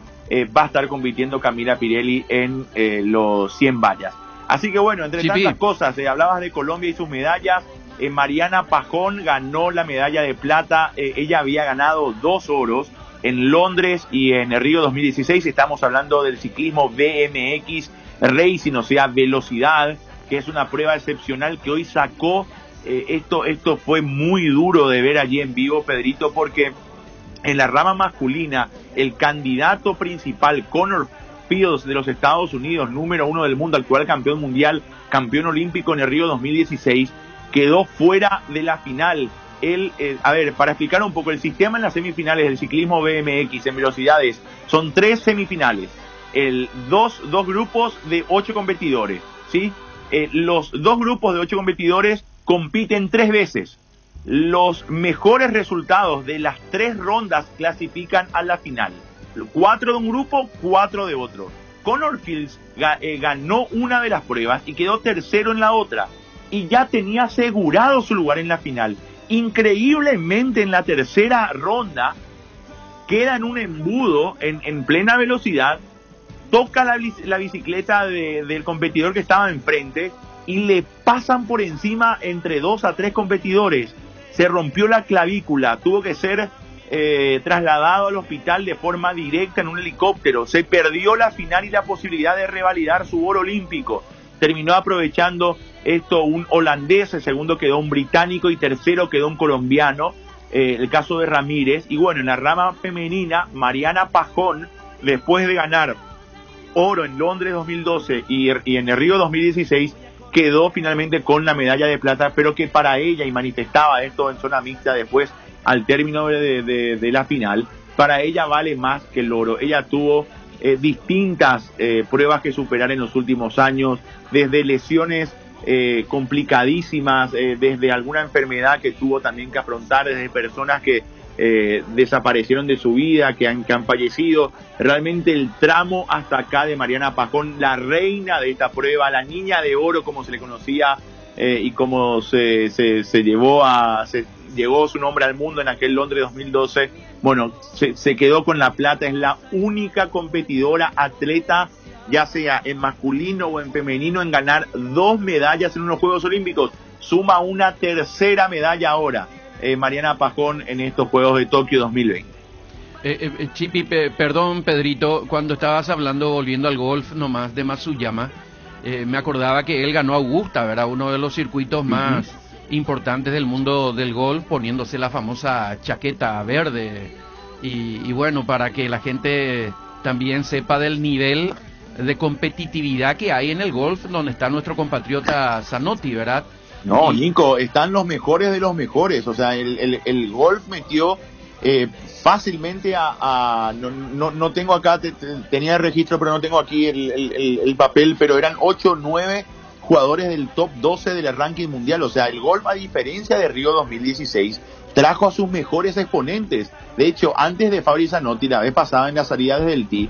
va a estar compitiendo Camila Pirelli en los 100 vallas. Así que bueno, entre tantas cosas, hablabas de Colombia y sus medallas. Mariana Pajón ganó la medalla de plata. Ella había ganado 2 oros en Londres y en Río 2016. Estamos hablando del ciclismo BMX Racing, o sea, velocidad, que es una prueba excepcional que hoy sacó. Esto fue muy duro de ver allí en vivo, Pedrito, porque en la rama masculina el candidato principal, Connor Fields de los Estados Unidos, número 1 del mundo, actual campeón mundial, campeón olímpico en el Río 2016, quedó fuera de la final. A ver, para explicar un poco, el sistema en las semifinales del ciclismo BMX en velocidades son 3 semifinales, dos grupos de 8 competidores, ¿sí? Los 2 grupos de 8 competidores compiten 3 veces. Los mejores resultados de las 3 rondas clasifican a la final. 4 de un grupo, 4 de otro. Connor Fields ganó una de las pruebas y quedó tercero en la otra. Y ya tenía asegurado su lugar en la final. Increíblemente, en la tercera ronda, queda en un embudo en plena velocidad, toca la bicicleta del competidor que estaba enfrente y le pasan por encima entre 2 a 3 competidores. Se rompió la clavícula, tuvo que ser trasladado al hospital de forma directa en un helicóptero. Se perdió la final y la posibilidad de revalidar su oro olímpico. Terminó aprovechando esto un holandés, el segundo quedó un británico y tercero quedó un colombiano, el caso de Ramírez. Y bueno, en la rama femenina, Mariana Pajón, después de ganar oro en Londres 2012 y en el Río 2016, quedó finalmente con la medalla de plata, pero que para ella, y manifestaba esto en zona mixta después, al término de la final, para ella vale más que el oro. Ella tuvo distintas pruebas que superar en los últimos años, desde lesiones complicadísimas, desde alguna enfermedad que tuvo también que afrontar, desde personas que desaparecieron de su vida, que han fallecido. Realmente el tramo hasta acá de Mariana Pajón, la reina de esta prueba, la niña de oro como se le conocía, y como se llegó su nombre al mundo en aquel Londres 2012, bueno, se quedó con la plata. Es la única competidora atleta, ya sea en masculino o en femenino, en ganar 2 medallas en unos Juegos Olímpicos. Suma una tercera medalla ahora, Mariana Pajón, en estos Juegos de Tokio 2020. Chipi, perdón, Pedrito, cuando estabas hablando, volviendo al golf nomás de Matsuyama, me acordaba que él ganó Augusta, ¿verdad? Uno de los circuitos más importantes del mundo del golf, poniéndose la famosa chaqueta verde. Y bueno, para que la gente también sepa del nivel de competitividad que hay en el golf, donde está nuestro compatriota Zanotti, ¿verdad? No, Nico, están los mejores de los mejores. O sea, el golf metió fácilmente no tengo acá, tenía el registro, pero no tengo aquí el papel, pero eran 8 o 9 jugadores del top 12 del ranking mundial. O sea, el golf, a diferencia de Río 2016, trajo a sus mejores exponentes. De hecho, antes de Fabri Zanotti, la vez pasada en la salida del tee,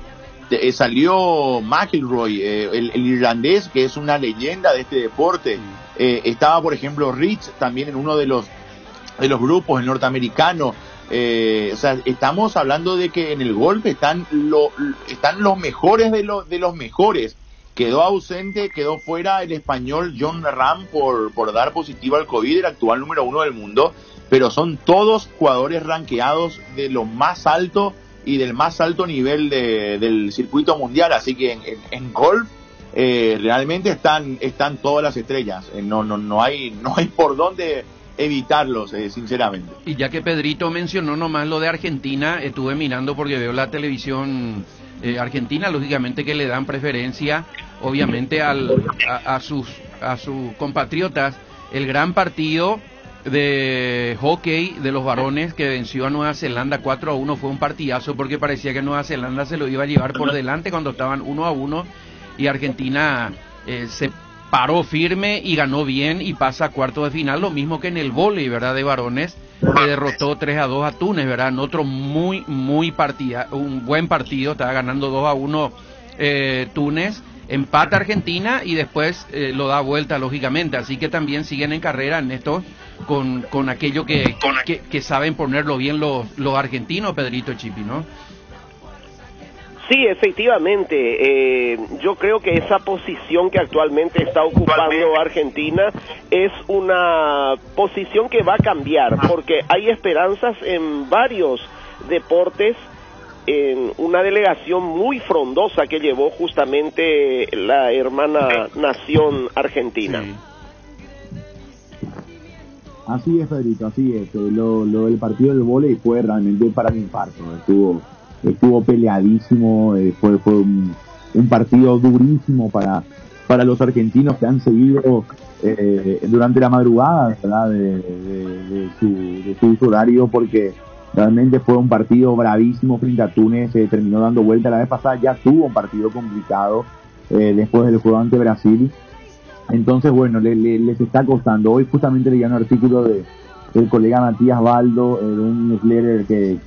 salió McIlroy, el irlandés, que es una leyenda de este deporte. Estaba, por ejemplo, Rich también en uno de los grupos, el norteamericano. O sea, estamos hablando de que en el golf están los mejores de los mejores. Quedó ausente, quedó fuera el español Jon Rahm por dar positivo al COVID, el actual número 1 del mundo, pero son todos jugadores rankeados de lo más alto y del más alto nivel del circuito mundial. Así que en golf realmente están todas las estrellas. No hay por dónde evitarlos, sinceramente. Y ya que Pedrito mencionó nomás lo de Argentina, estuve mirando porque veo la televisión argentina, lógicamente que le dan preferencia, obviamente, a sus compatriotas. El gran partido de hockey de los varones que venció a Nueva Zelanda 4-1 fue un partidazo, porque parecía que Nueva Zelanda se lo iba a llevar por delante cuando estaban 1-1, y Argentina se paró firme y ganó bien y pasa a cuartos de final. Lo mismo que en el vóley, ¿verdad?, de varones, que derrotó 3-2 a Túnez, ¿verdad? En otro un buen partido, estaba ganando 2-1 Túnez, empata Argentina y después lo da vuelta, lógicamente, así que también siguen en carrera en esto con aquello que saben ponerlo bien los argentinos, Pedrito Chipi, ¿no? Sí, efectivamente, yo creo que esa posición que actualmente está ocupando Argentina es una posición que va a cambiar, porque hay esperanzas en varios deportes, en una delegación muy frondosa que llevó justamente la hermana nación argentina. Sí. Así es, Pedrito, así es. Lo del partido del vóley fue realmente para mi infarto. Estuvo peleadísimo, fue un partido durísimo para los argentinos que han seguido durante la madrugada, ¿verdad? de su horario, porque realmente fue un partido bravísimo frente a Túnez. Terminó dando vuelta la vez pasada, ya tuvo un partido complicado después del juego ante Brasil. Entonces, bueno, les está costando. Hoy justamente leí un artículo del colega Matías Baldo, un newsletter que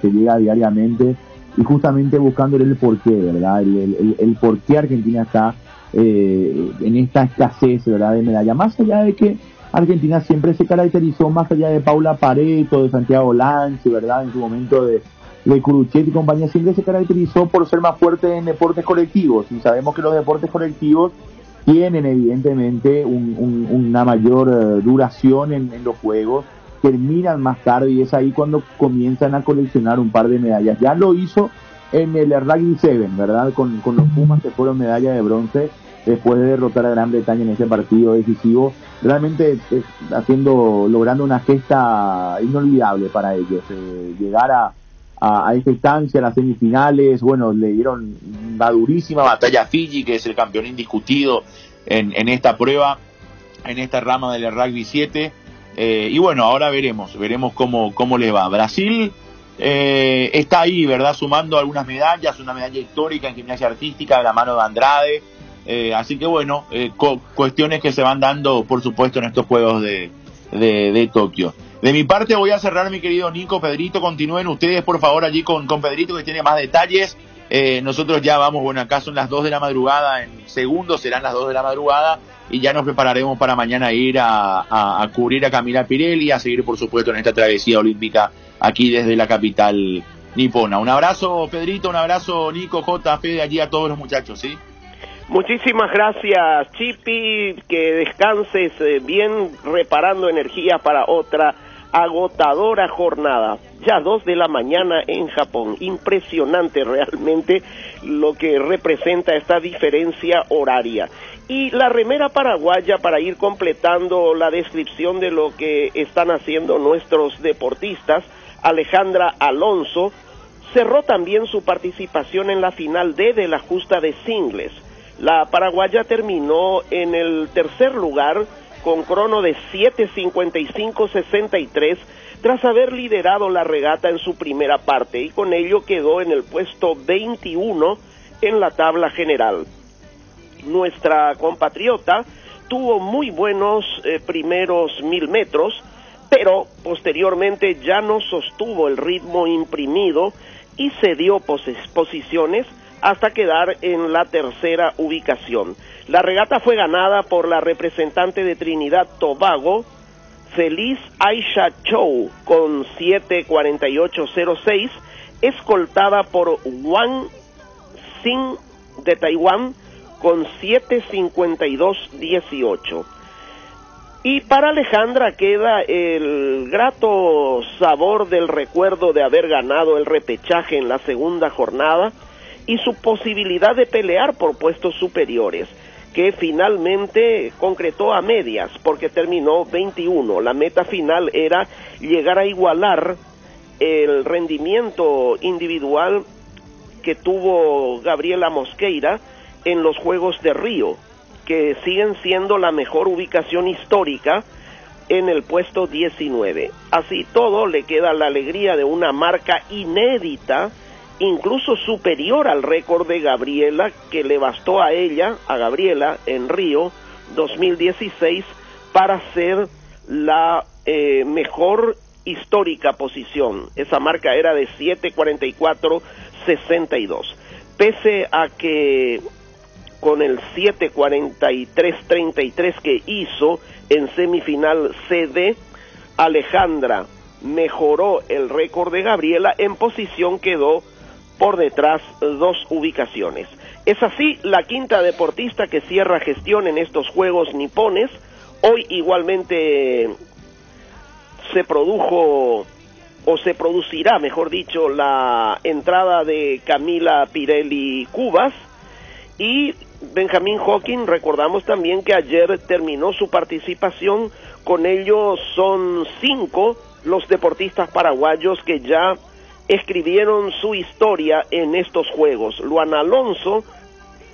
llega diariamente, y justamente buscándole el porqué, ¿verdad? El por qué Argentina está en esta escasez, ¿verdad?, de medalla. Más allá de que Argentina siempre se caracterizó, más allá de Paula Pareto, de Santiago Lanzi, ¿verdad?, en su momento de Curuchet y compañía, siempre se caracterizó por ser más fuerte en deportes colectivos, y sabemos que los deportes colectivos tienen evidentemente una mayor duración en los juegos, terminan más tarde, y es ahí cuando comienzan a coleccionar un par de medallas. Ya lo hizo en el Rugby 7, ¿verdad?, con los Pumas, que fueron medalla de bronce después de derrotar a Gran Bretaña en ese partido decisivo, realmente logrando una gesta inolvidable para ellos, llegar a esta instancia, a las semifinales. Bueno, le dieron una durísima batalla a Fiji, que es el campeón indiscutido en esta prueba, en esta rama del Rugby 7, y bueno, ahora veremos cómo les va. Brasil está ahí, ¿verdad?, sumando algunas medallas, una medalla histórica en gimnasia artística de la mano de Andrade, así que bueno, cuestiones que se van dando, por supuesto, en estos Juegos de Tokio. De mi parte voy a cerrar, mi querido Nico. Pedrito, continúen ustedes por favor allí con Pedrito, que tiene más detalles. Nosotros ya vamos, bueno, acá son las 2 de la madrugada, en segundos serán las 2 de la madrugada, y ya nos prepararemos para mañana ir a cubrir a Camila Pirelli, a seguir por supuesto en esta travesía olímpica aquí desde la capital nipona. Un abrazo, Pedrito, un abrazo, Nico, J, Fede, allí a todos los muchachos, ¿sí? Muchísimas gracias, Chipi, que descanses bien, reparando energía para otra agotadora jornada. Ya 2 de la mañana en Japón. Impresionante realmente lo que representa esta diferencia horaria. Y la remera paraguaya, para ir completando la descripción de lo que están haciendo nuestros deportistas, Alejandra Alonso cerró también su participación en la final D de la justa de singles. La paraguaya terminó en el tercer lugar con crono de 7:55:63 tras haber liderado la regata en su primera parte, y con ello quedó en el puesto 21 en la tabla general. Nuestra compatriota tuvo muy buenos primeros 1000 metros, pero posteriormente ya no sostuvo el ritmo imprimido y cedió posiciones hasta quedar en la tercera ubicación. La regata fue ganada por la representante de Trinidad Tobago, Feliz Aisha Chow, con 7:48:06, escoltada por Wang Xin de Taiwán con 7:52:18. Y para Alejandra queda el grato sabor del recuerdo de haber ganado el repechaje en la segunda jornada y su posibilidad de pelear por puestos superiores, que finalmente concretó a medias porque terminó 21. La meta final era llegar a igualar el rendimiento individual que tuvo Gabriela Mosqueira en los Juegos de Río, que siguen siendo la mejor ubicación histórica en el puesto 19. Así todo, le queda la alegría de una marca inédita, incluso superior al récord de Gabriela, que le bastó a Gabriela, en Río 2016, para ser la mejor histórica posición. Esa marca era de 7:44:62. Pese a que con el 7:43:33 que hizo en semifinal CD, Alejandra mejoró el récord de Gabriela, en posición quedó por detrás 2 ubicaciones. Es así la quinta deportista que cierra gestión en estos Juegos Nipones. Hoy igualmente se produjo, o se producirá, mejor dicho, la entrada de Camila Pirelli Cubas, y Benjamín Hawking, recordamos también que ayer terminó su participación. Con ellos son 5 los deportistas paraguayos que ya escribieron su historia en estos Juegos. Luana Alonso,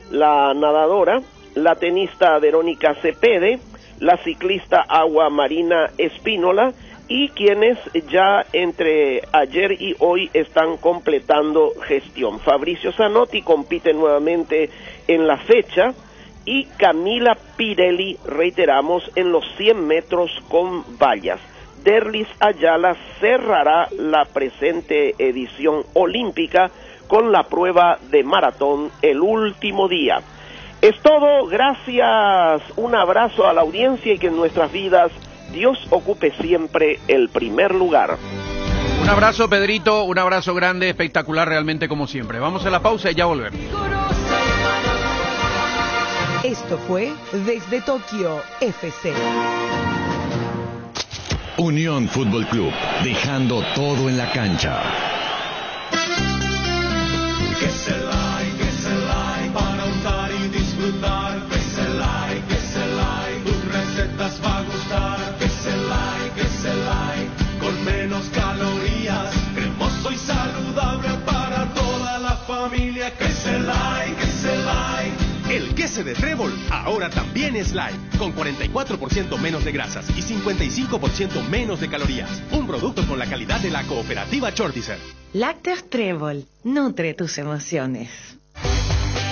la nadadora, la tenista Verónica Cepede, la ciclista Agua Marina Espínola, y quienes ya entre ayer y hoy están completando gestión. Fabricio Zanotti compite nuevamente en la fecha, y Camila Pirelli, reiteramos, en los 100 metros con vallas. Derlis Ayala cerrará la presente edición olímpica con la prueba de maratón el último día. Es todo, gracias, un abrazo a la audiencia, y que en nuestras vidas Dios ocupe siempre el primer lugar. Un abrazo, Pedrito, un abrazo grande, espectacular realmente como siempre. Vamos a la pausa y ya volvemos. Esto fue Desde Tokio FC. Unión Fútbol Club, dejando todo en la cancha. Que se like, para untar y disfrutar. Que se like, tus recetas va a gustar. Que se like, con menos calorías, cremoso y saludable para toda la familia. Que se like. El queso de Trébol ahora también es light, con 44% menos de grasas y 55% menos de calorías. Un producto con la calidad de la cooperativa Chortizer. Lácteos Trébol, nutre tus emociones.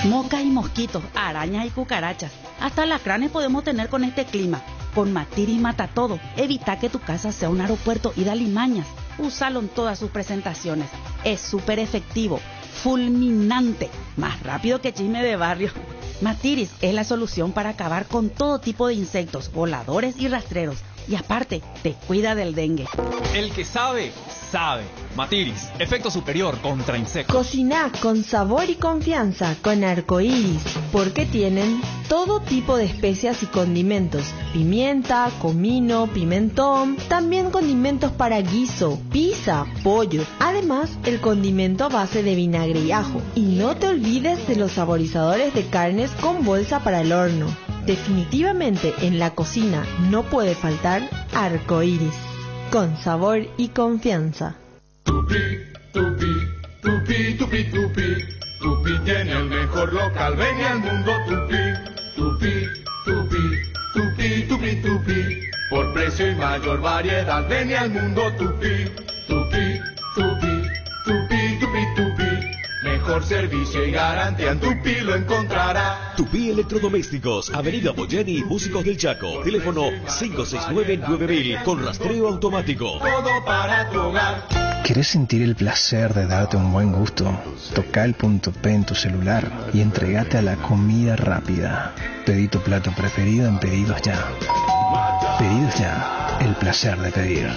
Moscas y mosquitos, arañas y cucarachas. Hasta alacranes podemos tener con este clima. Con Matiris mata todo. Evita que tu casa sea un aeropuerto y da limañas. Úsalo en todas sus presentaciones. Es súper efectivo, fulminante, más rápido que chisme de barrio. Matiris es la solución para acabar con todo tipo de insectos, voladores y rastreros. Y aparte, te cuida del dengue. El que sabe, sabe. Matiris, efecto superior contra insectos. Cocina con sabor y confianza con Arcoiris, porque tienen todo tipo de especias y condimentos. Pimienta, comino, pimentón, también condimentos para guiso, pizza, pollo. Además, el condimento a base de vinagre y ajo. Y no te olvides de los saborizadores de carnes con bolsa para el horno. Definitivamente en la cocina no puede faltar Arcoiris, con sabor y confianza. Tupi tiene el mejor local, ven al mundo Tupi. Por precio y mayor variedad, ven al mundo Tupi. Mejor servicio y garantía en Tupi lo encontrará. Tupi Electrodomésticos, Avenida Boyani, Músicos del Chaco. Teléfono 569-9000 con rastreo automático. Todo para tu hogar. ¿Querés sentir el placer de darte un buen gusto? Toca el punto P en tu celular y entregate a la comida rápida. Pedí tu plato preferido en Pedidos Ya. Pedidos Ya, el placer de pedir.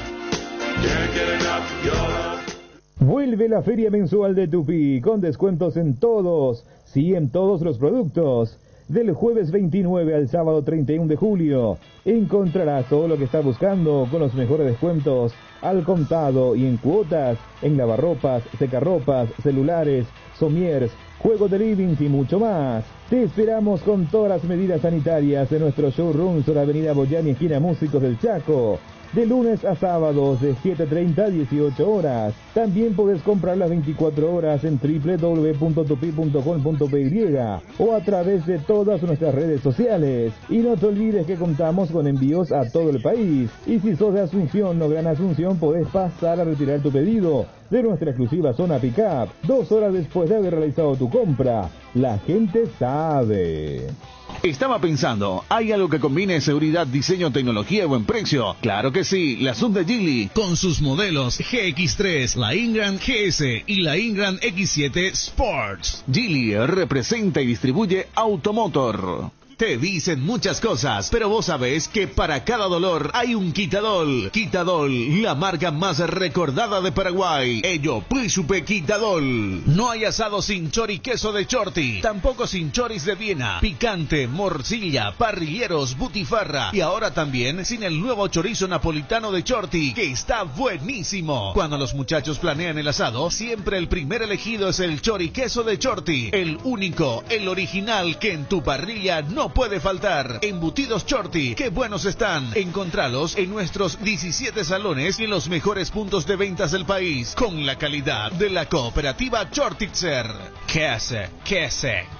Vuelve la feria mensual de Tupi, con descuentos en todos, sí, en todos los productos. Del jueves 29 al sábado 31 de julio, encontrarás todo lo que estás buscando con los mejores descuentos al contado y en cuotas, en lavarropas, secarropas, celulares, somiers, juegos de living y mucho más. Te esperamos con todas las medidas sanitarias en nuestro showroom sobre Avenida Boyani, esquina Músicos del Chaco. De lunes a sábados de 7:30 a 18 horas. También podés comprar las 24 horas en www.tupi.com.py o a través de todas nuestras redes sociales. Y no te olvides que contamos con envíos a todo el país. Y si sos de Asunción o Gran Asunción, podés pasar a retirar tu pedido de nuestra exclusiva zona pick-up 2 horas después de haber realizado tu compra. La gente sabe. Estaba pensando, ¿hay algo que combine seguridad, diseño, tecnología y buen precio? Claro que sí, la Sub de Geely. Con sus modelos GX3, la Ingram GS y la Ingram X7 Sports. Geely representa y distribuye Automotor. Te dicen muchas cosas, pero vos sabés que para cada dolor hay un Quitadol. Quitadol, la marca más recordada de Paraguay. Ello, Príncipe Quitadol. No hay asado sin chori queso de Chorti, tampoco sin choris de Viena, picante, morcilla, parrilleros, butifarra y ahora también sin el nuevo chorizo napolitano de Chorti, que está buenísimo. Cuando los muchachos planean el asado, siempre el primer elegido es el chori queso de Chorti, el único, el original que en tu parrilla no puede faltar. Embutidos Chorti, qué buenos están. Encontralos en nuestros 17 salones y en los mejores puntos de ventas del país, con la calidad de la cooperativa Chortitzer.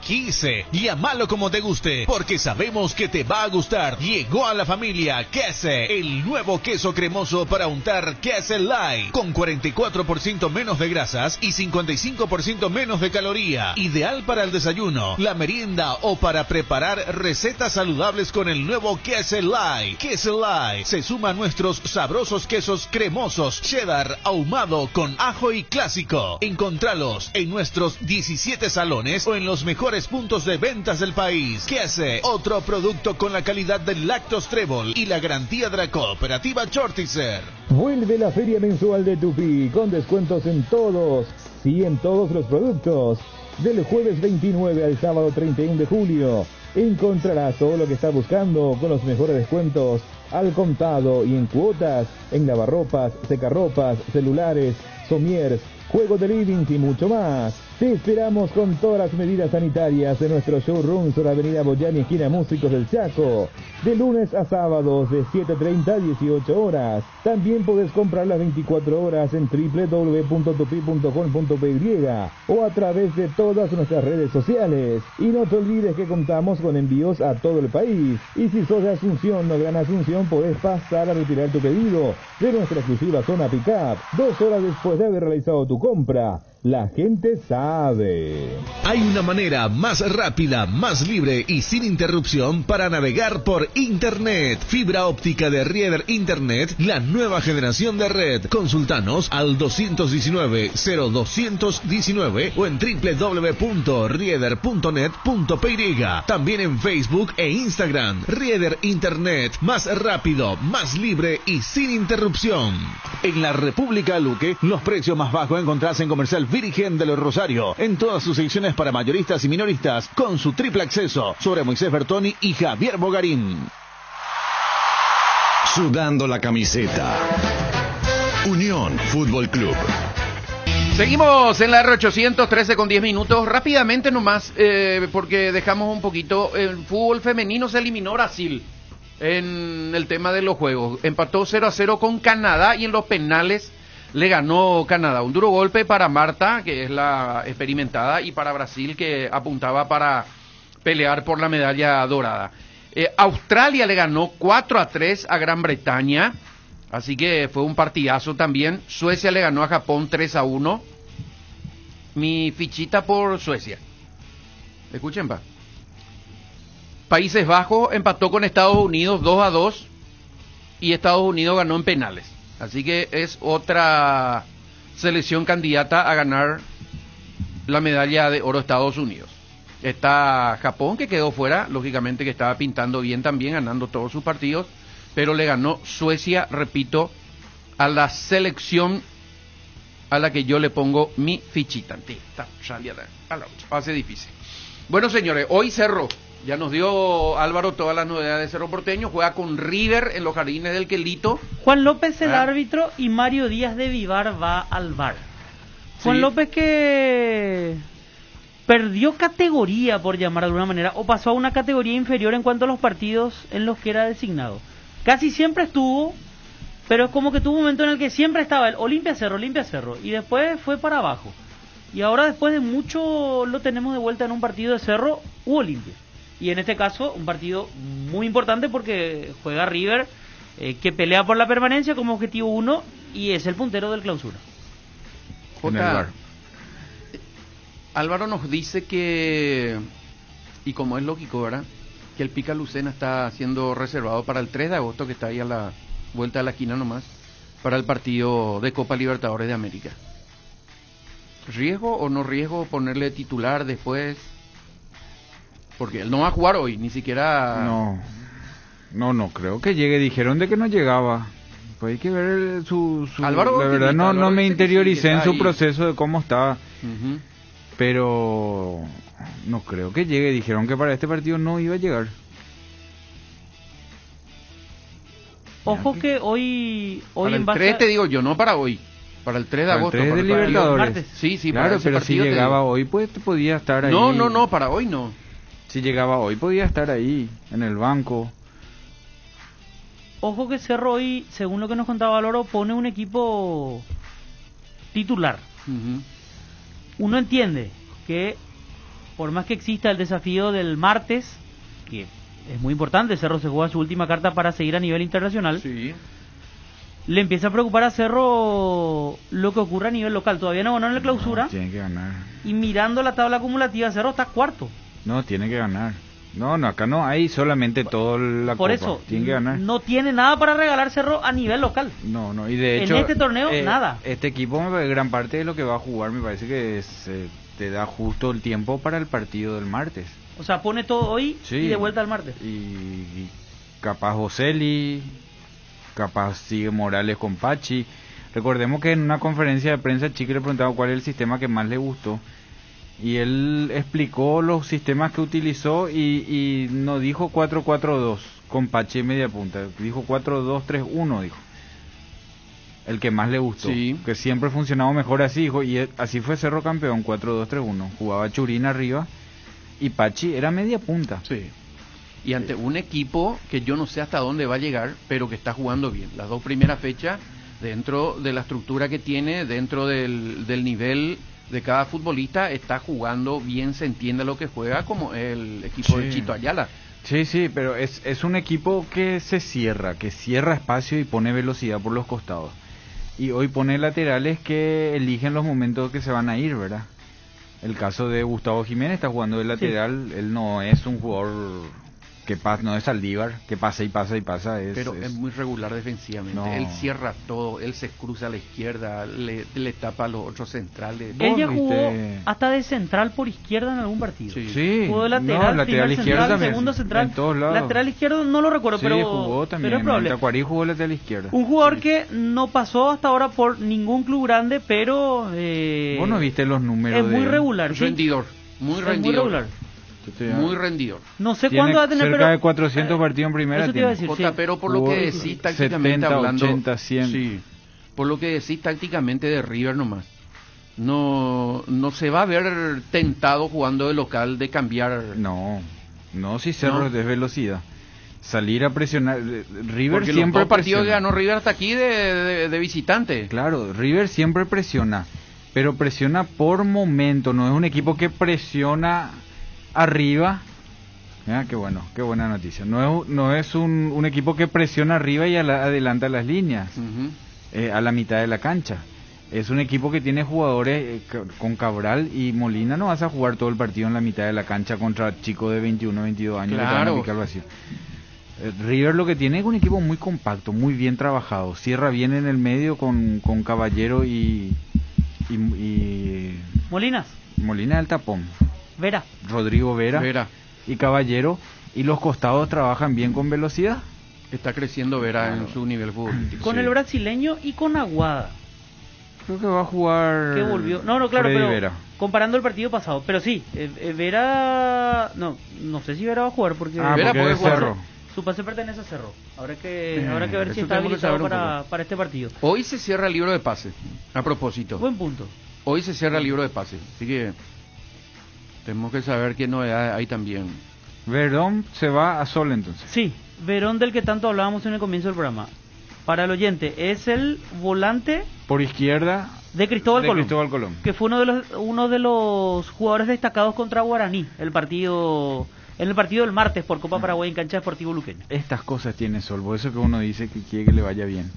Quise, llámalo como te guste, porque sabemos que te va a gustar. Llegó a la familia Quese, el nuevo queso cremoso para untar Quese Light, con 44% menos de grasas y 55% menos de caloría. Ideal para el desayuno, la merienda o para preparar recetas saludables con el nuevo Quese Light. Quese Light se suma a nuestros sabrosos quesos cremosos, cheddar, ahumado con ajo y clásico. Encontralos en nuestros 17 salones o en los mejores puntos de ventas del país. Quese, otro producto con la calidad del Lactos Trébol y la garantía de la cooperativa Chortitzer. Vuelve la feria mensual de Tupi con descuentos en todos, sí, en todos los productos. Del jueves 29 al sábado 31 de julio encontrarás todo lo que estás buscando con los mejores descuentos al contado y en cuotas en lavarropas, secarropas, celulares, sommiers, juegos de living y mucho más. Te esperamos con todas las medidas sanitarias de nuestro showroom sobre Avenida Boyani, esquina Músicos del Chaco, de lunes a sábados de 7:30 a 18 horas. También podés comprar las 24 horas en www.tupi.com.py o a través de todas nuestras redes sociales. Y no te olvides que contamos con envíos a todo el país. Y si sos de Asunción o Gran Asunción, podés pasar a retirar tu pedido de nuestra exclusiva zona Pickup 2 horas después de haber realizado tu compra. La gente sabe. Hay una manera más rápida, más libre y sin interrupción para navegar por Internet. Fibra óptica de Rieder Internet, la nueva generación de red. Consultanos al 219-0219 o en www.rieder.net.py. También en Facebook e Instagram. Rieder Internet, más rápido, más libre y sin interrupción. En la República Luque, los precios más bajos encontrás en Comercial Virgen de los Rosario, en todas sus secciones para mayoristas y minoristas, con su triple acceso sobre Moisés Bertoni y Javier Bogarín. Sudando la camiseta. Unión Fútbol Club. Seguimos en la R813 con 10 minutos. Rápidamente nomás, porque dejamos un poquito. El fútbol femenino se eliminó Brasil en el tema de los juegos. Empató 0-0 con Canadá y en los penales le ganó Canadá. Un duro golpe para Marta, que es la experimentada, y para Brasil, que apuntaba para pelear por la medalla dorada. Australia le ganó 4-3 a Gran Bretaña, así que fue un partidazo también. Suecia le ganó a Japón 3-1. Mi fichita por Suecia. Escuchen, pa. Países Bajos empató con Estados Unidos 2-2 y Estados Unidos ganó en penales. Así que es otra selección candidata a ganar la medalla de oro Estados Unidos. Está Japón, que quedó fuera, lógicamente, que estaba pintando bien también, ganando todos sus partidos, pero le ganó Suecia, repito, a la selección a la que yo le pongo mi fichita. Hace difícil. Bueno, señores, hoy Cerro. Ya nos dio Álvaro todas las novedades de Cerro Porteño. Juega con River en los Jardines del Quelito. Juan López el árbitro y Mario Díaz de Vivar va al VAR. Juan López, que perdió categoría, por llamar de alguna manera, o pasó a una categoría inferior en cuanto a los partidos en los que era designado. Casi siempre estuvo, pero es como que tuvo un momento en el que siempre estaba el Olimpia Cerro, y después fue para abajo. Y ahora, después de mucho, lo tenemos de vuelta en un partido de Cerro u Olimpia. Y en este caso, un partido muy importante porque juega River, que pelea por la permanencia como objetivo 1 y es el puntero del Clausura. Álvaro nos dice que, y como es lógico, ¿verdad? que el Pica Lucena está siendo reservado para el 3 de agosto, que está ahí a la vuelta de la esquina nomás, para el partido de Copa Libertadores de América. ¿Riesgo o no riesgo ponerle titular después? Porque él no va a jugar hoy, ni siquiera... No creo que llegue. Dijeron de que no llegaba. Pues hay que ver su Álvaro, la verdad no me interioricé en su ahí. proceso de cómo estaba. Uh-huh. Pero no creo que llegue. Dijeron que para este partido no iba a llegar. Ojo que hoy Para en el base 3 te digo yo, no para hoy. Para el 3 de Para el agosto. 3 de para el partido Libertadores. martes. Sí, Claro, para ese pero si partido te llegaba digo. hoy, pues podía estar ahí. No, para hoy no. Si llegaba hoy, podía estar ahí, en el banco. Ojo que Cerro hoy, según lo que nos contaba Loro, pone un equipo titular. Uh-huh. Uno entiende que por más que exista el desafío del martes, que es muy importante, Cerro se juega su última carta para seguir a nivel internacional. Sí. Le empieza a preocupar a Cerro lo que ocurre a nivel local. Todavía no ganó en la clausura. Tiene que ganar. Y mirando la tabla acumulativa, Cerro está cuarto. No, tiene que ganar. No, acá no hay solamente todo la Por copa. eso, Tiene que ganar. no tiene nada para regalar Cerro a nivel local. No, y de hecho... En este torneo, nada. Este equipo, gran parte de lo que va a jugar, me parece que te da justo el tiempo para el partido del martes. O sea, pone todo hoy Sí. y de vuelta al martes. Y capaz Joseli, capaz sigue Morales con Pachi. Recordemos que en una conferencia de prensa Chiqui le preguntaba cuál es el sistema que más le gustó. Y él explicó los sistemas que utilizó y no dijo 4-4-2 con Pachi en media punta. Dijo 4-2-3-1, dijo. El que más le gustó. Sí. Que siempre funcionaba mejor así, dijo. Y así fue Cerro campeón, 4-2-3-1. Jugaba Churín arriba y Pachi era media punta. Sí. Y ante un equipo que yo no sé hasta dónde va a llegar, pero que está jugando bien. Las dos primeras fechas, dentro de la estructura que tiene, dentro del nivel de cada futbolista, está jugando bien, se entiende lo que juega, como el equipo de Chito Ayala. Sí, pero es un equipo que que cierra espacio y pone velocidad por los costados. Y hoy pone laterales que eligen los momentos que se van a ir, ¿verdad? El caso de Gustavo Jiménez, está jugando de lateral, él no es un jugador que no es Saldívar, que pasa y pasa y pasa. Pero es muy regular defensivamente. No. Él cierra todo, él se cruza a la izquierda, le tapa a los otros centrales. Él ya jugó hasta de central por izquierda en algún partido. Sí. Jugó de lateral, lateral izquierdo central, también. segundo central. En todos lados. Lateral izquierdo no lo recuerdo, Sí, pero jugó también. pero es probable. En Tacuarí jugó lateral izquierda. Un jugador que no pasó hasta ahora por ningún club grande, pero Vos no viste los números. es muy regular. ¿sí? Rendidor, muy Es rendidor. muy regular. Muy rendidor. No sé Tiene cuándo va a tener, cerca pero de 400 partidos en primera. eso te iba a decir, Jota, sí. pero por lo Jugó que decís tácticamente 70, hablando, 80, 100. sí, por lo que decís tácticamente de River nomás, no se va a ver tentado jugando de local de cambiar. No, si Cerro es de velocidad. Salir a presionar. River Porque siempre los dos partidos que presiona. ganó River hasta aquí de visitante. Claro, River siempre presiona, pero presiona por momento, no es un equipo que presiona arriba. Mira, qué buena noticia. No es un equipo que presiona arriba y adelanta las líneas, a la mitad de la cancha. Es un equipo que tiene jugadores con Cabral y Molina. No vas a jugar todo el partido en la mitad de la cancha contra chicos de 21, 22 años. Claro. Que te van a picar vacío. River lo que tiene es un equipo muy compacto, muy bien trabajado. Cierra bien en el medio con Caballero y Molinas, Molina del tapón. Vera. Rodrigo Vera y Caballero, y los costados trabajan bien con velocidad. Está creciendo Vera en su nivel futbolístico. Con el brasileño y con Aguada. Creo que va a jugar. Que volvió. No, claro, Freddy pero Vera. comparando el partido pasado. Pero sí, Vera. No sé si Vera va a jugar porque. Vera porque puede es jugar. Cerro. Su pase pertenece a Cerro. Habrá que ver eso si está tenemos que habilitado saber un para este partido. Hoy se cierra el libro de pase. A propósito. Buen punto. Hoy se cierra el libro de pase. Así que tenemos que saber qué novedades hay también. Verón se va a Sol entonces. Sí, Verón, del que tanto hablábamos en el comienzo del programa. Para el oyente, es el volante Por izquierda de Cristóbal Colón. Que fue uno de los jugadores destacados contra Guaraní, en el partido del martes por Copa Paraguay en cancha Deportivo Luqueño. Estas cosas tiene Sol, por eso que uno dice que quiere que le vaya bien.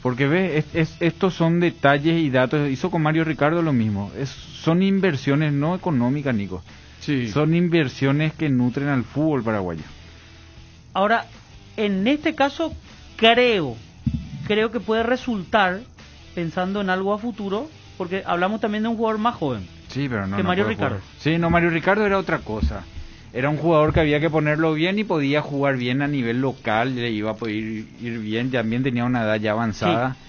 Porque ves, estos son detalles y datos. Hizo con Mario Ricardo lo mismo. Son inversiones no económicas, Nico. Sí. Son inversiones que nutren al fútbol paraguayo. Ahora, en este caso, creo que puede resultar, pensando en algo a futuro, porque hablamos también de un jugador más joven. Sí, pero no. Que no Mario puede Ricardo. jugar. Sí, no, Mario Ricardo era otra cosa. Era un jugador que había que ponerlo bien y podía jugar bien a nivel local, le iba a poder ir bien, también tenía una edad ya avanzada. Sí.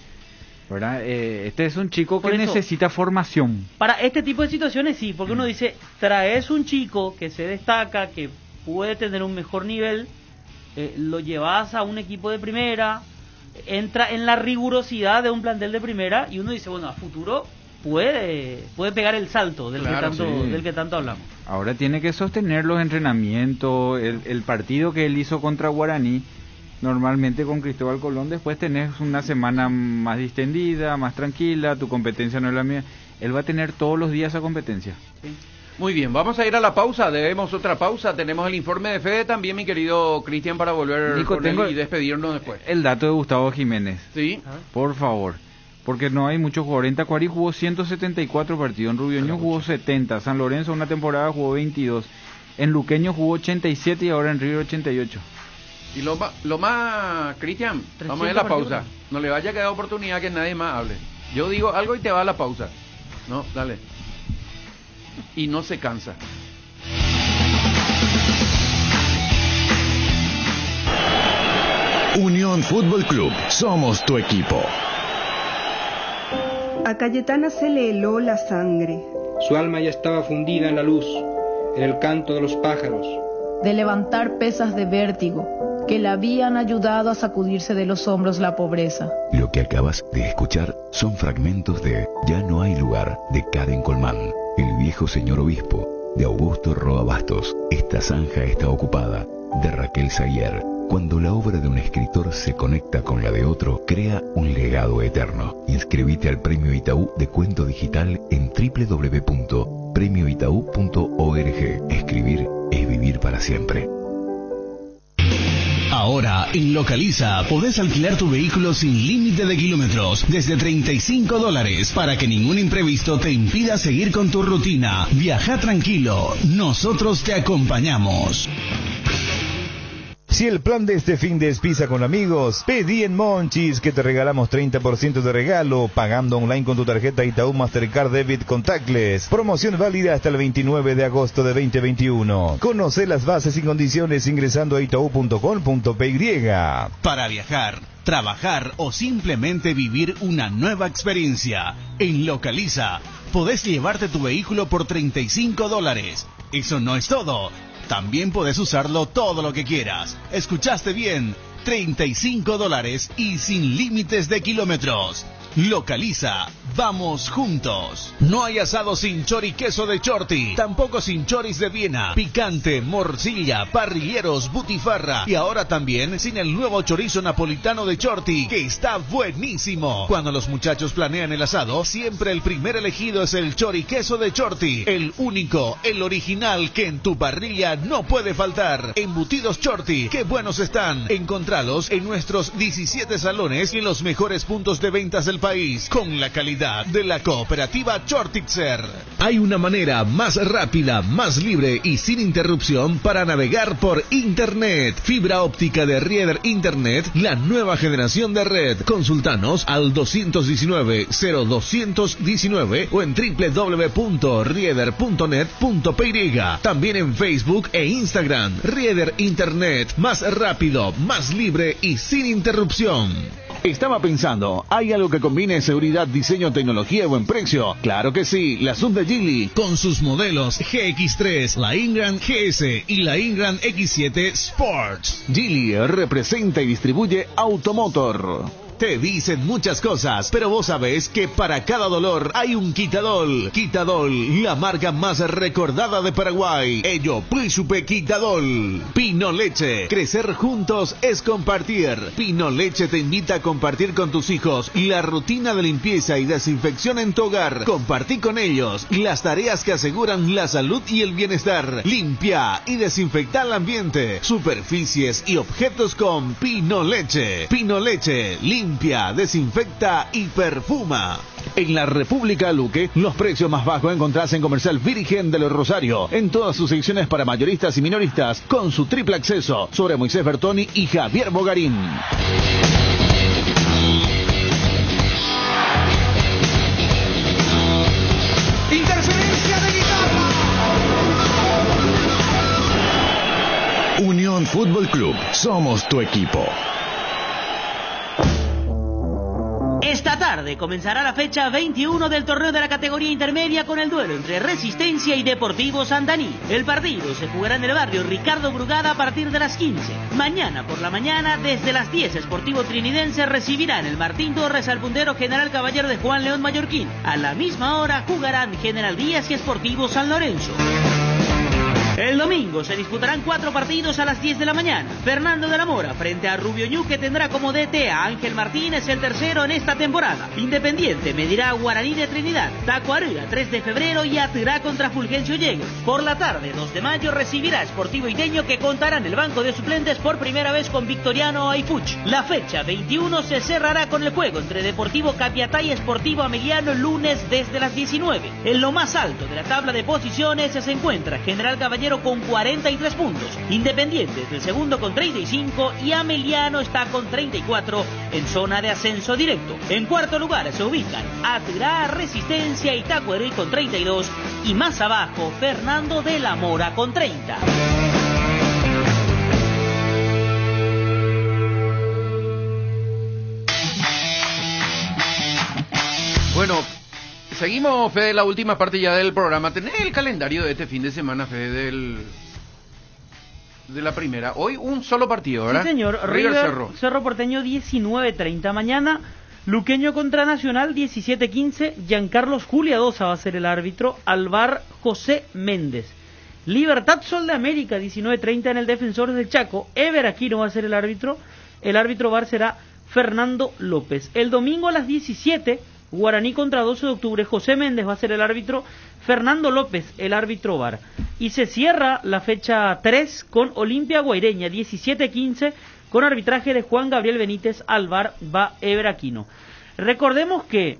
¿Verdad? Este es un chico que necesita formación. Para este tipo de situaciones sí, porque uno dice, traes un chico que se destaca, que puede tener un mejor nivel, lo llevas a un equipo de primera, entra en la rigurosidad de un plantel de primera y uno dice, bueno, a futuro puede pegar el salto del que tanto hablamos. Ahora tiene que sostener los entrenamientos, el partido que él hizo contra Guaraní. Normalmente con Cristóbal Colón después tenés una semana más distendida, más tranquila, tu competencia no es la mía. Él va a tener todos los días esa competencia. Sí. Muy bien, vamos a ir a la pausa, debemos otra pausa, tenemos el informe de Fede también, mi querido Cristian, para volver Nico, con él y despedirnos después. El dato de Gustavo Jiménez. Sí. Por favor, porque no hay muchos jugadores. En Tacuarí jugó 174 partidos, en Rubioño jugó 70, San Lorenzo una temporada jugó 22, en Luqueño jugó 87 y ahora en River 88. Y lo más, Cristian, vamos a ir a la pausa. No le vaya a quedar oportunidad que nadie más hable. Yo digo algo y te va a la pausa. No, dale. Y no se cansa. Unión Fútbol Club, somos tu equipo. A Cayetana se le heló la sangre. Su alma ya estaba fundida en la luz, en el canto de los pájaros. De levantar pesas de vértigo que le habían ayudado a sacudirse de los hombros la pobreza. Lo que acabas de escuchar son fragmentos de Ya no hay lugar, de Karen Colmán, El viejo señor obispo, de Augusto Roa Bastos, Esta zanja está ocupada, de Raquel Sayer. Cuando la obra de un escritor se conecta con la de otro, crea un legado eterno. Inscribite al Premio Itaú de Cuento Digital en www.premioitaú.org. Escribir es vivir para siempre. Ahora, en Localiza, podés alquilar tu vehículo sin límite de kilómetros, desde $35, para que ningún imprevisto te impida seguir con tu rutina. Viaja tranquilo, nosotros te acompañamos. Si el plan de este fin de es pizza con amigos, pedí en Monchis que te regalamos 30% de regalo pagando online con tu tarjeta Itaú Mastercard Debit Contactless. Promoción válida hasta el 29 de agosto de 2021. Conoce las bases y condiciones ingresando a itau.com.py. Para viajar, trabajar o simplemente vivir una nueva experiencia, en Localiza podés llevarte tu vehículo por $35. Eso no es todo. También podés usarlo todo lo que quieras. ¿Escuchaste bien? $35 y sin límites de kilómetros. Localiza, vamos juntos. No hay asado sin choriqueso de Chorti, tampoco sin choris de Viena, picante, morcilla, parrilleros, butifarra y ahora también sin el nuevo chorizo napolitano de Chorti, que está buenísimo. Cuando los muchachos planean el asado, siempre el primer elegido es el choriqueso de Chorti, el único, el original que en tu parrilla no puede faltar. Embutidos Chorti, qué buenos están. Encontralos en nuestros 17 salones y en los mejores puntos de ventas del país, con la calidad de la cooperativa Chortitzer. Hay una manera más rápida, más libre y sin interrupción para navegar por Internet. Fibra óptica de Rieder Internet, la nueva generación de red. Consultanos al 219-0219 o en www.rieder.net.py. También en Facebook e Instagram. Rieder Internet, más rápido, más libre y sin interrupción. Estaba pensando, ¿hay algo que combine seguridad, diseño, tecnología y buen precio? Claro que sí, la sub de Geely, con sus modelos GX3, la Ingram GS y la Ingram X7 Sports. Geely representa y distribuye Automotor. Te dicen muchas cosas, pero vos sabés que para cada dolor hay un Quitadol. Quitadol, la marca más recordada de Paraguay. Ello, Príncipe Quitadol. Pino Leche, crecer juntos es compartir. Pino Leche te invita a compartir con tus hijos la rutina de limpieza y desinfección en tu hogar. Compartí con ellos las tareas que aseguran la salud y el bienestar. Limpia y desinfecta el ambiente, superficies y objetos con Pino Leche. Pino Leche, limpia, desinfecta y perfuma. En la República Luque, los precios más bajos encontrás en Comercial Virgen del Rosario, en todas sus secciones para mayoristas y minoristas, con su triple acceso, sobre Moisés Bertoni y Javier Bogarín. Interferencia de guitarra. Unión Fútbol Club, somos tu equipo. Esta tarde comenzará la fecha 21 del torneo de la categoría intermedia con el duelo entre Resistencia y Deportivo Santaní. El partido se jugará en el barrio Ricardo Brugada a partir de las 15. Mañana por la mañana, desde las 10, Sportivo Trinidense recibirá en el Martín Torres al puntero General Caballero de Juan León Mallorquín. A la misma hora jugarán General Díaz y Sportivo San Lorenzo. El domingo se disputarán 4 partidos a las 10 de la mañana. Fernando de la Mora frente a Rubio Ñu, que tendrá como DT a Ángel Martínez, el tercero en esta temporada. Independiente medirá a Guaraní de Trinidad. Tacuarega 3 de febrero y Atirá contra Fulgencio Yegues. Por la tarde 2 de mayo recibirá a Sportivo Iteño, que contará en el banco de suplentes por primera vez con Victoriano Aipuch. La fecha 21 se cerrará con el juego entre Deportivo Capiatá y Sportivo Ameliano lunes desde las 19. En lo más alto de la tabla de posiciones se encuentra General Caballero con 43 puntos, Independiente es el segundo con 35 y Ameliano está con 34 en zona de ascenso directo. En cuarto lugar se ubican Atirá, Resistencia y Tacuarey con 32 y más abajo Fernando de la Mora con 30. Bueno, seguimos, Fede, la última parte ya del programa. ¿Tenés el calendario de este fin de semana, Fede, de la primera? Hoy un solo partido, ¿verdad? Sí, señor. River Cerro Porteño 19:30. Mañana Luqueño contra Nacional 17:15. Giancarlos Juliadosa va a ser el árbitro. Al VAR José Méndez. Libertad Sol de América 19:30 en el Defensores del Chaco. Ever Aquino va a ser el árbitro. El árbitro VAR será Fernando López. El domingo a las 17, Guaraní contra 12 de octubre, José Méndez va a ser el árbitro, Fernando López el árbitro VAR. Y se cierra la fecha 3 con Olimpia Guaireña, 17:15, con arbitraje de Juan Gabriel Benítez. Al VAR va Ever Aquino. Recordemos que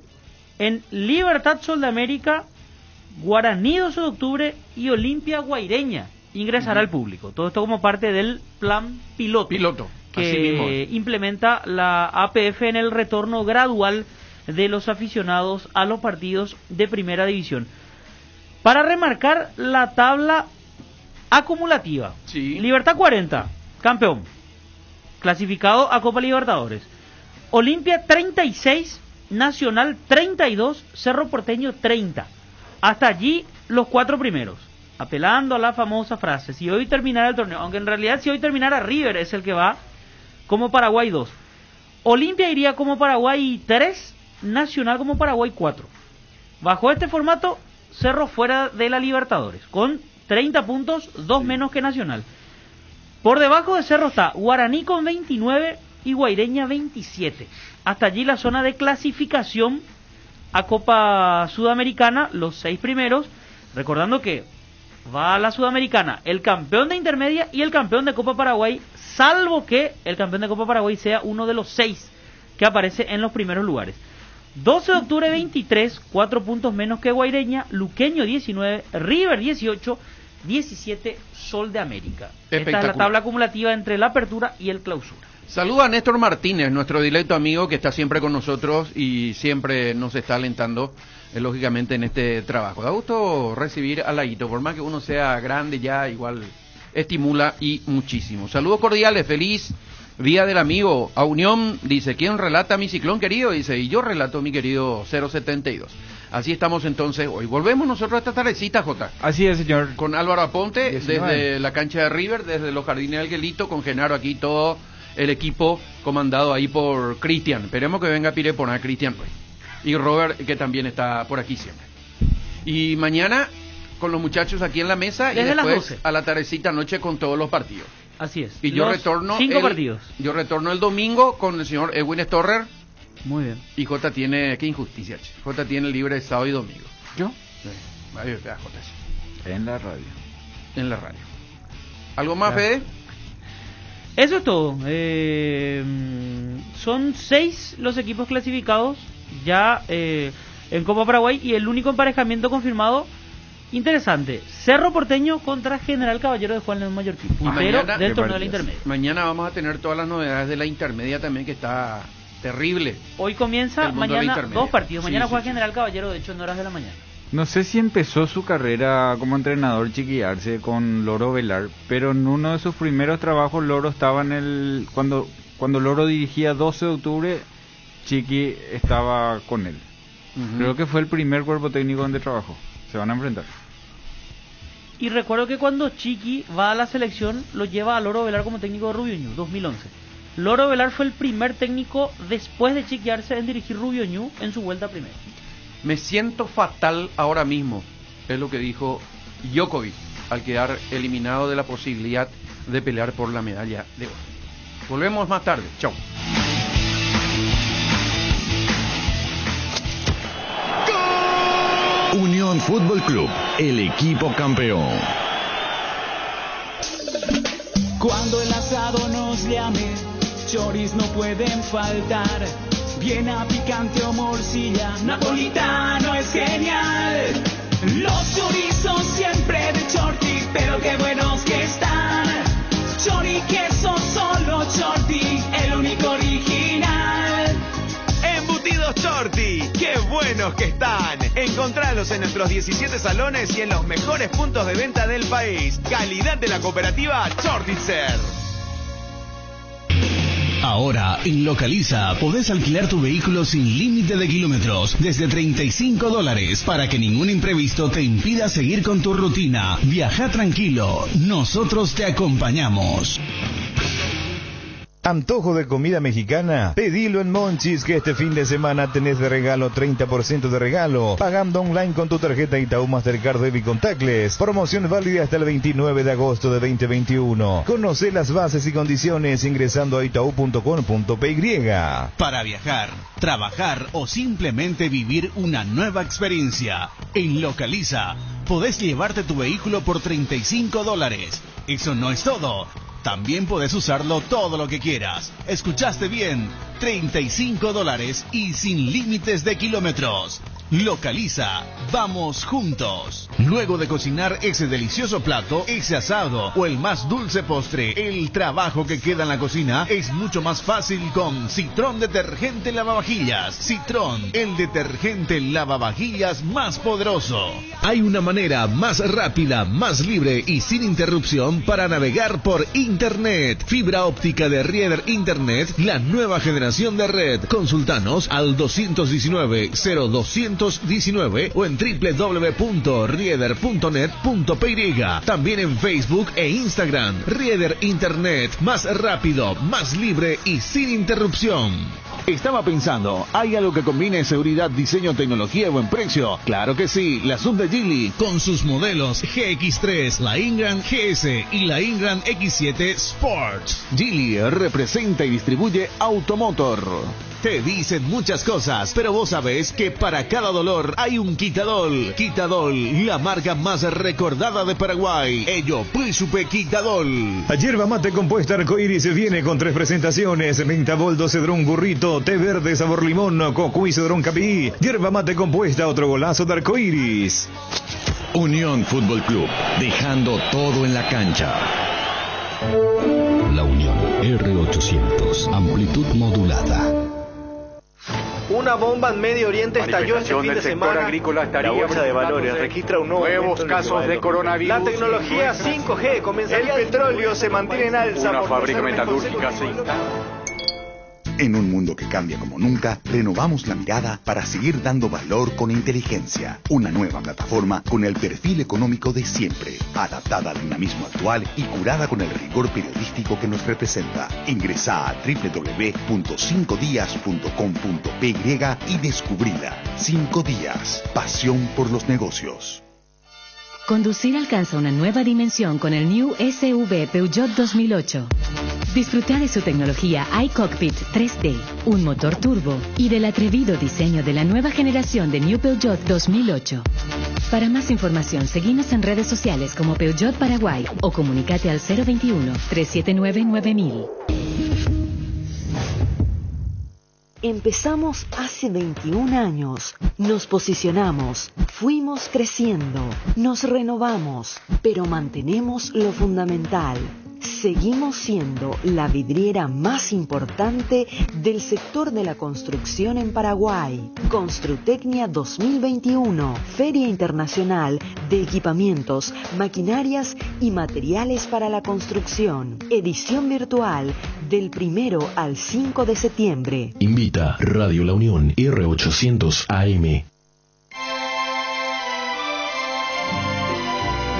en Libertad Sol de América, Guaraní 12 de octubre y Olimpia Guaireña ingresará al público. Todo esto como parte del plan piloto que implementa la APF en el retorno gradual de los aficionados a los partidos de primera división. Para remarcar la tabla acumulativa, Libertad 40, campeón, clasificado a Copa Libertadores. Olimpia 36, Nacional 32, Cerro Porteño 30. Hasta allí los 4 primeros, apelando a la famosa frase, si hoy terminara el torneo, aunque en realidad si hoy terminara River es el que va como Paraguay 2. Olimpia iría como Paraguay 3, Nacional como Paraguay 4. Bajo este formato, Cerro fuera de la Libertadores, con 30 puntos, 2 menos que Nacional. Por debajo de Cerro está Guaraní con 29 y Guaireña 27. Hasta allí la zona de clasificación a Copa Sudamericana, los 6 primeros, recordando que va a la Sudamericana el campeón de intermedia y el campeón de Copa Paraguay, salvo que el campeón de Copa Paraguay sea uno de los 6 que aparece en los primeros lugares. 12 de octubre 23, 4 puntos menos que Guaireña, Luqueño 19, River 18, 17 Sol de América. Esta es la tabla acumulativa entre la apertura y el clausura. Saludo a Néstor Martínez, nuestro directo amigo que está siempre con nosotros y siempre nos está alentando, lógicamente, en este trabajo. Da gusto recibir a Laguito, por más que uno sea grande ya, igual estimula y muchísimo. Saludos cordiales, feliz Día del Amigo. A Unión dice, ¿quién relata mi ciclón querido? Dice, y yo relato mi querido 072. Así estamos entonces hoy. Volvemos nosotros a esta tardecita, Jota. Así es, señor. Con Álvaro Aponte, 19. Desde la cancha de River, desde los Jardines del Guelito, con Genaro aquí, todo el equipo comandado ahí por Cristian. Esperemos que venga Pirepona, Cristian, pues. Y Robert, que también está por aquí siempre. Y mañana con los muchachos aquí en la mesa desde y después a la tardecita noche con todos los partidos. Así es. Y yo retorno 5 partidos. Yo retorno el domingo con el señor Edwin Storrer. Muy bien. Y Jota tiene, qué injusticia, Jota tiene libre sábado y domingo. ¿Yo? Sí. Jota. En la radio. En la radio. ¿Algo más, Fede? Eso es todo. Son 6 los equipos clasificados. Ya en Copa Paraguay. Y el único emparejamiento confirmado interesante, Cerro Porteño contra General Caballero de Juan León Mallorquín, puntero del torneo de la intermedia. Mañana vamos a tener todas las novedades de la intermedia también, que está terrible. Hoy comienza, mañana 2 partidos. Mañana juega General Caballero, de hecho en horas de la mañana. No sé si empezó su carrera como entrenador Chiqui Arce con Loro Velar, pero en uno de sus primeros trabajos Loro estaba en cuando Loro dirigía 12 de octubre, Chiqui estaba con él. Creo que fue el primer cuerpo técnico donde trabajó. Se van a enfrentar. Y recuerdo que cuando Chiqui va a la selección, lo lleva a Loro Velar como técnico de Rubio Ñu, 2011. Loro Velar fue el primer técnico después de Chiqui Arce en dirigir Rubio Ñu en su vuelta primera. Me siento fatal ahora mismo, es lo que dijo Djokovic, al quedar eliminado de la posibilidad de pelear por la medalla de oro. Volvemos más tarde. Chau. Unión Fútbol Club, el equipo campeón. Cuando el asado nos llame, choris no pueden faltar. Viena, picante o morcilla, napolitano es genial. Los chorizos siempre de Chorti, pero qué buenos que están. Chori queso, solo Chorti, el único original. Embutidos Chorti, qué buenos que están. Encontralos en nuestros 17 salones y en los mejores puntos de venta del país. Calidad de la cooperativa Chortitzer. Ahora, en Localiza, podés alquilar tu vehículo sin límite de kilómetros, desde $35, para que ningún imprevisto te impida seguir con tu rutina. Viaja tranquilo, nosotros te acompañamos. Antojo de comida mexicana, pedilo en Monchis, que este fin de semana tenés de regalo 30% de regalo, pagando online con tu tarjeta Itaú Mastercard Debit Contactless. Promoción válida hasta el 29 de agosto de 2021. Conoce las bases y condiciones ingresando a itau.com.py. Para viajar, trabajar o simplemente vivir una nueva experiencia, en Localiza podés llevarte tu vehículo por $35. Eso no es todo. También podés usarlo todo lo que quieras. Escuchaste bien, $35 y sin límites de kilómetros. Localiza, vamos juntos. Luego de cocinar ese delicioso plato, ese asado o el más dulce postre, el trabajo que queda en la cocina es mucho más fácil con Citrón Detergente Lavavajillas. Citrón, el detergente lavavajillas más poderoso. Hay una manera más rápida, más libre y sin interrupción para navegar por Internet. Fibra óptica de Rieder Internet, la nueva generación de red. Consultanos al 219-0219 o en www.rieder.net.py. También en Facebook e Instagram. Rieder Internet, más rápido, más libre y sin interrupción. Estaba pensando, ¿hay algo que combine seguridad, diseño, tecnología y buen precio? Claro que sí, la Sub de Geely, con sus modelos GX3, la Ingram GS y la Ingram X7 Sports. Geely representa y distribuye Automotor. Te dicen muchas cosas, pero vos sabés que para cada dolor hay un Quitadol. Quitadol, la marca más recordada de Paraguay. Ello, Príncipe Quitadol. Yerba mate compuesta Arcoiris viene con 3 presentaciones: menta boldo, cedrón burrito, té verde sabor limón, cocuy cedrón capí. Yerba mate compuesta, otro golazo de Arcoiris. Unión Fútbol Club, dejando todo en la cancha. La Unión R800, amplitud modulada. Una bomba en Medio Oriente estalló este fin de semana. La bolsa de valores registra un nuevos casos de coronavirus. La tecnología 5G comenzaría. El petróleo se mantiene en alza. Una fábrica metalúrgica se instala. En un mundo que cambia como nunca, renovamos la mirada para seguir dando valor con inteligencia. Una nueva plataforma con el perfil económico de siempre, adaptada al dinamismo actual y curada con el rigor periodístico que nos representa. Ingresa a www.5dias.com.py y descubrila. 5 días. Pasión por los negocios. Conducir alcanza una nueva dimensión con el New SUV Peugeot 2008. Disfruta de su tecnología iCockpit 3D, un motor turbo y del atrevido diseño de la nueva generación de New Peugeot 2008. Para más información, seguinos en redes sociales como Peugeot Paraguay o comunicate al 021-379-9000. Empezamos hace 21 años, nos posicionamos, fuimos creciendo, nos renovamos, pero mantenemos lo fundamental. Seguimos siendo la vidriera más importante del sector de la construcción en Paraguay. Construtecnia 2021, Feria Internacional de Equipamientos, Maquinarias y Materiales para la Construcción. Edición virtual del 1 al 5 de septiembre. Invita Radio La Unión R800 AM.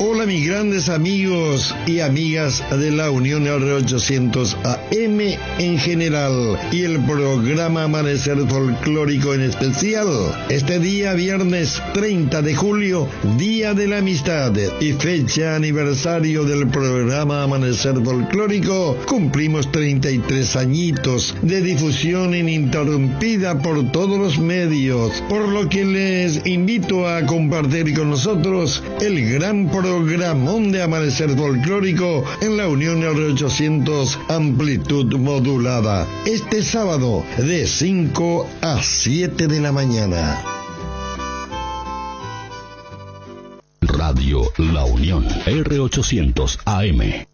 Hola mis grandes amigos y amigas de la Unión R800 AM en general y el programa Amanecer Folclórico en especial. Este día viernes 30 de julio, Día de la Amistad y fecha aniversario del programa Amanecer Folclórico, cumplimos 33 añitos de difusión ininterrumpida por todos los medios, por lo que les invito a compartir con nosotros el gran programón de Amanecer Folclórico en la Unión R800 amplitud modulada, este sábado de 5 a 7 de la mañana. Radio La Unión R800 AM.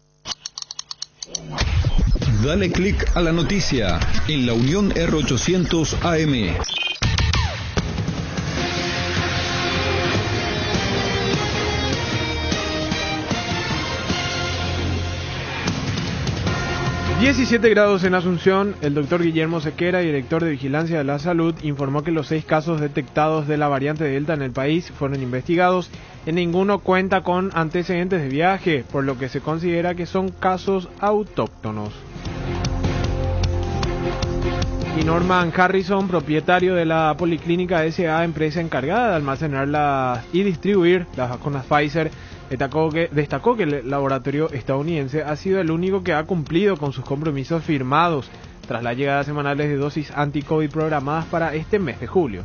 Dale clic a la noticia en la Unión R800 AM. ...17 grados en Asunción. El doctor Guillermo Sequera, director de Vigilancia de la Salud, informó que los 6 casos detectados de la variante Delta en el país fueron investigados. En ninguno cuenta con antecedentes de viaje, por lo que se considera que son casos autóctonos. Y Norman Harrison, propietario de la Policlínica S.A., empresa encargada de almacenar y distribuir las vacunas Pfizer, destacó que el laboratorio estadounidense ha sido el único que ha cumplido con sus compromisos firmados tras las llegadas semanales de dosis anti-COVID programadas para este mes de julio.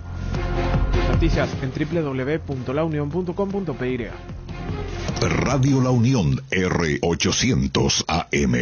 Noticias en www.launion.com.py. Radio La Unión R800 AM.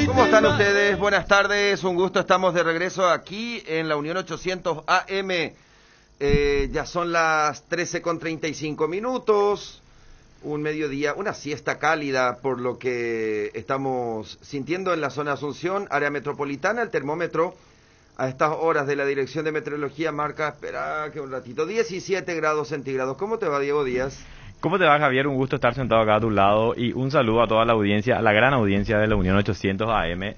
¿Cómo están ustedes? Buenas tardes, un gusto, estamos de regreso aquí en la Unión 800 AM. Ya son las 13:35, un mediodía, una siesta cálida por lo que estamos sintiendo en la zona de Asunción, área metropolitana. El termómetro a estas horas de la Dirección de Meteorología marca, espera que un ratito, 17 grados centígrados. ¿Cómo te va, Diego Díaz? ¿Cómo te va, Javier? Un gusto estar sentado acá a tu lado y un saludo a toda la audiencia, a la gran audiencia de la Unión 800 AM.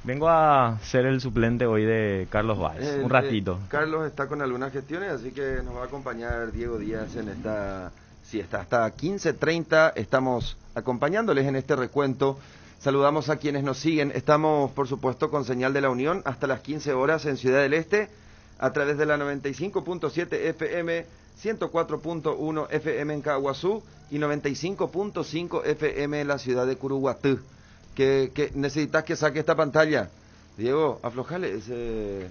Vengo a ser el suplente hoy de Carlos Valls, un ratito. Carlos está con algunas gestiones, así que nos va a acompañar Diego Díaz en esta siesta. Hasta 15:30 estamos acompañándoles en este recuento. Saludamos a quienes nos siguen. Estamos, por supuesto, con señal de la Unión hasta las 15 horas en Ciudad del Este, a través de la 95.7 FM, 104.1 FM en Caguazú y 95.5 FM en la ciudad de Curuguatú. ¿Qué necesitas que saque esta pantalla? Diego, aflojale ese...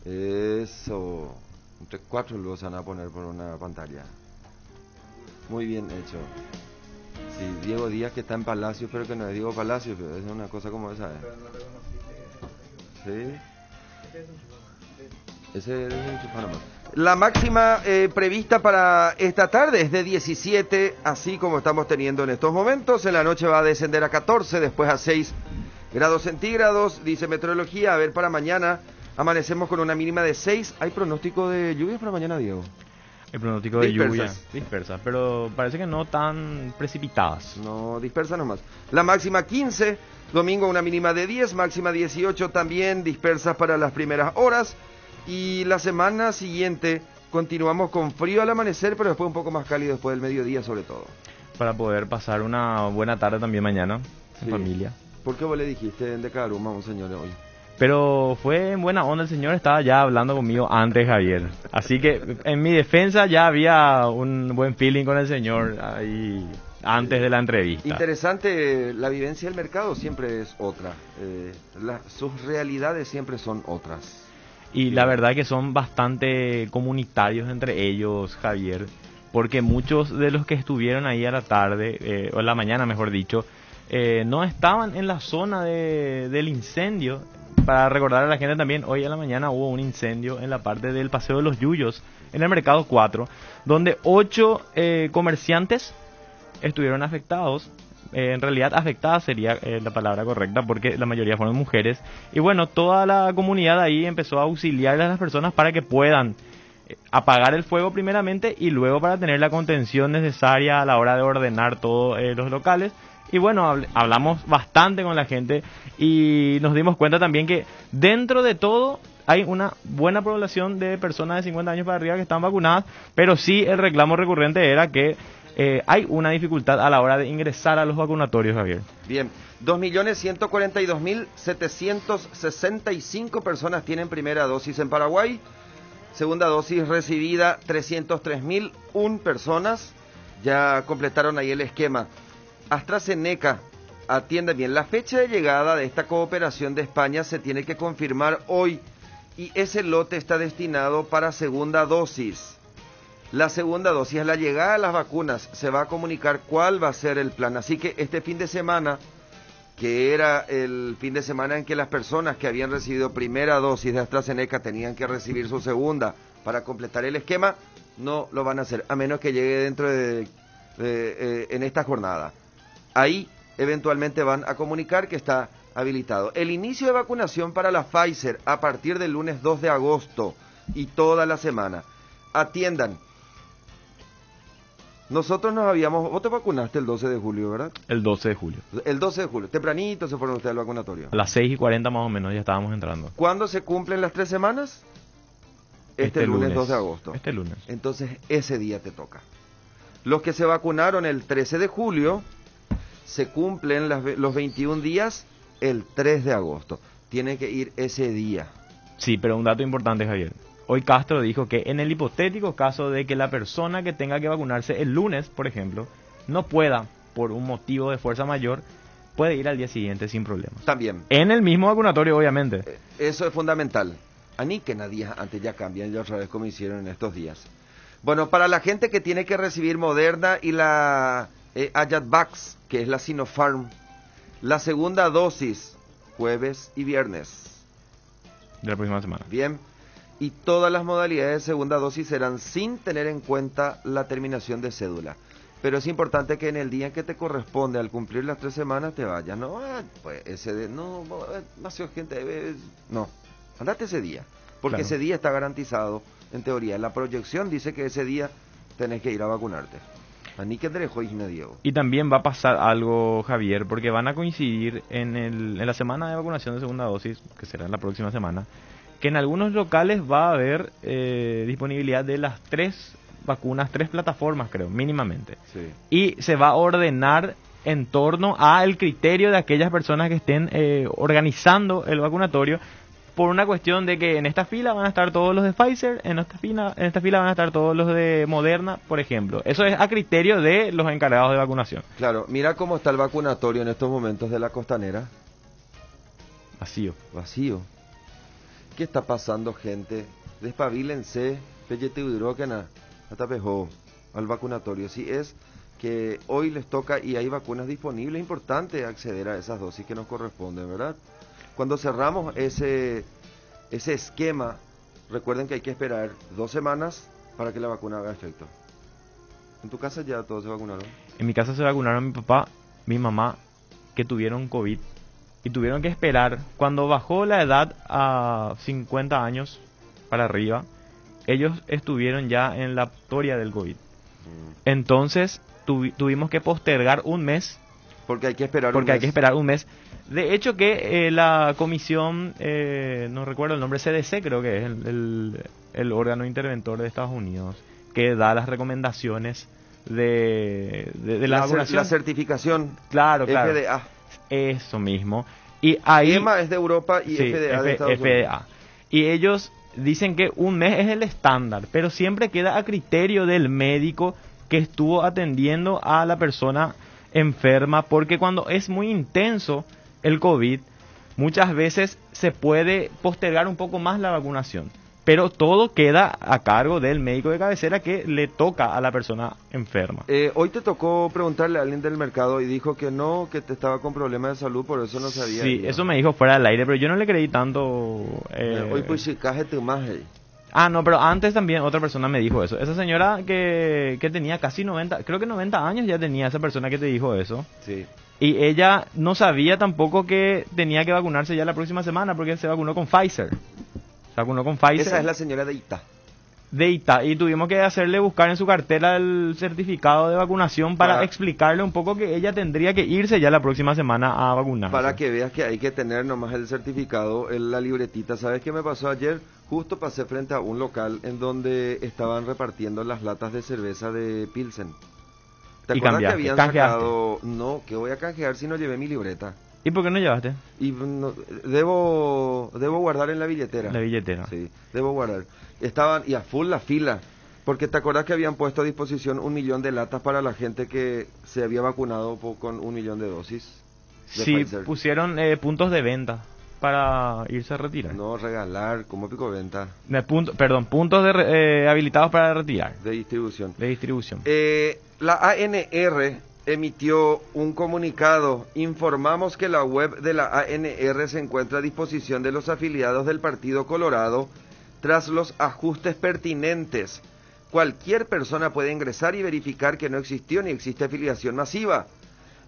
Eso. Entre 4 luego se van a poner por una pantalla. Muy bien hecho. Sí, Diego Díaz, que está en Palacio, pero que no es Diego Palacio, pero es una cosa como esa. ¿Sí? Ese es un chupano más. La máxima prevista para esta tarde es de 17, así como estamos teniendo en estos momentos. En la noche va a descender a 14, después a 6 grados centígrados, dice meteorología. A ver, para mañana amanecemos con una mínima de 6. ¿Hay pronóstico de lluvias para mañana, Diego? El pronóstico de lluvia dispersas, pero parece que no tan precipitadas. No, dispersas nomás. La máxima 15, domingo una mínima de 10, máxima 18, también dispersas para las primeras horas. Y la semana siguiente continuamos con frío al amanecer, pero después un poco más cálido después del mediodía sobre todo. Para poder pasar una buena tarde también mañana en familia. ¿Por qué vos le dijiste en Decarum a un señor hoy? Pero fue en buena onda, el señor estaba ya hablando conmigo antes, Javier. Así que en mi defensa ya había un buen feeling con el señor ahí antes de la entrevista. Interesante, la vivencia del mercado siempre es otra. Sus realidades siempre son otras. Y la verdad que son bastante comunitarios entre ellos, Javier. Porque muchos de los que estuvieron ahí a la tarde, o en la mañana mejor dicho, no estaban en la zona del incendio. Para recordar a la gente también, hoy a la mañana hubo un incendio en la parte del Paseo de los Yuyos, en el Mercado 4, donde 8 comerciantes estuvieron afectados. En realidad afectada sería la palabra correcta, porque la mayoría fueron mujeres. Y bueno, toda la comunidad ahí empezó a auxiliar a las personas para que puedan apagar el fuego primeramente y luego para tener la contención necesaria a la hora de ordenar todos los locales. Y bueno, hablamos bastante con la gente y nos dimos cuenta también que dentro de todo hay una buena población de personas de 50 años para arriba que están vacunadas, pero sí el reclamo recurrente era que hay una dificultad a la hora de ingresar a los vacunatorios, Javier. Bien, 2.142.765 personas tienen primera dosis en Paraguay. Segunda dosis recibida, 303.001 personas. Ya completaron ahí el esquema. AstraZeneca, atiende bien. La fecha de llegada de esta cooperación de España se tiene que confirmar hoy. Y ese lote está destinado para segunda dosis. La segunda dosis, a la llegada de las vacunas, se va a comunicar cuál va a ser el plan. Así que este fin de semana, que era el fin de semana en que las personas que habían recibido primera dosis de AstraZeneca tenían que recibir su segunda para completar el esquema, no lo van a hacer, a menos que llegue dentro en esta jornada. Ahí eventualmente van a comunicar que está habilitado. El inicio de vacunación para la Pfizer a partir del lunes 2 de agosto y toda la semana. Atiendan. Nosotros vos te vacunaste el 12 de julio, ¿verdad? El 12 de julio. El 12 de julio. Tempranito se fueron ustedes al vacunatorio. A las 6:40 más o menos ya estábamos entrando. ¿Cuándo se cumplen las 3 semanas? Este lunes 2 de agosto. Este lunes. Entonces, ese día te toca. Los que se vacunaron el 13 de julio, se cumplen los 21 días el 3 de agosto. Tienen que ir ese día. Sí, pero un dato importante, Javier. Hoy Castro dijo que en el hipotético caso de que la persona que tenga que vacunarse el lunes, por ejemplo, no pueda, por un motivo de fuerza mayor, puede ir al día siguiente sin problemas. También. En el mismo vacunatorio, obviamente. Eso es fundamental. Aniquen a días antes, ya cambian ya otra vez como hicieron en estos días. Bueno, para la gente que tiene que recibir Moderna y la Ayadvax, que es la Sinopharm, la segunda dosis, jueves y viernes. De la próxima semana. Bien. Y todas las modalidades de segunda dosis serán sin tener en cuenta la terminación de cédula. Pero es importante que en el día en que te corresponde, al cumplir las 3 semanas, te vayas. No, pues demasiada gente, no, andate ese día. Porque claro, ese día está garantizado, en teoría. La proyección dice que ese día tenés que ir a vacunarte. Diego. Y también va a pasar algo, Javier, porque van a coincidir en la semana de vacunación de segunda dosis, que será la próxima semana, que en algunos locales va a haber disponibilidad de las 3 vacunas, 3 plataformas creo, mínimamente. Sí. Y se va a ordenar en torno al criterio de aquellas personas que estén organizando el vacunatorio, por una cuestión de que en esta fila van a estar todos los de Pfizer, en esta fila van a estar todos los de Moderna, por ejemplo. Eso es a criterio de los encargados de vacunación. Claro, mira cómo está el vacunatorio en estos momentos de la Costanera. Vacío. ¿Qué está pasando, gente? Despabilense, pellete hidrógena, hasta pejó al vacunatorio. Si es que hoy les toca y hay vacunas disponibles, es importante acceder a esas dosis que nos corresponden, ¿verdad? Cuando cerramos ese esquema, recuerden que hay que esperar 2 semanas para que la vacuna haga efecto. ¿En tu casa ya todos se vacunaron? En mi casa se vacunaron mi papá, mi mamá, que tuvieron COVID. Y tuvieron que esperar. Cuando bajó la edad a 50 años para arriba, ellos estuvieron ya en la historia del COVID. Entonces tuvimos que postergar un mes. Porque hay que esperar un mes. De hecho que la comisión, no recuerdo el nombre, CDC creo que es el órgano interventor de Estados Unidos, que da las recomendaciones de la vacunación. La certificación. Claro. FDA. Eso mismo. Y ahí, EMA es de Europa y sí, FDA de Estados Unidos. Y ellos dicen que un mes es el estándar, pero siempre queda a criterio del médico que estuvo atendiendo a la persona enferma, porque cuando es muy intenso el COVID, muchas veces se puede postergar un poco más la vacunación, pero todo queda a cargo del médico de cabecera que le toca a la persona enferma. Hoy te tocó preguntarle a alguien del mercado y dijo que no, que te estaba con problemas de salud, por eso no sabía. Sí, eso me dijo fuera del aire, pero yo no le creí tanto. Hoy pues si caje tu imagen. Ah, no, pero antes también otra persona me dijo eso. Esa señora que tenía casi 90, creo que 90 años ya tenía esa persona que te dijo eso. Sí. Y ella no sabía tampoco que tenía que vacunarse ya la próxima semana porque se vacunó con Pfizer. Se vacunó con Pfizer. Esa es la señora de Ita. Y tuvimos que hacerle buscar en su cartera el certificado de vacunación para explicarle un poco que ella tendría que irse ya la próxima semana a vacunarse. Para que veas que hay que tener nomás el certificado en la libretita. ¿Sabes qué me pasó ayer? Justo pasé frente a un local en donde estaban repartiendo las latas de cerveza de Pilsen. ¿Te acuerdas que habían sacado? No, que voy a canjear si no llevé mi libreta. ¿Y por qué no llevaste? Y no, debo guardar en la billetera. La billetera. Sí, debo guardar. Estaban y a full la fila, porque te acuerdas que habían puesto a disposición 1 millón de latas para la gente que se había vacunado con 1 millón de dosis. Sí, Pfizer. Pusieron puntos de venta para irse a retirar. No, regalar, como pico venta. Puntos habilitados para retirar. De distribución. La ANR emitió un comunicado. Informamos que la web de la ANR se encuentra a disposición de los afiliados del Partido Colorado tras los ajustes pertinentes. Cualquier persona puede ingresar y verificar que no existió ni existe afiliación masiva.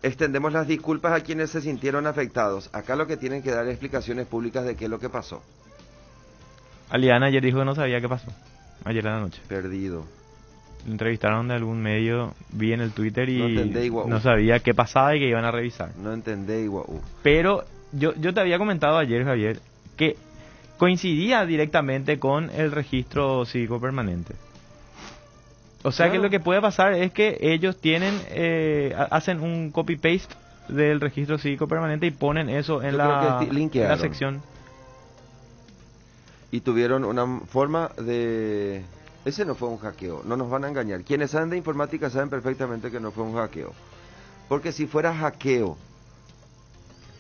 Extendemos las disculpas a quienes se sintieron afectados. Acá lo que tienen que dar explicaciones públicas de qué es lo que pasó. Aliana ayer dijo que no sabía qué pasó. Ayer a la noche. Perdido. Lo entrevistaron de algún medio, vi en el Twitter y no sabía qué pasaba y que iban a revisar. No entendé, Iguaú. Pero yo te había comentado ayer, Javier, que coincidía directamente con el registro cívico permanente. O sea, que lo que puede pasar es que ellos hacen un copy-paste del registro cívico permanente y ponen eso en la sección. Y tuvieron una forma de... Ese no fue un hackeo, no nos van a engañar. Quienes saben de informática saben perfectamente que no fue un hackeo. Porque si fuera hackeo,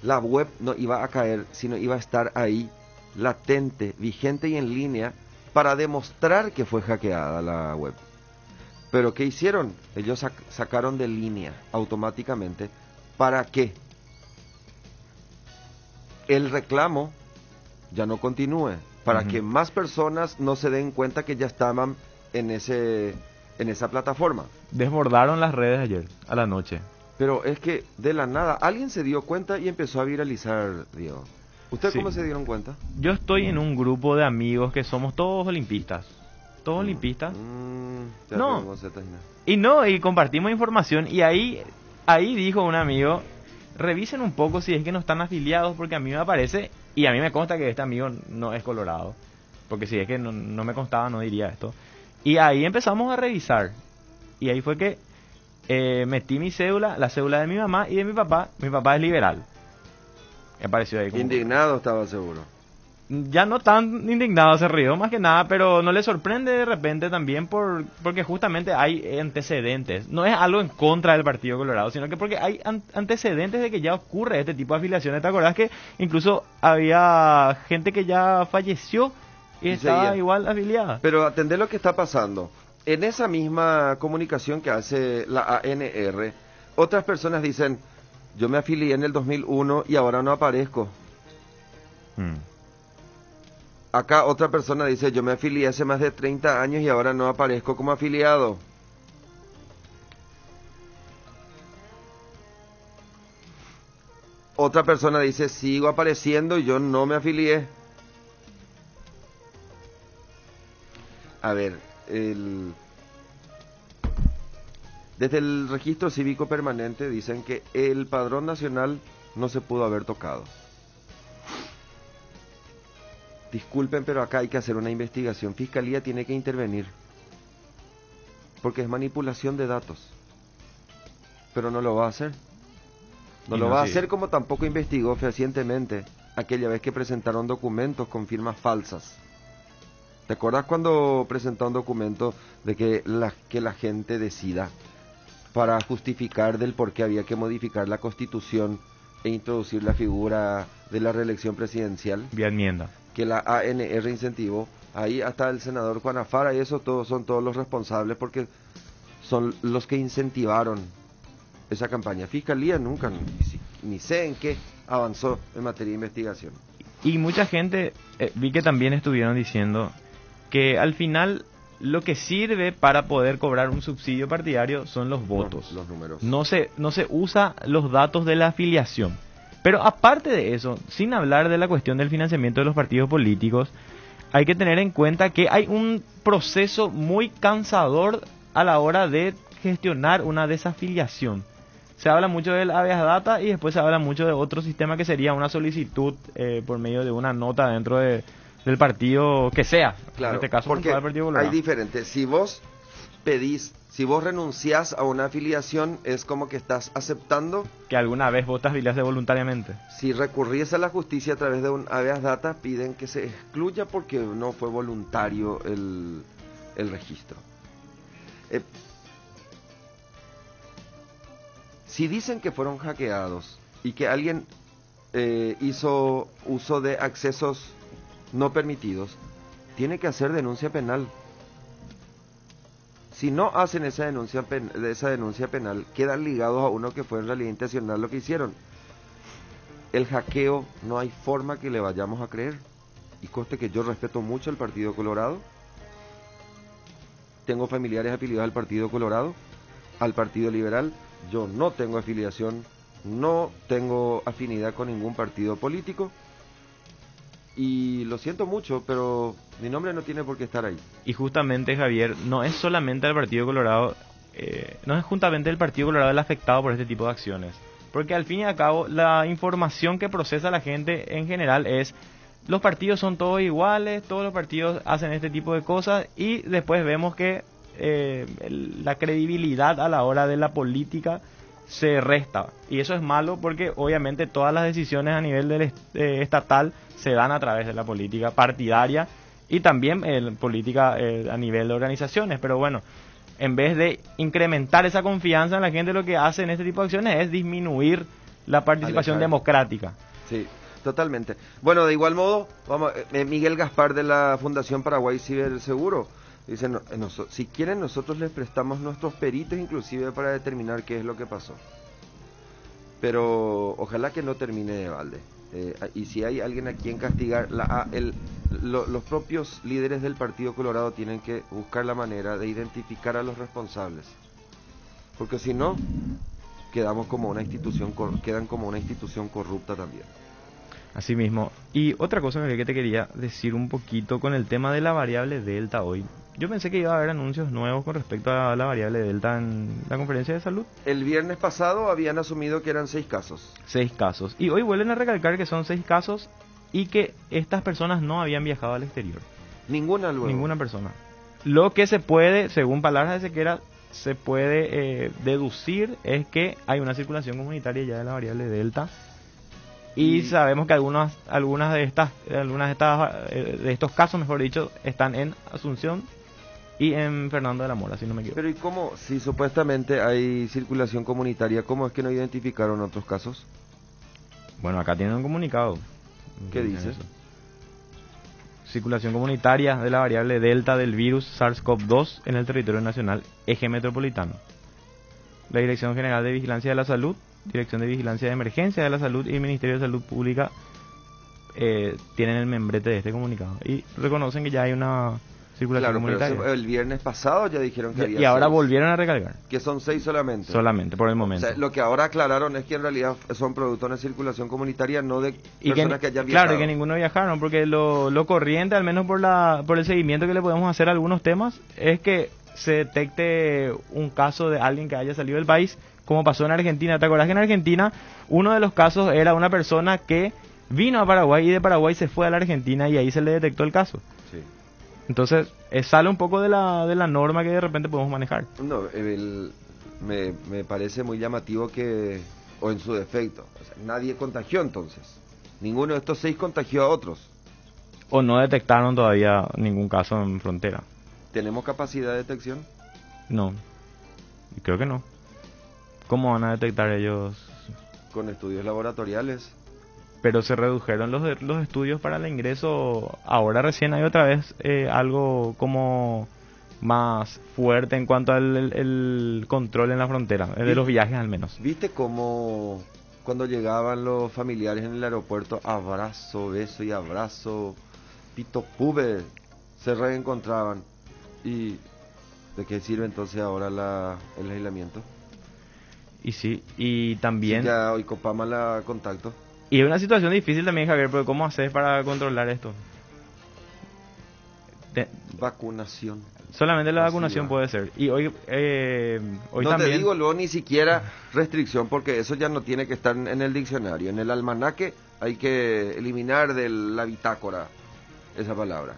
la web no iba a caer, sino iba a estar ahí, latente, vigente y en línea, para demostrar que fue hackeada la web. Pero ¿qué hicieron? Ellos sacaron de línea automáticamente. ¿Para qué? El reclamo ya no continúe. Para que más personas no se den cuenta que ya estaban en esa plataforma. Desbordaron las redes ayer, a la noche. Pero es que de la nada, alguien se dio cuenta y empezó a viralizar, Diego. ¿Ustedes cómo se dieron cuenta? Yo estoy en un grupo de amigos que somos todos olimpistas. ¿Todos olimpistas? Y compartimos información y ahí dijo un amigo, revisen un poco si es que no están afiliados, porque a mí me aparece... Y a mí me consta que este amigo no es colorado, porque si es que no me constaba no diría esto. Y ahí empezamos a revisar. Y ahí fue que metí mi cédula, la cédula de mi mamá y de mi papá. Mi papá es liberal. Me pareció ahí como... Indignado estaba seguro. Ya no tan indignado, se rió más que nada, pero no le sorprende de repente también porque justamente hay antecedentes. No es algo en contra del Partido Colorado, sino que porque hay antecedentes de que ya ocurre este tipo de afiliaciones. ¿Te acordás que incluso había gente que ya falleció y estaba igual afiliada? Pero atendé lo que está pasando. En esa misma comunicación que hace la ANR, otras personas dicen, yo me afilié en el 2001 y ahora no aparezco. Acá otra persona dice, yo me afilié hace más de 30 años y ahora no aparezco como afiliado. Otra persona dice, sigo apareciendo y yo no me afilié. A ver, desde el registro cívico permanente dicen que el padrón nacional no se pudo haber tocado. Disculpen, pero acá hay que hacer una investigación. Fiscalía tiene que intervenir. Porque es manipulación de datos. Pero no lo va a hacer. No lo va a hacer, como tampoco investigó fehacientemente aquella vez que presentaron documentos con firmas falsas. ¿Te acuerdas cuando presentó un documento de que la gente decida para justificar del por qué había que modificar la Constitución e introducir la figura de la reelección presidencial? Vía enmienda. Que la ANR incentivó. Ahí hasta el senador Juan Afara y eso son todos los responsables porque son los que incentivaron esa campaña. Fiscalía nunca, ni sé en qué avanzó en materia de investigación. Y mucha gente, vi que también estuvieron diciendo que al final lo que sirve para poder cobrar un subsidio partidario son los votos. Los números. No se usa los datos de la afiliación. Pero aparte de eso, sin hablar de la cuestión del financiamiento de los partidos políticos, hay que tener en cuenta que hay un proceso muy cansador a la hora de gestionar una desafiliación. Se habla mucho del habeas data y después se habla mucho de otro sistema que sería una solicitud por medio de una nota dentro del partido que sea. Claro, en este caso, porque el Partido Colorado. hay diferentes. Si vos renunciás a una afiliación, es como que estás aceptando que alguna vez vos te afiliaste voluntariamente. Si recurrías a la justicia a través de un habeas data, piden que se excluya porque no fue voluntario el registro. Si dicen que fueron hackeados y que alguien hizo uso de accesos no permitidos, tiene que hacer denuncia penal. Si no hacen esa denuncia penal, quedan ligados a uno que fue en realidad intencional lo que hicieron. El hackeo no hay forma que le vayamos a creer. Y conste que yo respeto mucho al Partido Colorado. Tengo familiares afiliados al Partido Colorado, al Partido Liberal. Yo no tengo afiliación, no tengo afinidad con ningún partido político. Y lo siento mucho, pero mi nombre no tiene por qué estar ahí. Y justamente, Javier, no es solamente el Partido Colorado, no es justamente el Partido Colorado el afectado por este tipo de acciones. Porque al fin y al cabo, la información que procesa la gente en general es: los partidos son todos iguales, todos los partidos hacen este tipo de cosas, y después vemos que la credibilidad a la hora de la política se resta. Y eso es malo porque obviamente todas las decisiones a nivel estatal se dan a través de la política partidaria y también política a nivel de organizaciones. Pero bueno, en vez de incrementar esa confianza en la gente, lo que hace en este tipo de acciones es disminuir la participación democrática. Sí, totalmente. Bueno, de igual modo, Miguel Gaspar de la Fundación Paraguay Ciberseguro dice: si quieren, nosotros les prestamos nuestros peritos inclusive para determinar qué es lo que pasó. Pero ojalá que no termine de balde. Y si hay alguien a quien castigar, los propios líderes del Partido Colorado tienen que buscar la manera de identificar a los responsables. Porque si no, quedan como una institución corrupta también. Así mismo. Y otra cosa que te quería decir un poquito con el tema de la variable delta hoy. Yo pensé que iba a haber anuncios nuevos con respecto a la variable delta en la conferencia de salud. El viernes pasado habían asumido que eran 6 casos. 6 casos. Y hoy vuelven a recalcar que son 6 casos y que estas personas no habían viajado al exterior. Ninguna luego. Ninguna persona. Lo que se puede, según palabras de Sequera, se puede deducir es que hay una circulación comunitaria ya de la variable delta. Y sabemos que algunas de estos casos, mejor dicho, están en Asunción y en Fernando de la Mora, si no me equivoco. Pero ¿y cómo, si supuestamente hay circulación comunitaria, cómo es que no identificaron otros casos? Bueno, acá tienen un comunicado. ¿Qué dice? Eso. Circulación comunitaria de la variable delta del virus SARS-CoV-2 en el territorio nacional, eje metropolitano. La Dirección General de Vigilancia de la Salud, Dirección de Vigilancia de Emergencia de la Salud y Ministerio de Salud Pública tienen el membrete de este comunicado y reconocen que ya hay una circulación comunitaria. Pero el viernes pasado ya dijeron que había y ahora 6. Volvieron a recalcar que son 6 solamente. Solamente, por el momento. O sea, lo que ahora aclararon es que en realidad son productos de circulación comunitaria, no de personas que hayan viajado. Claro, y que ninguno viajaron, porque lo corriente, al menos por el seguimiento que le podemos hacer a algunos temas, es que se detecte un caso de alguien que haya salido del país, como pasó en Argentina. ¿Te acuerdas que en Argentina uno de los casos era una persona que vino a Paraguay y de Paraguay se fue a la Argentina y ahí se le detectó el caso? Sí. Entonces, sale un poco de la norma que de repente podemos manejar. No, me parece muy llamativo que o en su defecto. O sea, nadie contagió entonces. Ninguno de estos 6 contagió a otros. O no detectaron todavía ningún caso en frontera. ¿Tenemos capacidad de detección? No, creo que no. ¿Cómo van a detectar ellos? Con estudios laboratoriales. Pero se redujeron los estudios para el ingreso. Ahora recién hay otra vez algo como más fuerte en cuanto al el control en la frontera, de los viajes al menos. ¿Viste cómo cuando llegaban los familiares en el aeropuerto, abrazo, beso y abrazo, pito pube, se reencontraban? ¿Y de qué sirve entonces ahora el aislamiento? Y sí, y también... Sí, ya hoy copama la contacto. Y es una situación difícil también, Javier, porque ¿cómo haces para controlar esto? Vacunación. Solamente la vacunación puede ser. Y hoy no también... te digo luego ni siquiera restricción, porque eso ya no tiene que estar en el diccionario. En el almanaque hay que eliminar de la bitácora esa palabra.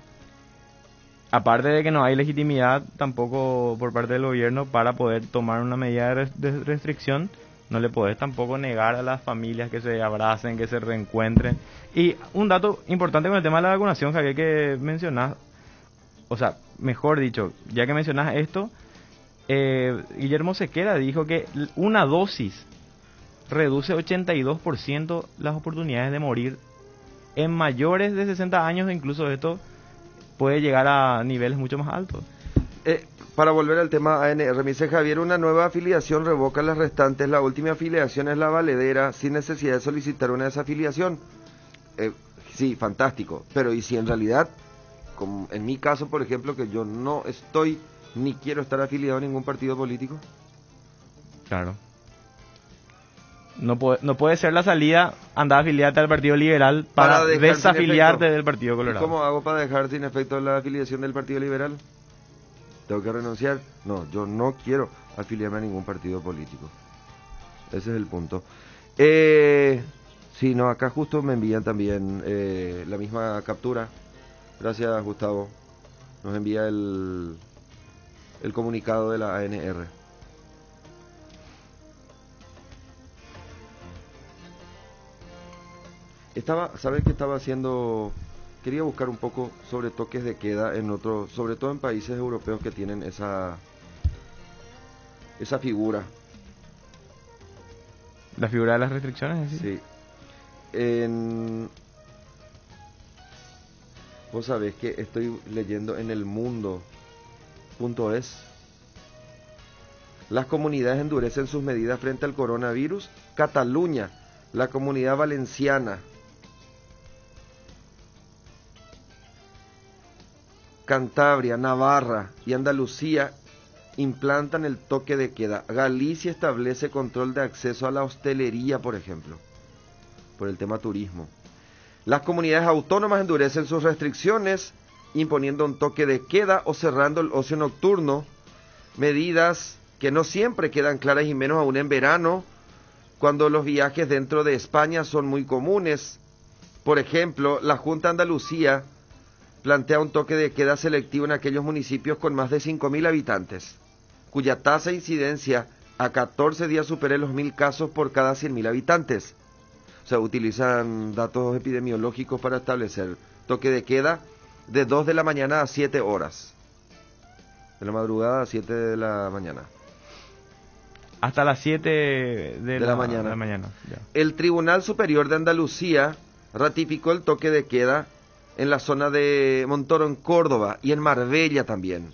Aparte de que no hay legitimidad tampoco por parte del gobierno para poder tomar una medida de restricción, no le podés tampoco negar a las familias que se abracen, que se reencuentren. Y un dato importante con el tema de la vacunación, Javier, que mencionás, o sea, mejor dicho, ya que mencionás esto, Guillermo Sequera dijo que una dosis reduce 82% las oportunidades de morir en mayores de 60 años, incluso esto puede llegar a niveles mucho más altos. Para volver al tema ANR, me dice Javier, una nueva afiliación revoca las restantes, la última afiliación es la valedera, sin necesidad de solicitar una desafiliación. Sí, fantástico, pero ¿y si en realidad, como en mi caso, por ejemplo, que yo no estoy ni quiero estar afiliado a ningún partido político? Claro. No puede ser la salida andar afiliarte al Partido Liberal para desafiliarte del Partido Colorado. ¿Y cómo hago para dejar sin efecto la afiliación del Partido Liberal? ¿Tengo que renunciar? No, yo no quiero afiliarme a ningún partido político. Ese es el punto. Sí, no, acá justo me envían también la misma captura. Gracias, Gustavo. Nos envía el comunicado de la ANR. ¿Sabes qué estaba haciendo? Quería buscar un poco sobre toques de queda en otros, sobre todo en países europeos que tienen esa figura. ¿La figura de las restricciones? Sí. Vos sabés que estoy leyendo en elmundo.es. Las comunidades endurecen sus medidas frente al coronavirus. Cataluña, la Comunidad Valenciana, Cantabria, Navarra y Andalucía implantan el toque de queda. Galicia establece control de acceso a la hostelería, por ejemplo, por el tema turismo. Las comunidades autónomas endurecen sus restricciones, imponiendo un toque de queda o cerrando el ocio nocturno, medidas que no siempre quedan claras y menos aún en verano, cuando los viajes dentro de España son muy comunes. Por ejemplo, la Junta de Andalucía plantea un toque de queda selectivo en aquellos municipios con más de 5.000 habitantes, cuya tasa de incidencia a 14 días supere los 1.000 casos por cada 100.000 habitantes. O sea, utilizan datos epidemiológicos para establecer toque de queda de 2 de la mañana a 7 horas. De la madrugada a 7 de la mañana. Hasta las 7 de la mañana. Ya. El Tribunal Superior de Andalucía ratificó el toque de queda en la zona de Montoro, en Córdoba, y en Marbella también,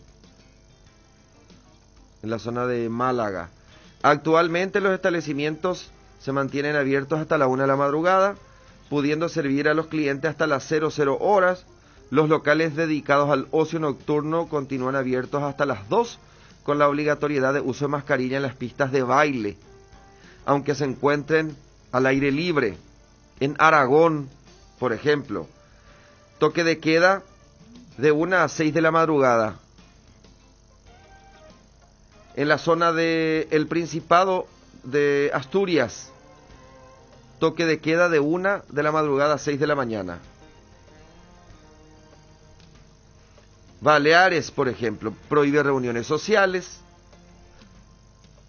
en la zona de Málaga. Actualmente los establecimientos se mantienen abiertos hasta la 1 de la madrugada, pudiendo servir a los clientes hasta las 00 horas. Los locales dedicados al ocio nocturno continúan abiertos hasta las 2, con la obligatoriedad de uso de mascarilla en las pistas de baile, aunque se encuentren al aire libre. En Aragón, por ejemplo, toque de queda de 1 a 6 de la madrugada. En la zona del Principado de Asturias, toque de queda de 1 de la madrugada a 6 de la mañana. Baleares, por ejemplo, prohíbe reuniones sociales,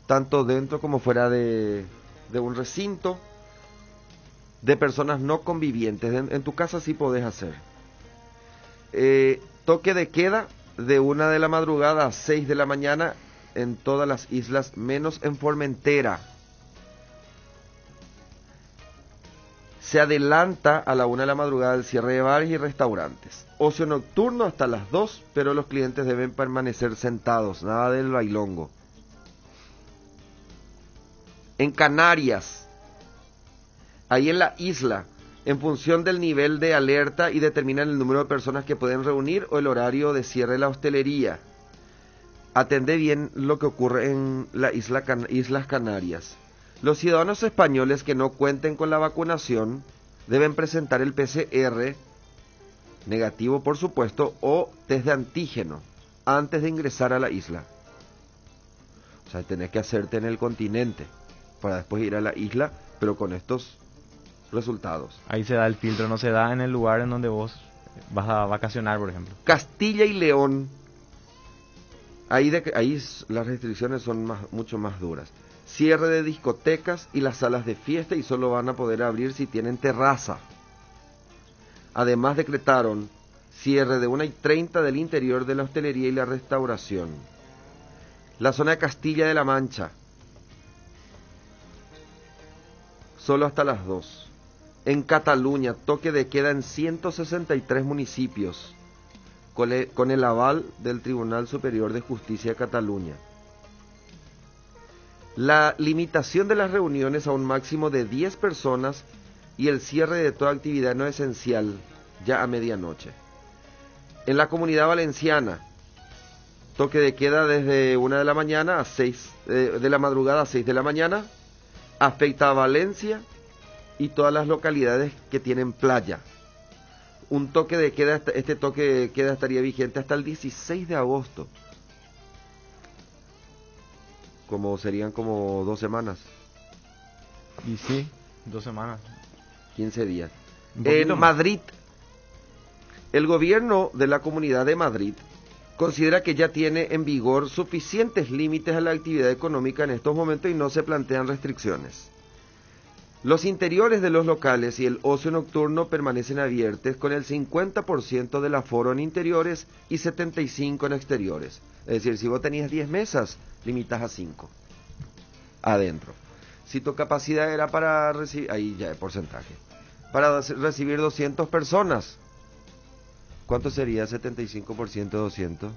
tanto dentro como fuera de de un recinto de personas no convivientes. En tu casa sí podés hacer. Toque de queda de 1 de la madrugada a 6 de la mañana en todas las islas, menos en Formentera. Se adelanta a la 1 de la madrugada el cierre de bares y restaurantes. Ocio nocturno hasta las 2, pero los clientes deben permanecer sentados, nada del bailongo. En Canarias, ahí en la isla, en función del nivel de alerta y determinan el número de personas que pueden reunir o el horario de cierre de la hostelería. Atende bien lo que ocurre en la Islas Canarias. Los ciudadanos españoles que no cuenten con la vacunación deben presentar el PCR negativo, por supuesto, o test de antígeno antes de ingresar a la isla. O sea, tenés que hacerte en el continente para después ir a la isla, pero con estos resultados. Ahí se da el filtro, no se da en el lugar en donde vos vas a vacacionar, por ejemplo. Castilla y León, ahí las restricciones son mucho más duras. Cierre de discotecas y las salas de fiesta, y solo van a poder abrir si tienen terraza. Además decretaron cierre de 1:30 del interior de la hostelería y la restauración. La zona de Castilla de la Mancha, solo hasta las 2. En Cataluña, toque de queda en 163 municipios, con el aval del Tribunal Superior de Justicia de Cataluña. La limitación de las reuniones a un máximo de 10 personas y el cierre de toda actividad no esencial ya a medianoche. En la Comunidad Valenciana, toque de queda desde 1 de la mañana a 6 de la madrugada a 6 de la mañana, afecta a Valencia y todas las localidades que tienen playa. Un toque de queda, este toque de queda estaría vigente hasta el 16 de agosto. Serían como 2 semanas. Y sí, 2 semanas. 15 días. En Madrid, el gobierno de la Comunidad de Madrid considera que ya tiene en vigor suficientes límites a la actividad económica en estos momentos y no se plantean restricciones. Los interiores de los locales y el ocio nocturno permanecen abiertos con el 50% del aforo en interiores y 75% en exteriores. Es decir, si vos tenías 10 mesas, limitas a 5 adentro. Si tu capacidad era para recibir, ahí ya el porcentaje, para recibir 200 personas, ¿cuánto sería 75% de 200?